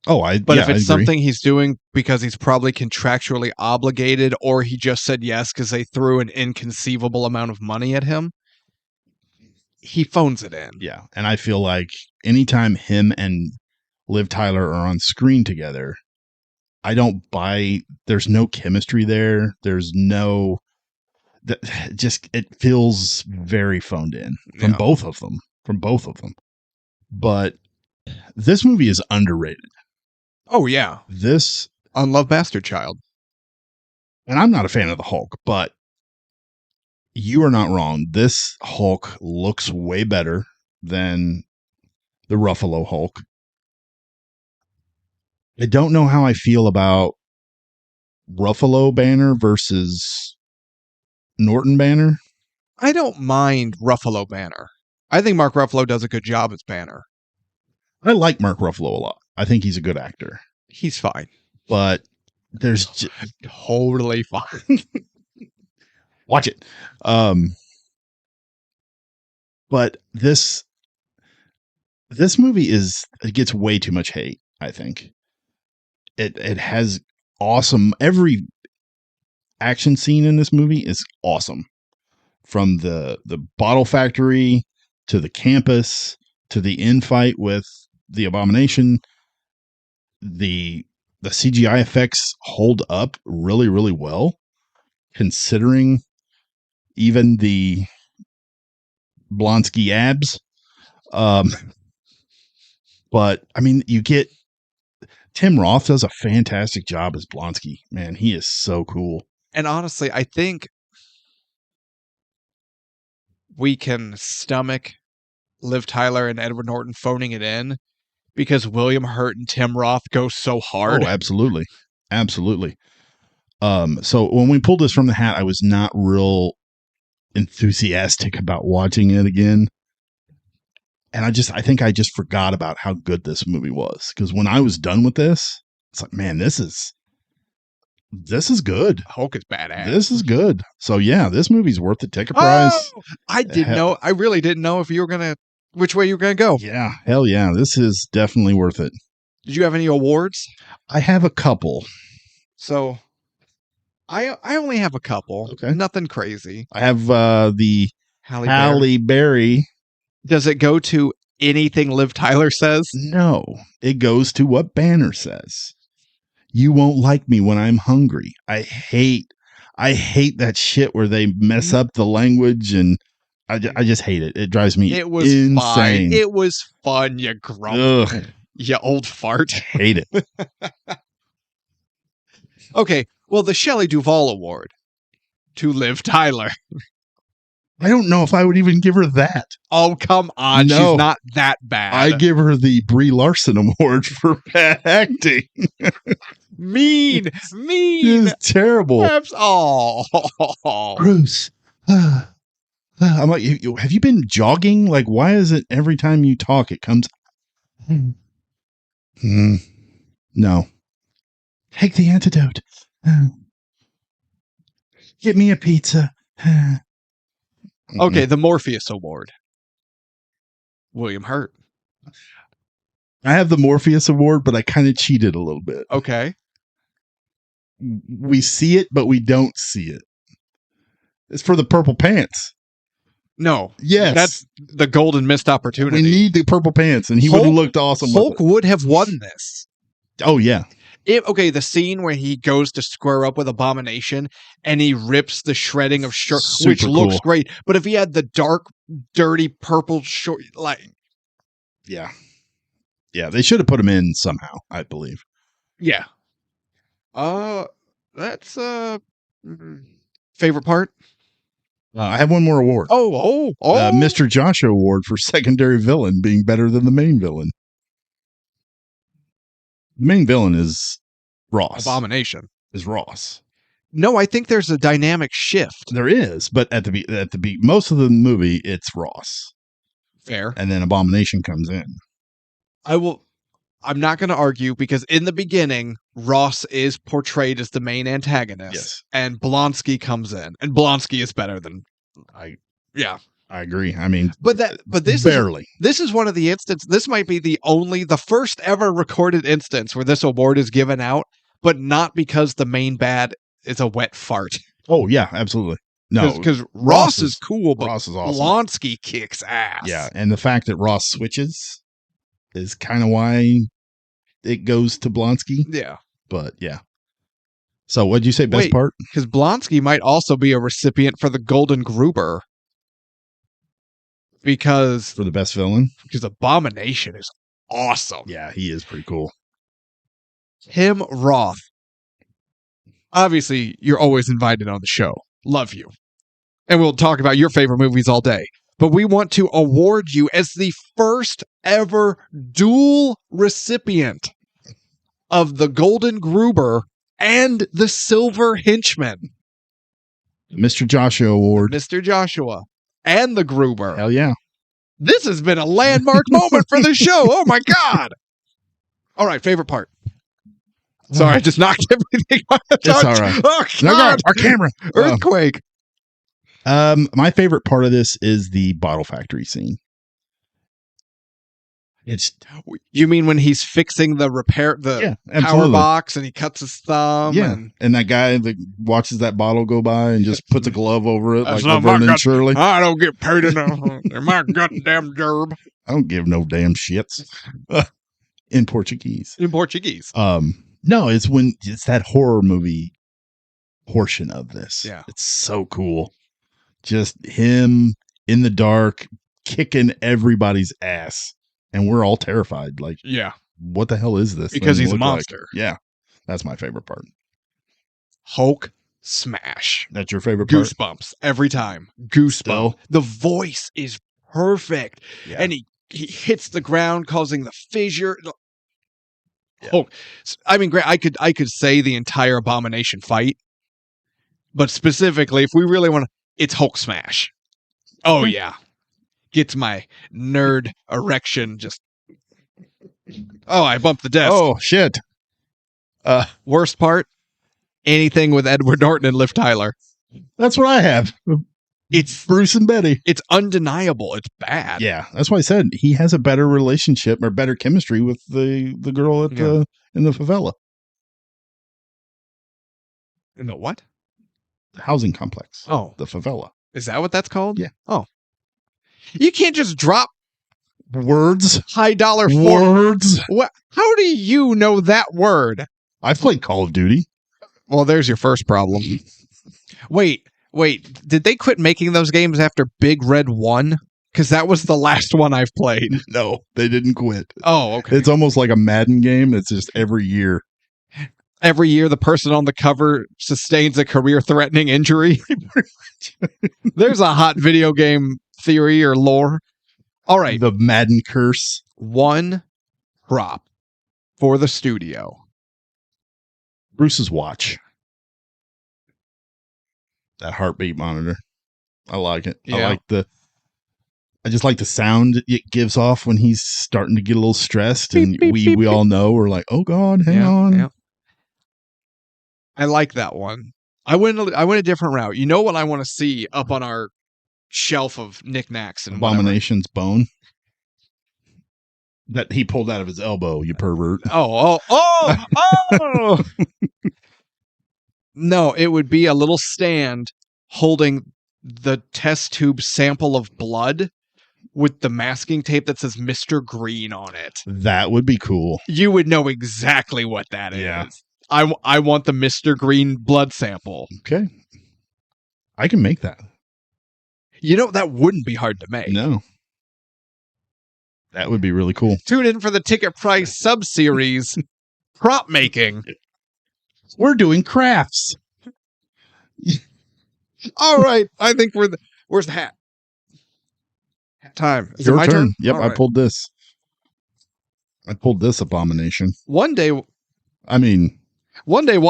Speaker 1: But if it's something he's doing because he's probably contractually obligated or he just said yes because they threw an inconceivable amount of money at him, he phones it in.
Speaker 2: Yeah. And I feel like anytime him and Liv Tyler are on screen together, I don't buy. There's no chemistry there. There's no. Just it feels very phoned in from both of them. But this movie is underrated.
Speaker 1: Oh yeah,
Speaker 2: This
Speaker 1: Unloved Bastard Child.
Speaker 2: And I'm not a fan of the Hulk, but you are not wrong. This Hulk looks way better than the Ruffalo Hulk. I don't know how I feel about Ruffalo Banner versus Norton Banner.
Speaker 1: I don't mind Ruffalo Banner. I think Mark Ruffalo does a good job as Banner.
Speaker 2: I like Mark Ruffalo a lot. I think he's a good actor.
Speaker 1: He's fine.
Speaker 2: But there's
Speaker 1: totally fine.
Speaker 2: Watch it. But this movie it gets way too much hate, I think. It has awesome, every action scene in this movie is awesome. From the bottle factory to the campus to the infight with the Abomination. The CGI effects hold up really, really well, considering even the Blonsky abs. But I mean, you get Tim Roth does a fantastic job as Blonsky. Man, he is so cool.
Speaker 1: And honestly, I think we can stomach Liv Tyler and Edward Norton phoning it in because William Hurt and Tim Roth go so hard.
Speaker 2: Oh, absolutely. Absolutely. So when we pulled this from the hat, I was not real enthusiastic about watching it again. And I think I just forgot about how good this movie was. Because when I was done with this, it's like, man, this is good.
Speaker 1: Hulk is badass.
Speaker 2: This is good. So yeah, this movie's worth the ticket price.
Speaker 1: Oh, I didn't know. I really didn't know if you were which way you were gonna go.
Speaker 2: Yeah, hell yeah, this is definitely worth it.
Speaker 1: Did you have any awards?
Speaker 2: I have a couple.
Speaker 1: So, I only have a couple.
Speaker 2: Okay,
Speaker 1: nothing crazy.
Speaker 2: I have the Halle Berry.
Speaker 1: Does it go to anything Liv Tyler says?
Speaker 2: No, it goes to what Banner says. You won't like me when I'm hungry. I hate that shit where they mess up the language, and I just hate it. It drives me insane.
Speaker 1: Fine. It was fun, you grump. You old fart.
Speaker 2: Hate it.
Speaker 1: Okay, well, the Shelley Duvall Award to Liv Tyler.
Speaker 2: I don't know if I would even give her that.
Speaker 1: Oh, come on.
Speaker 2: No,
Speaker 1: she's not that bad.
Speaker 2: I give her the Brie Larson Award for bad acting.
Speaker 1: mean.
Speaker 2: It's terrible.
Speaker 1: Oh.
Speaker 2: Bruce. I'm like, have you been jogging? Like, why is it every time you talk, it comes... No. Take the antidote. Get me a pizza.
Speaker 1: Okay, the Morpheus Award. William Hurt.
Speaker 2: I have the Morpheus Award, but I kind of cheated a little bit.
Speaker 1: Okay.
Speaker 2: We see it, but we don't see it. It's for the purple pants.
Speaker 1: No.
Speaker 2: Yes.
Speaker 1: That's the golden missed opportunity.
Speaker 2: We need the purple pants, and he would have looked awesome.
Speaker 1: Hulk would have won this.
Speaker 2: Oh, yeah.
Speaker 1: The scene where he goes to square up with Abomination and he rips the shredding of shirt, which looks great. But if he had the dark, dirty purple short,
Speaker 2: yeah, they should have put him in somehow, I believe.
Speaker 1: Yeah. That's favorite part.
Speaker 2: I have one more award.
Speaker 1: Oh!
Speaker 2: Mr. Joshua Award for secondary villain being better than the main villain. The main villain is Ross.
Speaker 1: Abomination
Speaker 2: is Ross.
Speaker 1: No, I think there's a dynamic shift.
Speaker 2: There is, but at the most of the movie, it's Ross.
Speaker 1: Fair.
Speaker 2: And then Abomination comes in.
Speaker 1: I'm not going to argue because in the beginning, Ross is portrayed as the main antagonist.
Speaker 2: Yes.
Speaker 1: And Blonsky comes in, and Blonsky is better than
Speaker 2: I agree. I mean,
Speaker 1: but this
Speaker 2: barely.
Speaker 1: This is one of the instances. This might be the first ever recorded instance where this award is given out, but not because the main bad is a wet fart.
Speaker 2: Oh yeah, absolutely. No,
Speaker 1: because Ross is cool, but
Speaker 2: Ross is awesome.
Speaker 1: Blonsky kicks ass.
Speaker 2: Yeah, and the fact that Ross switches is kind of why it goes to Blonsky.
Speaker 1: Yeah.
Speaker 2: But yeah. So what'd you say? Best
Speaker 1: Wait.
Speaker 2: part?
Speaker 1: Because Blonsky might also be a recipient for the Golden Gruber. Because
Speaker 2: For the best villain?
Speaker 1: Abomination is awesome.
Speaker 2: Yeah, he is pretty cool.
Speaker 1: Tim Roth. Obviously, you're always invited on the show. Love you. And we'll talk about your favorite movies all day. But we want to award you as the first ever dual recipient of the Golden Gruber and the Silver Henchman.
Speaker 2: Mr. Joshua Award.
Speaker 1: Mr. Joshua and the Gruber.
Speaker 2: Hell yeah.
Speaker 1: This has been a landmark moment for the show. Oh my God. All right, favorite part. Sorry, I just knocked everything on the touch.
Speaker 2: It's all right.
Speaker 1: Oh,
Speaker 2: No,
Speaker 1: God.
Speaker 2: our camera.
Speaker 1: Earthquake.
Speaker 2: My favorite part of this is the bottle factory scene. It's
Speaker 1: You mean when he's fixing the power
Speaker 2: absolutely.
Speaker 1: box and he cuts his thumb?
Speaker 2: Yeah, and that guy that watches that bottle go by and just puts a glove over it like Laverne and Shirley.
Speaker 1: I don't get paid enough. My goddamn job.
Speaker 2: I don't give no damn shits. In Portuguese.
Speaker 1: In Portuguese.
Speaker 2: No, it's that horror movie portion of this.
Speaker 1: Yeah.
Speaker 2: It's so cool. Just him in the dark kicking everybody's ass. And we're all terrified. Like,
Speaker 1: Yeah.
Speaker 2: what the hell is this?
Speaker 1: Because
Speaker 2: thing
Speaker 1: he's a
Speaker 2: look like?
Speaker 1: monster.
Speaker 2: Yeah. That's my favorite part.
Speaker 1: Hulk smash.
Speaker 2: That's your favorite part?
Speaker 1: Goosebumps every time. Goosebumps.
Speaker 2: Still?
Speaker 1: The voice is perfect.
Speaker 2: Yeah.
Speaker 1: And he hits the ground, causing the fissure.
Speaker 2: Yeah.
Speaker 1: Oh, I mean, great. I could say the entire Abomination fight, but specifically, if we really want to, it's Hulk smash. Oh yeah, gets my nerd erection just. Oh, I bumped the desk.
Speaker 2: Oh shit.
Speaker 1: Worst part, anything with Edward Norton and Liv Tyler.
Speaker 2: That's what I have.
Speaker 1: It's
Speaker 2: Bruce and Betty.
Speaker 1: It's undeniable. It's bad.
Speaker 2: Yeah, that's why I said he has a better relationship or better chemistry with the girl at in the favela.
Speaker 1: In the what?
Speaker 2: The housing complex.
Speaker 1: Oh,
Speaker 2: The favela.
Speaker 1: is that what that's called?
Speaker 2: Yeah.
Speaker 1: Oh, you can't just drop
Speaker 2: Words.
Speaker 1: high dollar
Speaker 2: Words.
Speaker 1: What? How do you know that word?
Speaker 2: I've played Call of Duty.
Speaker 1: Well, there's your first problem. Wait. Did they quit making those games after Big Red 1? Because that was the last one I've played.
Speaker 2: No, they didn't quit.
Speaker 1: Oh, okay.
Speaker 2: It's almost like a Madden game. It's just every year.
Speaker 1: Every year, the person on the cover sustains a career-threatening injury. There's a hot video game theory or lore. All right.
Speaker 2: The Madden curse.
Speaker 1: One prop for the studio.
Speaker 2: Bruce's watch. That heartbeat monitor. I like it.
Speaker 1: Yeah.
Speaker 2: I just like the sound it gives off when he's starting to get a little stressed, and
Speaker 1: Beep, beep,
Speaker 2: we
Speaker 1: beep,
Speaker 2: all know we're like, oh God, hang on.
Speaker 1: Yeah. I like that one. I went a different route. You know what I want to see up on our shelf of knickknacks and
Speaker 2: Abomination's bone that he pulled out of his elbow, you pervert.
Speaker 1: Oh. No, it would be a little stand holding the test tube sample of blood with the masking tape that says Mr. Green on it.
Speaker 2: That would be cool.
Speaker 1: You would know exactly what that is.
Speaker 2: Yeah.
Speaker 1: I want the Mr. Green blood sample.
Speaker 2: Okay. I can make that.
Speaker 1: You know, that wouldn't be hard to make.
Speaker 2: No. That would be really cool.
Speaker 1: Tune in for the Ticket Price sub-series, Prop Making.
Speaker 2: We're doing crafts.
Speaker 1: All right. I think where's the hat? Hat time. Is
Speaker 2: Your
Speaker 1: it my turn?
Speaker 2: Yep,
Speaker 1: All
Speaker 2: I
Speaker 1: right.
Speaker 2: pulled this. I pulled this abomination.
Speaker 1: One day we'll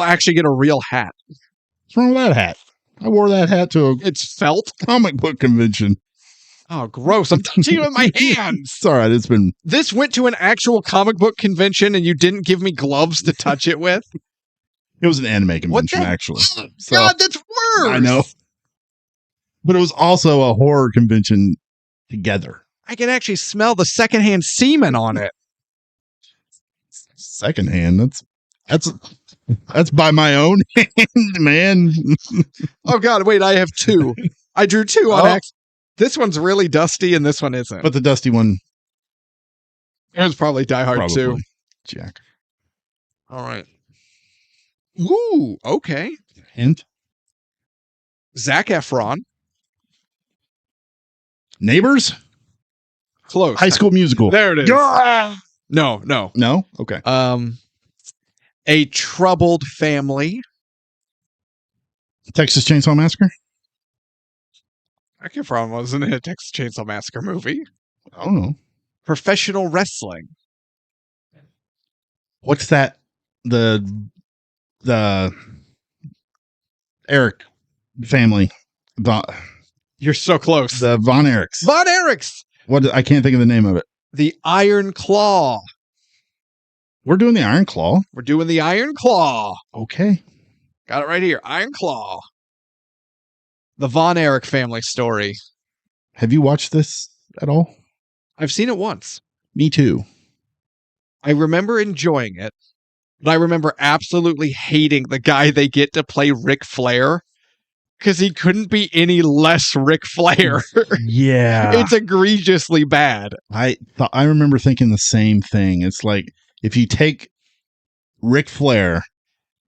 Speaker 1: actually get a real hat.
Speaker 2: What's wrong with that hat? I wore that hat to a
Speaker 1: It's felt.
Speaker 2: comic book convention.
Speaker 1: Oh, gross. I'm touching it with my hands.
Speaker 2: It's all right. It's been...
Speaker 1: This went to an actual comic book convention and you didn't give me gloves to touch it with?
Speaker 2: It was an anime convention,
Speaker 1: the-
Speaker 2: actually.
Speaker 1: Oh,
Speaker 2: So,
Speaker 1: God, that's worse.
Speaker 2: I know. But it was also a horror convention together.
Speaker 1: I can actually smell the secondhand semen on it.
Speaker 2: Secondhand. That's by my own hand, man.
Speaker 1: Oh, God, wait, I have two. I drew two on
Speaker 2: Oh.
Speaker 1: accident. This one's really dusty and this one isn't.
Speaker 2: But the dusty one,
Speaker 1: It was probably Die Hard
Speaker 2: probably.
Speaker 1: 2.
Speaker 2: Jack.
Speaker 1: All right. Ooh, okay.
Speaker 2: Hint.
Speaker 1: Zac Efron.
Speaker 2: Neighbors?
Speaker 1: Close.
Speaker 2: High School Musical.
Speaker 1: There it is.
Speaker 2: Gah!
Speaker 1: No.
Speaker 2: No? Okay.
Speaker 1: A troubled family.
Speaker 2: Texas Chainsaw Massacre?
Speaker 1: Zac Efron wasn't in a Texas Chainsaw Massacre movie.
Speaker 2: I don't know.
Speaker 1: Professional wrestling.
Speaker 2: What's that? The Eric family.
Speaker 1: You're so close.
Speaker 2: The Von Erichs.
Speaker 1: Von Erichs.
Speaker 2: What? I can't think of the name of it.
Speaker 1: The Iron Claw.
Speaker 2: We're doing the Iron Claw.
Speaker 1: We're doing the Iron Claw.
Speaker 2: Okay.
Speaker 1: Got it right here. Iron Claw. The Von Erich family story.
Speaker 2: Have you watched this at all?
Speaker 1: I've seen it once.
Speaker 2: Me too.
Speaker 1: I remember enjoying it, but I remember absolutely hating the guy they get to play Ric Flair because he couldn't be any less Ric Flair.
Speaker 2: Yeah.
Speaker 1: It's egregiously bad.
Speaker 2: I remember thinking the same thing. It's like if you take Ric Flair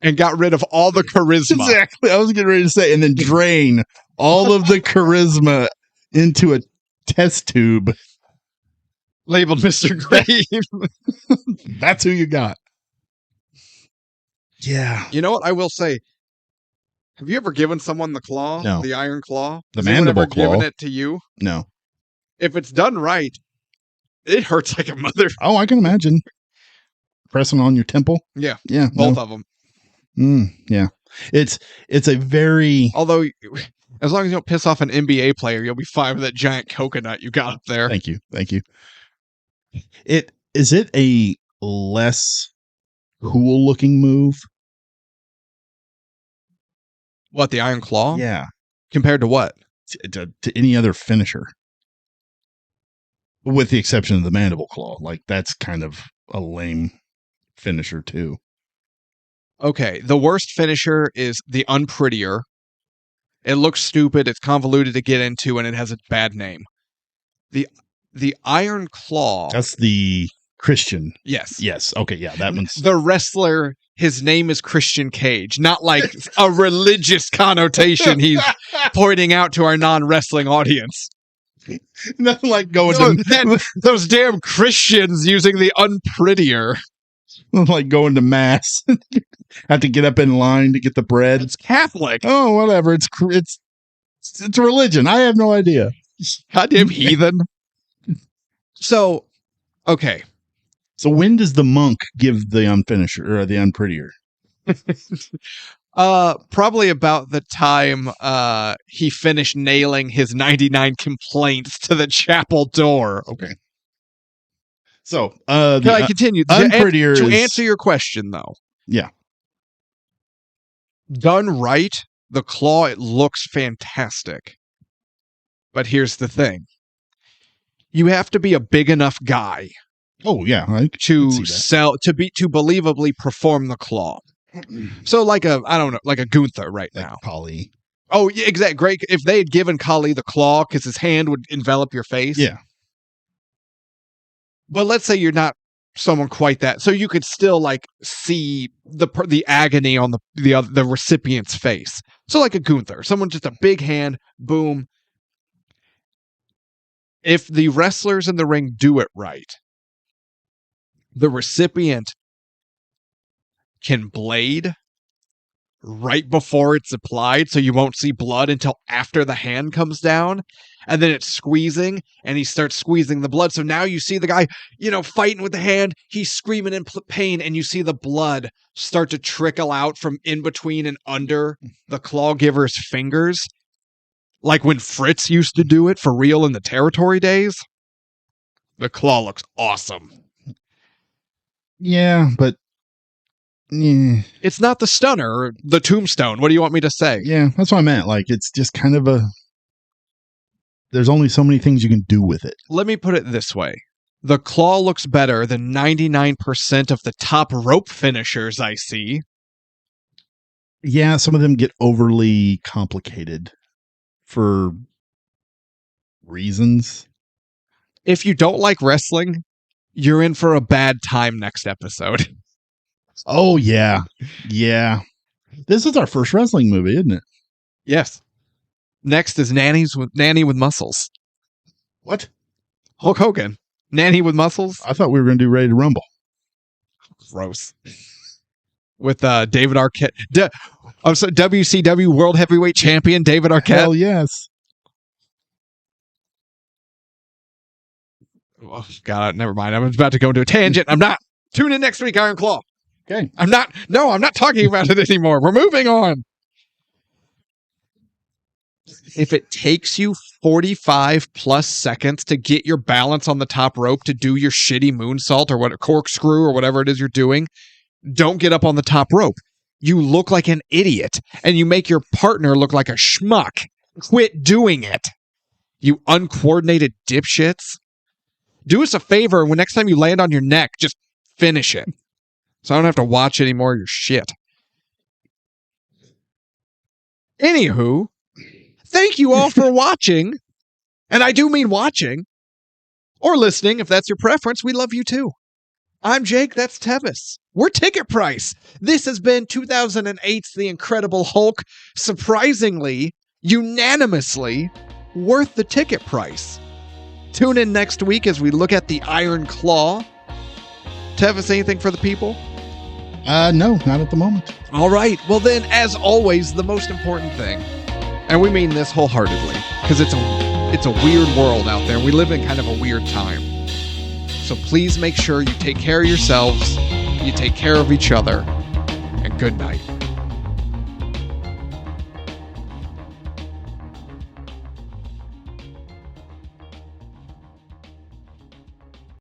Speaker 1: and got rid of all the charisma.
Speaker 2: Exactly. I was getting ready to say, and then drain all of the charisma into a test tube.
Speaker 1: Labeled Mr. Grave.
Speaker 2: That's who you got. Yeah.
Speaker 1: You know what I will say? Have you ever given someone the claw?
Speaker 2: No.
Speaker 1: The iron claw?
Speaker 2: The
Speaker 1: Has anyone
Speaker 2: mandible
Speaker 1: ever
Speaker 2: claw.
Speaker 1: given it to you?
Speaker 2: No.
Speaker 1: If it's done right, it hurts like a mother.
Speaker 2: Oh, I can imagine. Pressing on your temple.
Speaker 1: Yeah.
Speaker 2: Yeah.
Speaker 1: Both of them.
Speaker 2: Yeah. It's a very...
Speaker 1: Although, as long as you don't piss off an NBA player, you'll be fine with that giant coconut you got up there.
Speaker 2: Thank you. Is it a less cool looking move?
Speaker 1: What, the iron claw?
Speaker 2: Yeah.
Speaker 1: Compared to what?
Speaker 2: To any other finisher. With the exception of the mandible claw. Like, that's kind of a lame finisher, too.
Speaker 1: Okay, the worst finisher is the unprettier. It looks stupid, it's convoluted to get into, and it has a bad name. The iron claw.
Speaker 2: That's the Christian.
Speaker 1: Yes.
Speaker 2: Yes. Okay, yeah, that one's...
Speaker 1: The wrestler, his name is Christian Cage, not like a religious connotation he's pointing out to our non-wrestling audience.
Speaker 2: Nothing like going
Speaker 1: those damn Christians using the unprettier.
Speaker 2: like going to mass. Have to get up in line to get the bread.
Speaker 1: It's Catholic.
Speaker 2: Oh, whatever. It's a religion. I have no idea.
Speaker 1: Goddamn heathen. So, okay.
Speaker 2: So when does the monk give the unfinisher or the unprettier?
Speaker 1: Probably about the time he finished nailing his 99 complaints to the chapel door.
Speaker 2: Okay. So,
Speaker 1: Can I continue?
Speaker 2: Unprettier
Speaker 1: To
Speaker 2: is...
Speaker 1: answer your question, though.
Speaker 2: Yeah.
Speaker 1: Done right, the claw, it looks fantastic. But here's the thing. You have to be a big enough guy
Speaker 2: Oh, yeah. I
Speaker 1: to
Speaker 2: can see that.
Speaker 1: sell to believably perform the claw. So like a Gunther right
Speaker 2: Like
Speaker 1: now.
Speaker 2: Kali.
Speaker 1: Oh, yeah, exactly. Great. If they had given Kali the claw because his hand would envelop your face.
Speaker 2: Yeah.
Speaker 1: But let's say you're not someone quite that, so you could still like see the agony on the recipient's face. So like a Gunther, someone just a big hand, boom. If the wrestlers in the ring do it right, the recipient can blade right before it's applied, so you won't see blood until after the hand comes down, and then it's squeezing, and he starts squeezing the blood. So now you see the guy, fighting with the hand, he's screaming in pain, and you see the blood start to trickle out from in between and under the claw giver's fingers. Like when Fritz used to do it for real in the territory days. The claw looks awesome.
Speaker 2: Yeah, but... Yeah.
Speaker 1: It's not the stunner or the tombstone. What do you want me to say?
Speaker 2: Yeah, that's what I meant. Like, it's just kind of there's only so many things you can do with it.
Speaker 1: Let me put it this way. The claw looks better than 99% of the top rope finishers I see.
Speaker 2: Yeah, some of them get overly complicated for reasons.
Speaker 1: If you don't like wrestling, you're in for a bad time next episode.
Speaker 2: Oh, yeah. Yeah. This is our first wrestling movie, isn't it?
Speaker 1: Yes. Next is Nanny with Muscles.
Speaker 2: What?
Speaker 1: Hulk Hogan. Nanny with Muscles.
Speaker 2: I thought we were going to do Ready to Rumble.
Speaker 1: Gross. With David Arquette. WCW World Heavyweight Champion David Arquette.
Speaker 2: Hell yes.
Speaker 1: Oh, God, never mind. I'm about to go into a tangent. I'm not. Tune in next week, Iron Claw.
Speaker 2: Okay.
Speaker 1: I'm not talking about it anymore. We're moving on. If it takes you 45 plus seconds to get your balance on the top rope to do your shitty moonsault or what, corkscrew or whatever it is you're doing, don't get up on the top rope. You look like an idiot and you make your partner look like a schmuck. Quit doing it. You uncoordinated dipshits. Do us a favor when next time you land on your neck, just finish it. So I don't have to watch any more of your shit. Anywho, thank you all for watching. And I do mean watching. Or listening, if that's your preference. We love you too. I'm Jake, that's Tevis. We're Ticket Price. This has been 2008's The Incredible Hulk. Surprisingly, unanimously, worth the ticket price. Tune in next week as we look at the Iron Claw. Tevis, anything for the people?
Speaker 2: No, not at the moment.
Speaker 1: All right. Well then, as always, the most important thing, and we mean this wholeheartedly, because it's a weird world out there. We live in kind of a weird time. So please make sure you take care of yourselves, you take care of each other, and good night.